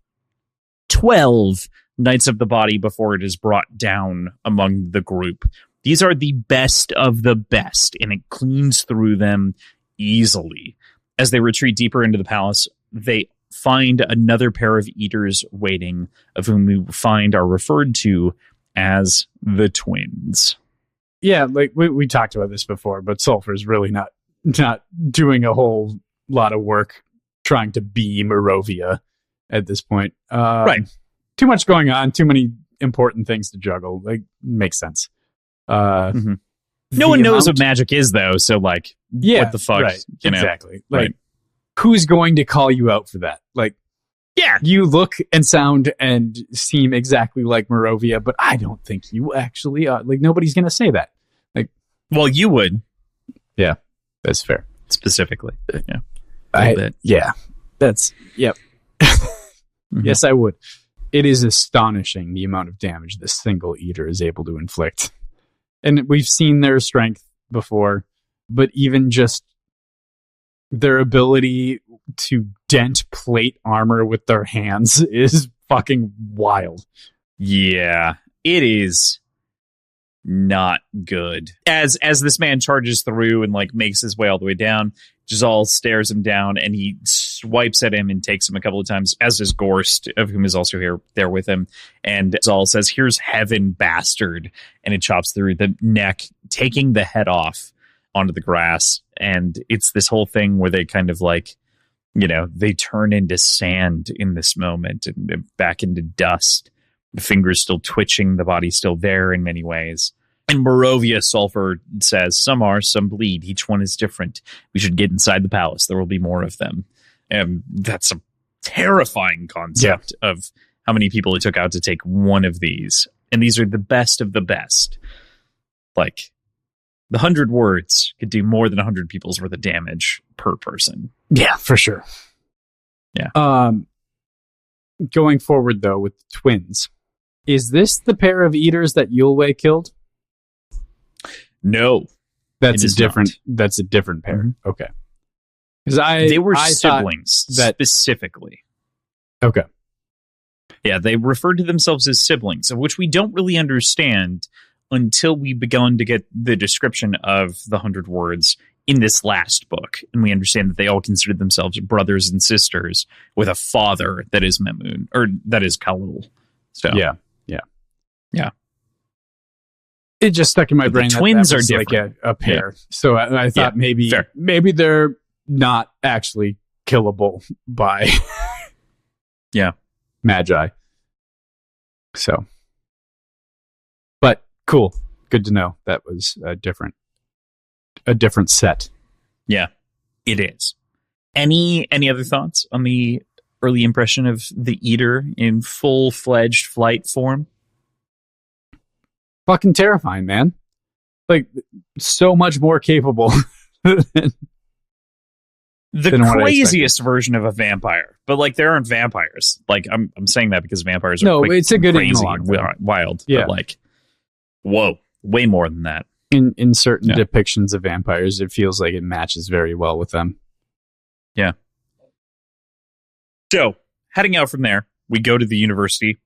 Knights of the Body before it is brought down among the group. These are the best of the best, and it cleans through them easily. As they retreat deeper into the palace, they find another pair of Eaters waiting, of whom we find are referred to as the twins. Yeah, like we talked about this before, but Sulfur's really not doing a whole lot of work trying to be Morovia at this point. Right. Too much going on, too many important things to juggle. Like, makes sense. No one knows what magic is, though, so, like, what the fuck? Right, you know? exactly. Like, who's going to call you out for that? Like, yeah, you look and sound and seem exactly like Morovia, but I don't think you actually are. Like, nobody's going to say that. Like, well, you would. Yeah, that's fair. Specifically. Yeah. A little bit. Yeah. That's, yep. Yes, I would. It is astonishing the amount of damage this single Eater is able to inflict. And we've seen their strength before, but even just their ability to dent plate armor with their hands is fucking wild. Yeah, it is not good. As this man charges through and like makes his way all the way down, Jazal stares him down and he swipes at him and takes him a couple of times, as does Gorst, of whom is also there with him. And Jazal says, "Here's heaven, bastard." And it chops through the neck, taking the head off onto the grass. And it's this whole thing where they kind of like, you know, they turn into sand in this moment and back into dust. The fingers still twitching, the body still there in many ways. And Morovia Sulfur says, "Some are, some bleed. Each one is different. We should get inside the palace. There will be more of them." And that's a terrifying concept of how many people it took out to take one of these. And these are the best of the best. Like, the 100 words could do more than 100 people's worth of damage per person. Yeah, for sure. Yeah. Going forward, though, with the twins, is this the pair of Eaters that Yulwei killed? No. That's a different pair. Mm-hmm. Okay. Because they were siblings specifically. Okay. Yeah, they referred to themselves as siblings, of which we don't really understand until we begun to get the description of the 100 words in this last book. And we understand that they all considered themselves brothers and sisters with a father that is Memun, or that is Khalul. So Yeah. Yeah. It just stuck in my brain. The twins that was are like different. a pair. Yeah. So I thought maybe they're not actually killable by Magi. So, but cool. Good to know that was a different set. Yeah, it is. Any other thoughts on the early impression of the Eater in full-fledged flight form? Fucking terrifying, man. Like, so much more capable the craziest version of a vampire, but like there aren't vampires. Like I'm saying that because vampires are it's a good crazy analog, and wild. Yeah. But like, whoa, way more than that. In certain depictions of vampires, it feels like it matches very well with them. Yeah. So heading out from there, we go to the university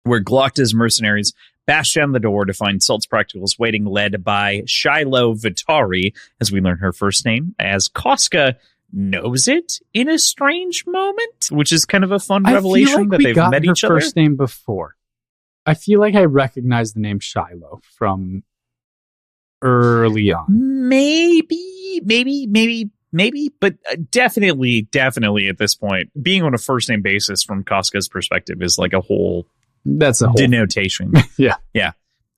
where Glocta's mercenaries bash down the door to find Salt's practicals waiting, led by Shiloh Vitari, as we learn her first name, as Koska knows it in a strange moment, which is kind of a fun revelation that they've met each other. First name before. I feel like I recognize the name Shiloh from early on. Maybe, but definitely at this point, being on a first name basis from Koska's perspective is like a whole denotation. Yeah.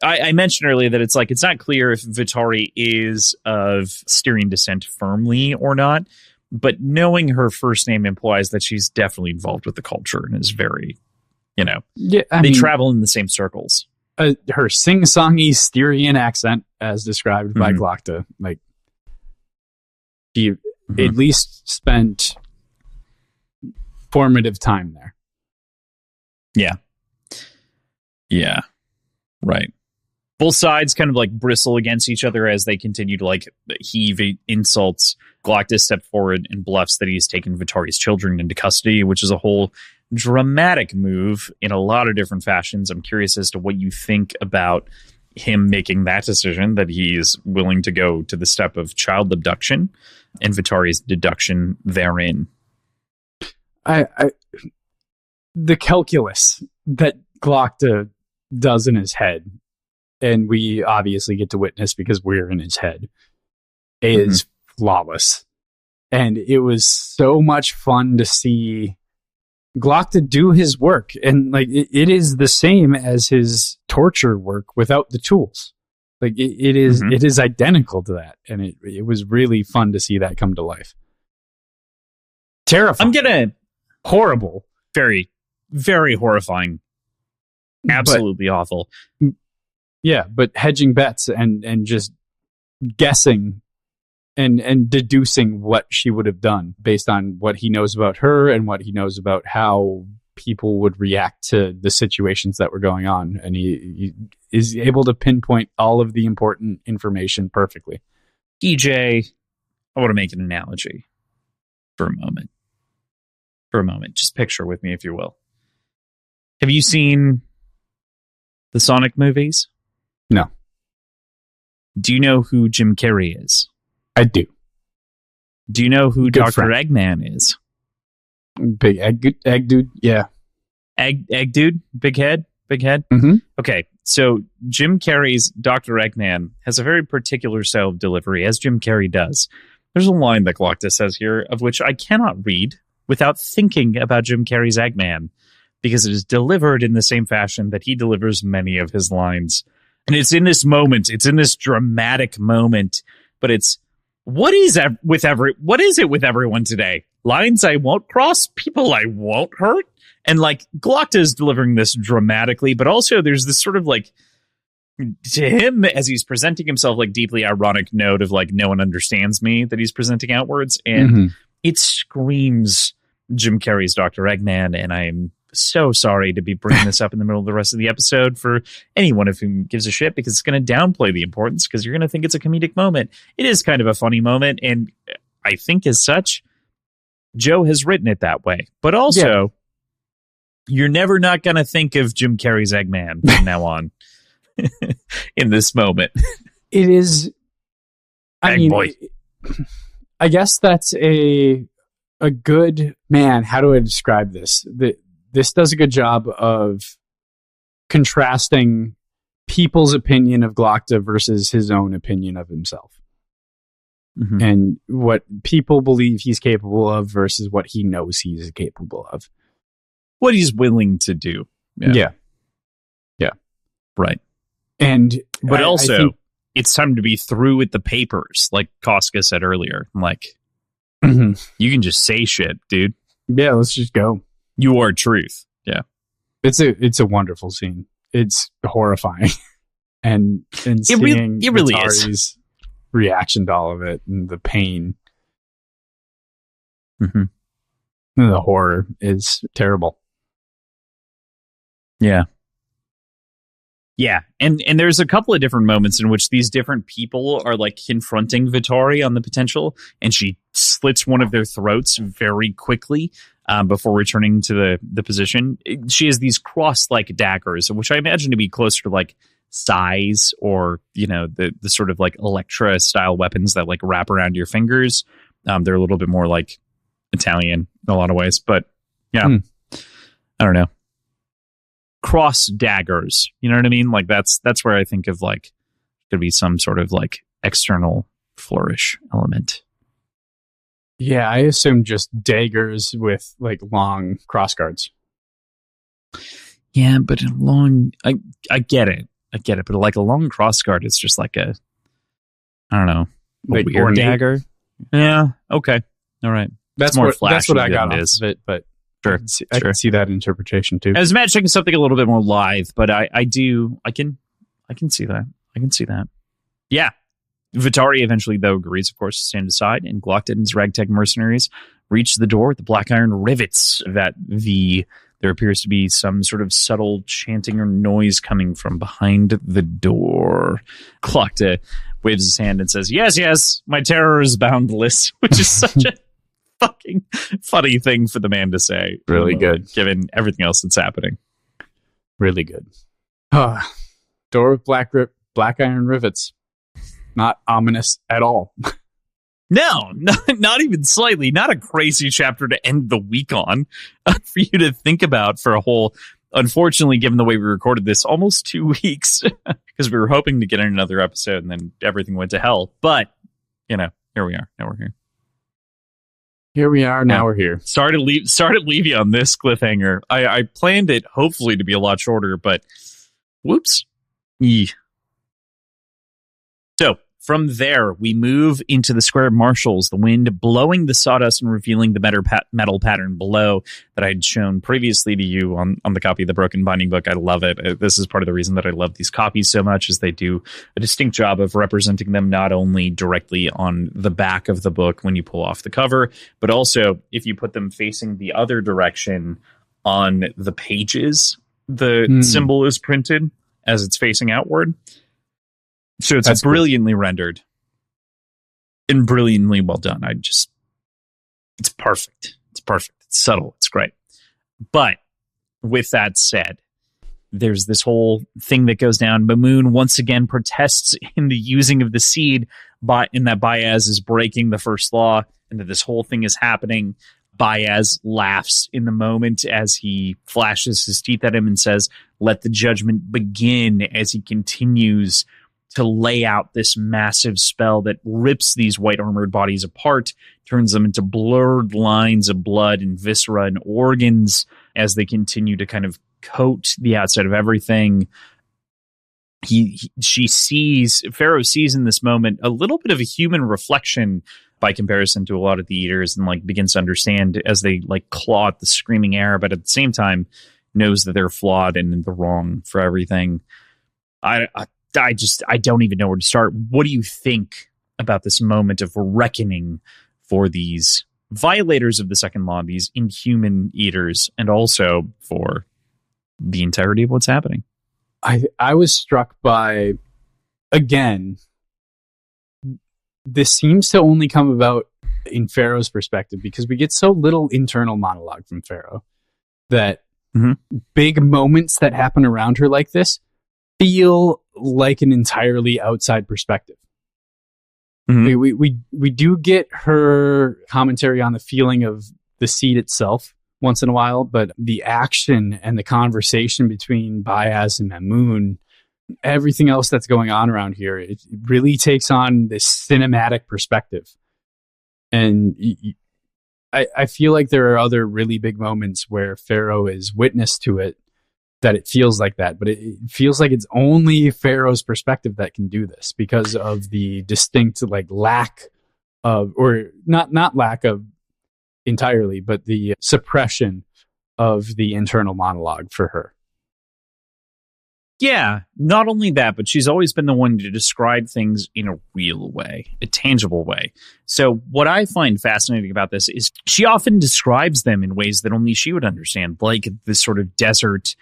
I mentioned earlier that it's like it's not clear if Vitari is of Styrian descent firmly or not, but knowing her first name implies that she's definitely involved with the culture and is very, they travel in the same circles. Her sing-songy Styrian accent, as described by Glocta, like she at least spent formative time there. Yeah. Right. Both sides kind of like bristle against each other as they continue to like heave insults. Glocta steps forward and bluffs that he's taken Vitari's children into custody, which is a whole dramatic move in a lot of different fashions. I'm curious as to what you think about him making that decision, that he's willing to go to the step of child abduction and Vitari's deduction therein. The calculus that Glocta does in his head, and we obviously get to witness because we're in his head, is flawless. And it was so much fun to see Glocta do his work. And like it is the same as his torture work without the tools. Like it is identical to that. And it was really fun to see that come to life. Terrifying. Horrible. Very, very horrifying. Absolutely awful. Yeah, but hedging bets and just guessing and deducing what she would have done based on what he knows about her and what he knows about how people would react to the situations that were going on. And he is able to pinpoint all of the important information perfectly. EJ, I want to make an analogy for a moment. Just picture with me, if you will. Have you seen the Sonic movies? No. Do you know who Jim Carrey is? I do. Do you know who Dr. Eggman is? Big egg dude? Yeah. Egg dude? Big head? Mm-hmm. Okay, so Jim Carrey's Dr. Eggman has a very particular style of delivery, as Jim Carrey does. There's a line that Glocta says here, of which I cannot read without thinking about Jim Carrey's Eggman, because it is delivered in the same fashion that he delivers many of his lines. And it's in this moment, it's in this dramatic moment, but it's, what is it with everyone today? Lines I won't cross, people I won't hurt. And like Glocta is delivering this dramatically, but also there's this sort of like, to him, as he's presenting himself, like deeply ironic note of like, no one understands me that he's presenting outwards. And it screams Jim Carrey's Dr. Eggman. And I'm so sorry to be bringing this up in the middle of the rest of the episode for anyone of whom gives a shit, because it's going to downplay the importance, because you're going to think it's a comedic moment. It is kind of a funny moment. And I think as such, Joe has written it that way. But also, you're never not going to think of Jim Carrey's Eggman from now on in this moment. It is. I guess that's a good, man, how do I describe this? This does a good job of contrasting people's opinion of Glocta versus his own opinion of himself. And what people believe he's capable of versus what he knows he's capable of. What he's willing to do. Yeah. Right. But also, I think it's time to be through with the papers, like Koska said earlier. I'm like, you can just say shit, dude. Yeah, let's just go. You are truth. Yeah. It's a wonderful scene. It's horrifying. and seeing it really Vitari's is. reaction to all of it and the pain. Mm-hmm. The horror is terrible. Yeah. Yeah, and there's a couple of different moments in which these different people are like confronting Vittori on the potential, and she slits one of their throats very quickly before returning to the position. She has these cross-like daggers, which I imagine to be closer to like size or, you know, the sort of like Electra-style weapons that like wrap around your fingers. They're a little bit more like Italian in a lot of ways, but yeah, I don't know. Cross daggers, you know what I mean? Like that's where I think of like could be some sort of like external flourish element. Yeah, I assume just daggers with like long crossguards. Yeah, but a long, I get it, but like a long crossguard is just like a, I don't know, like weird ornate dagger. Yeah, okay, all right. That's more what I got than off of it, but sure, I can see that interpretation too. I was imagining something a little bit more live, but I can see that. I can see that. Yeah. Vittori eventually, though, agrees, of course, to stand aside, and Glockton and his ragtag mercenaries reach the door with the black iron rivets that there appears to be some sort of subtle chanting or noise coming from behind the door. Glockton waves his hand and says, yes, my terror is boundless, which is such a fucking funny thing for the man to say. Really good. Given everything else that's happening. Really good. Door with black iron rivets. Not ominous at all. No, not even slightly. Not a crazy chapter to end the week on for you to think about for a whole, unfortunately, given the way we recorded this, almost 2 weeks because we were hoping to get in another episode and then everything went to hell. But, you know, here we are. Now we're here. Here we are. Now we're here. Sorry to leave you on this cliffhanger. I planned it hopefully to be a lot shorter, but whoops. So from there, we move into the square marshals, the wind blowing the sawdust and revealing the metal pattern below that I had shown previously to you on the copy of the Broken Binding book. I love it. This is part of the reason that I love these copies so much, is they do a distinct job of representing them not only directly on the back of the book when you pull off the cover, but also if you put them facing the other direction on the pages, the symbol is printed as it's facing outward. So it's brilliantly rendered and brilliantly well done. It's perfect. It's perfect. It's subtle. It's great. But with that said, there's this whole thing that goes down. Mamoon once again protests in the using of the seed, in that Baez is breaking the first law, and that this whole thing is happening. Baez laughs in the moment as he flashes his teeth at him and says, "Let the judgment begin," as he continues to lay out this massive spell that rips these white armored bodies apart, turns them into blurred lines of blood and viscera and organs as they continue to kind of coat the outside of everything. Pharaoh sees in this moment a little bit of a human reflection by comparison to a lot of the eaters, and like begins to understand as they like claw at the screaming air, but at the same time knows that they're flawed and in the wrong for everything. I don't even know where to start. What do you think about this moment of reckoning for these violators of the second law, these inhuman eaters, and also for the entirety of what's happening? I was struck by, again, this seems to only come about in Pharaoh's perspective because we get so little internal monologue from Pharaoh that big moments that happen around her like this feel like an entirely outside perspective. We do get her commentary on the feeling of the seed itself once in a while, but the action and the conversation between Baez and Mamoon, everything else that's going on around here, it really takes on this cinematic perspective. And I feel like there are other really big moments where Pharaoh is witness to it, that it feels like that, but it feels like it's only Pharaoh's perspective that can do this because of the distinct like lack of, or not lack of entirely, but the suppression of the internal monologue for her. Yeah, not only that, but she's always been the one to describe things in a real way, a tangible way. So what I find fascinating about this is she often describes them in ways that only she would understand, like this sort of desert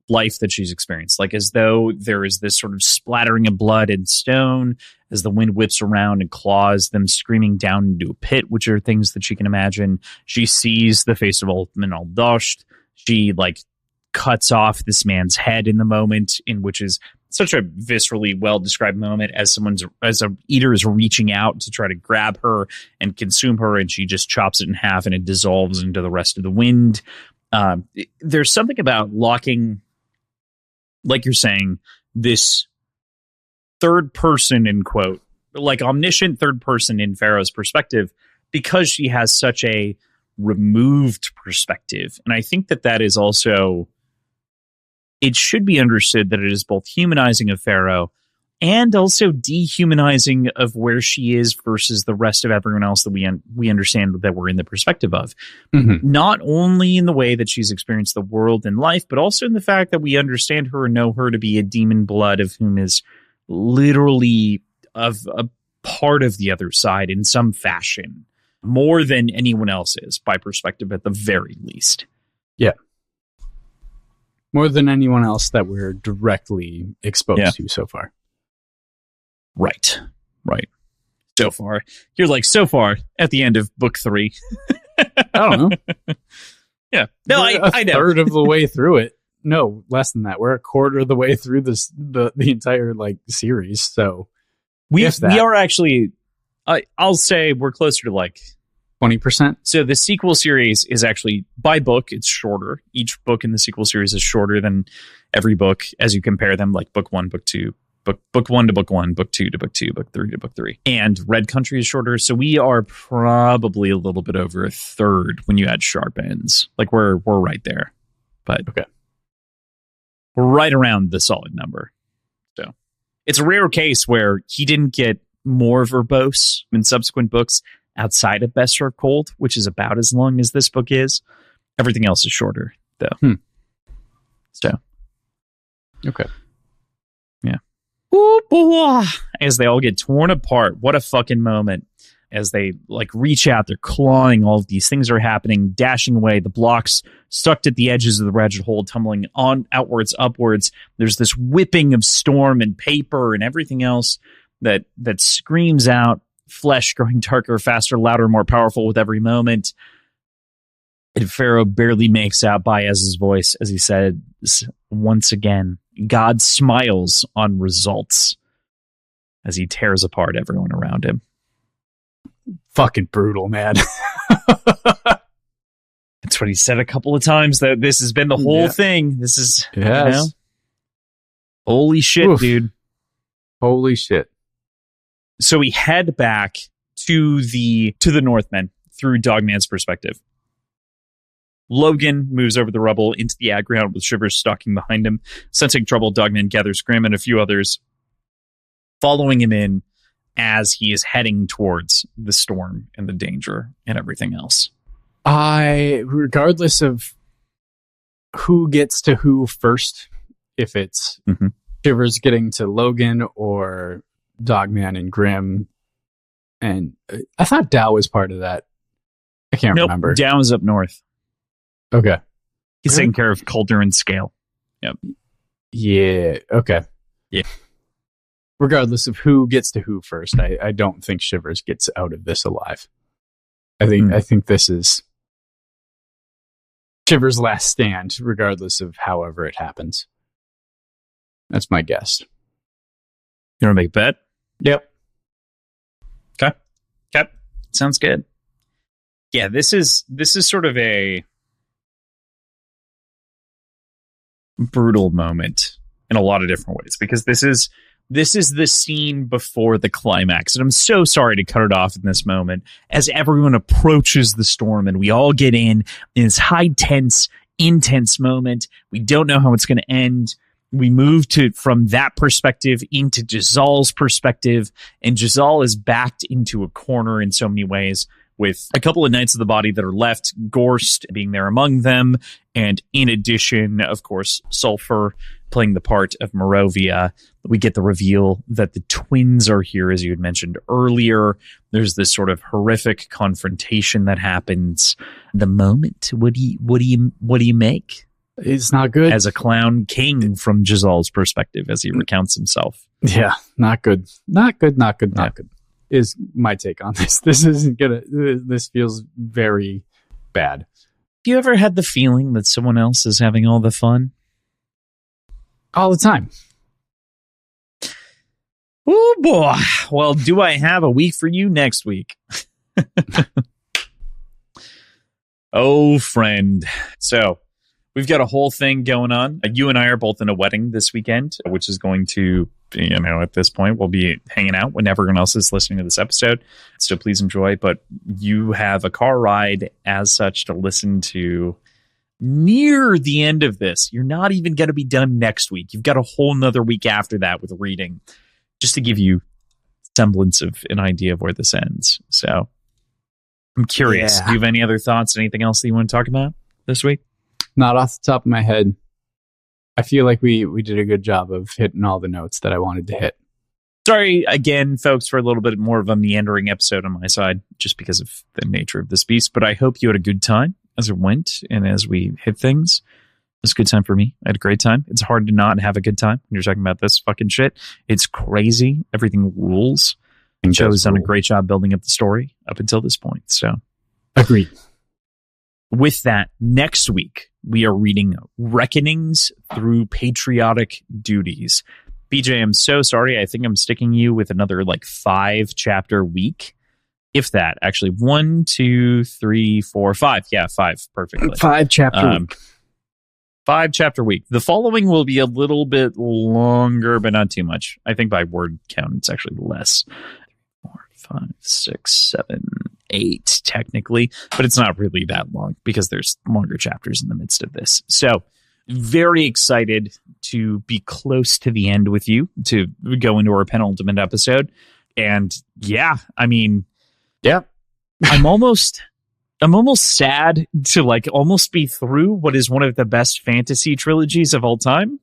life that she's experienced, like as though there is this sort of splattering of blood and stone as the wind whips around and claws them screaming down into a pit, which are things that she can imagine. She sees the face of Othman al-Dasht. She cuts off this man's head in the moment, in which is such a viscerally well described moment as a eater is reaching out to try to grab her and consume her, and she just chops it in half and it dissolves into the rest of the wind. There's something about locking, like you're saying, this third person, in quote, like omniscient third person in Pharaoh's perspective, because she has such a removed perspective. And I think that is also, it should be understood that it is both humanizing of Pharaoh and also dehumanizing of where she is versus the rest of everyone else that we understand that we're in the perspective of. Mm-hmm. Not only in the way that she's experienced the world and life, but also in the fact that we understand her and know her to be a demon blood of whom is literally of a part of the other side in some fashion, more than anyone else is, by perspective at the very least. Yeah. More than anyone else that we're directly exposed to so far. Right. So far. You're like, so far, at the end of book 3. I don't know. Yeah. No, I know. A third of the way through it. No, less than that. We're a quarter of the way through the entire series. So we are actually, I'll say we're closer to 20%. So the sequel series is actually, by book, it's shorter. Each book in the sequel series is shorter than every book as you compare them, like book 1, book 2, book 1 to book 1, book 2 to book 2, book 3 to book 3. And Red Country is shorter, so we are probably a little bit over a third when you add sharp ends. We're right there. But okay. We're right around the solid number. So it's a rare case where he didn't get more verbose in subsequent books outside of Best Served Cold, which is about as long as this book is. Everything else is shorter, though. So. Okay. Yeah. As they all get torn apart. What a fucking moment. As they reach out, they're clawing, all of these things are happening, dashing away, the blocks stuck at the edges of the wretched hole, tumbling on outwards, upwards. There's this whipping of storm and paper and everything else that screams out, flesh growing darker, faster, louder, more powerful with every moment. And Pharaoh barely makes out Baez's voice as he said, once again, God smiles on results as he tears apart everyone around him. Fucking brutal, man. That's what he said a couple of times, that this has been the whole thing. This is, holy shit, oof. Dude. Holy shit. So we head back to the Northmen through Dogman's perspective. Logan moves over the rubble into the ag ground with Shivers stalking behind him. Sensing trouble, Dogman gathers Grim and a few others, following him in as he is heading towards the storm and the danger and everything else. Regardless of who gets to who first, if it's Shivers getting to Logan or Dogman and Grim, and I thought Dow was part of that. I can't remember. Dow is up north. Okay. He's taking care of Calder and Scale. Yep. Yeah. Okay. Yeah. Regardless of who gets to who first, I don't think Shivers gets out of this alive. I think this is Shivers' last stand, regardless of however it happens. That's my guess. You want to make a bet? Yep. Okay. Sounds good. Yeah, this is sort of a brutal moment in a lot of different ways, because this is the scene before the climax, and I'm so sorry to cut it off in this moment as everyone approaches the storm and we all get in this high tense, intense moment. We don't know how it's going to end. We move from that perspective into Jazal's perspective, and Jazal is backed into a corner in so many ways with a couple of Knights of the Body that are left, Gorst being there among them, and in addition, of course, Sulfur playing the part of Morovia. We get the reveal that the twins are here, as you had mentioned earlier. There's this sort of horrific confrontation that happens. The moment, what do you make? It's not good. As a clown king from Jazal's perspective, as he recounts himself. Yeah, not good. Not good is my take on this. This feels very bad. Have you ever had the feeling that someone else is having all the fun? All the time. Oh boy. Well, do I have a week for you next week? Oh, friend. So we've got a whole thing going on. You and I are both in a wedding this weekend, which is going to, at this point, we'll be hanging out when everyone else is listening to this episode. So please enjoy. But you have a car ride as such to listen to near the end of this. You're not even going to be done next week. You've got a whole nother week after that with reading, just to give you semblance of an idea of where this ends. So I'm curious. Yeah. Do you have any other thoughts? Anything else that you want to talk about this week? Not off the top of my head. I feel like we did a good job of hitting all the notes that I wanted to hit. Sorry again, folks, for a little bit more of a meandering episode on my side, just because of the nature of this beast. But I hope you had a good time as it went and as we hit things. It was a good time for me. I had a great time. It's hard to not have a good time when you're talking about this fucking shit. It's crazy. Everything rules. The show has done a great job building up the story up until this point. So, agreed. With that, next week, we are reading Reckonings through Patriotic Duties. BJ, I'm so sorry. I think I'm sticking you with another 5-chapter week. If that, actually. 1, 2, 3, 4, 5. Yeah, 5. Perfectly. 5-chapter week. 5-chapter week. The following will be a little bit longer, but not too much. I think by word count, it's actually less. 4, 5, 6, 7, 8, technically, but it's not really that long because there's longer chapters in the midst of this. So very excited to be close to the end with you, to go into our penultimate episode. And yeah, I mean, yeah, I'm almost sad to almost be through what is one of the best fantasy trilogies of all time.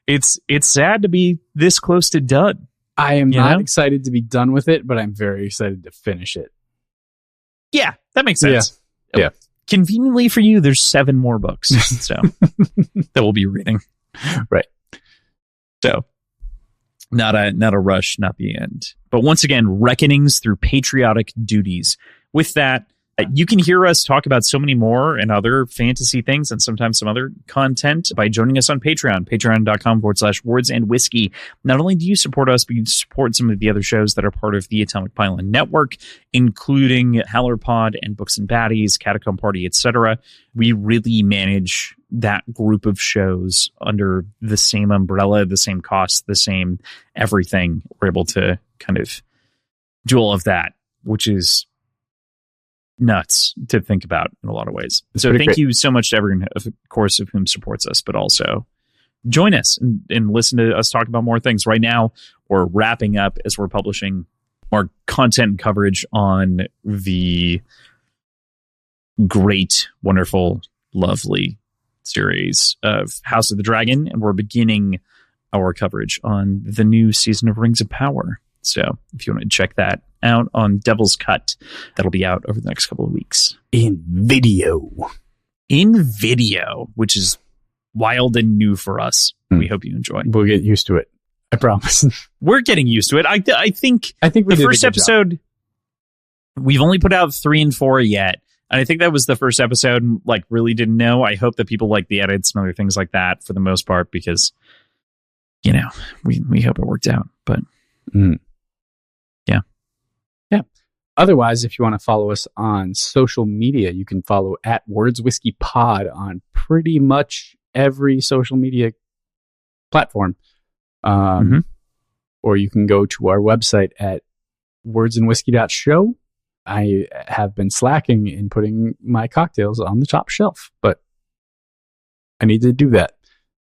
It's sad to be this close to done. I am not excited to be done with it, but I'm very excited to finish it. Yeah, that makes sense. Yeah. Conveniently for you, there's 7 more books, so that we'll be reading. Right. So, not a rush, not the end. But once again, Reckonings through Patriotic Duties. With that, you can hear us talk about so many more and other fantasy things and sometimes some other content by joining us on Patreon, patreon.com/words and whiskey. Not only do you support us, but you support some of the other shows that are part of the Atomic Pylon Network, including Howlerpod and Books and Baddies, Catacomb Party, etc. We really manage that group of shows under the same umbrella, the same cost, the same everything. We're able to kind of do all of that, which is nuts to think about in a lot of ways. So thank you so much to everyone, of course, of whom supports us, but also join us and listen to us talk about more things. Right now, we're wrapping up as we're publishing more content and coverage on the great, wonderful, lovely series of House of the Dragon, and we're beginning our coverage on the new season of Rings of Power. So if you want to check that out on Devil's Cut, that'll be out over the next couple of weeks. In video, which is wild and new for us. We hope you enjoy. We'll get used to it. I promise. We're getting used to it. I think we the first episode, we've only put out 3 and 4 yet. And I think that was the first episode, really didn't know. I hope that people like the edits and other things like that for the most part, because, we hope it worked out. But yeah. Otherwise, if you want to follow us on social media, you can follow at Words Whiskey Pod on pretty much every social media platform. Or you can go to our website at wordsandwhiskey.show. I have been slacking in putting my cocktails on the top shelf, but I need to do that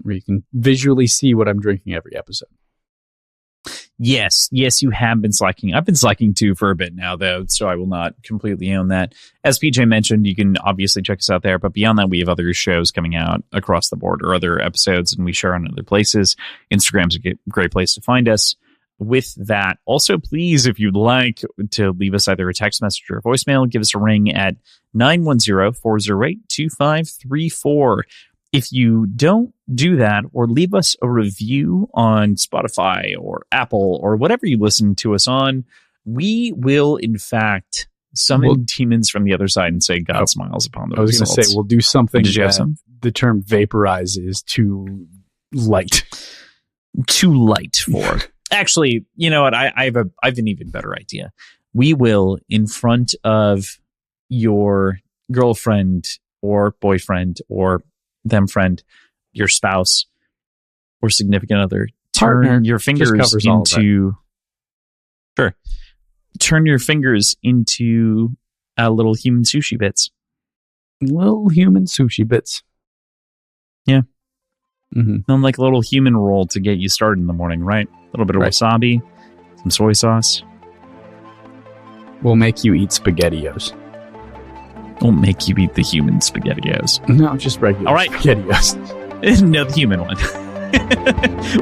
where you can visually see what I'm drinking every episode. Yes, you have been slacking. I've been slacking too for a bit now, though, so I will not completely own that. As PJ mentioned, you can obviously check us out there, but beyond that, we have other shows coming out across the board or other episodes, and we share on other places. Instagram's a great place to find us. With that, also, please, if you'd like to leave us either a text message or a voicemail, give us a ring at 910-408-2534. If you don't do that, or leave us a review on Spotify or Apple or whatever you listen to us on, we will, in fact, summon demons from the other side and say God smiles upon those. I was going to say, we'll do something that the term vaporize is too light. Too light for. Actually, you know what? I have an even better idea. We will, in front of your girlfriend or boyfriend or them friend, your spouse or significant other, turn your fingers into turn your fingers into little human sushi bits. Little human sushi bits. Yeah. Mm-hmm. Like a little human roll to get you started in the morning, right? A little bit of wasabi, some soy sauce. We'll make you eat SpaghettiOs. We'll make you eat the human SpaghettiOs. No, just regular SpaghettiOs. No, the human one.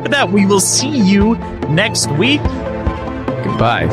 With that, we will see you next week. Goodbye.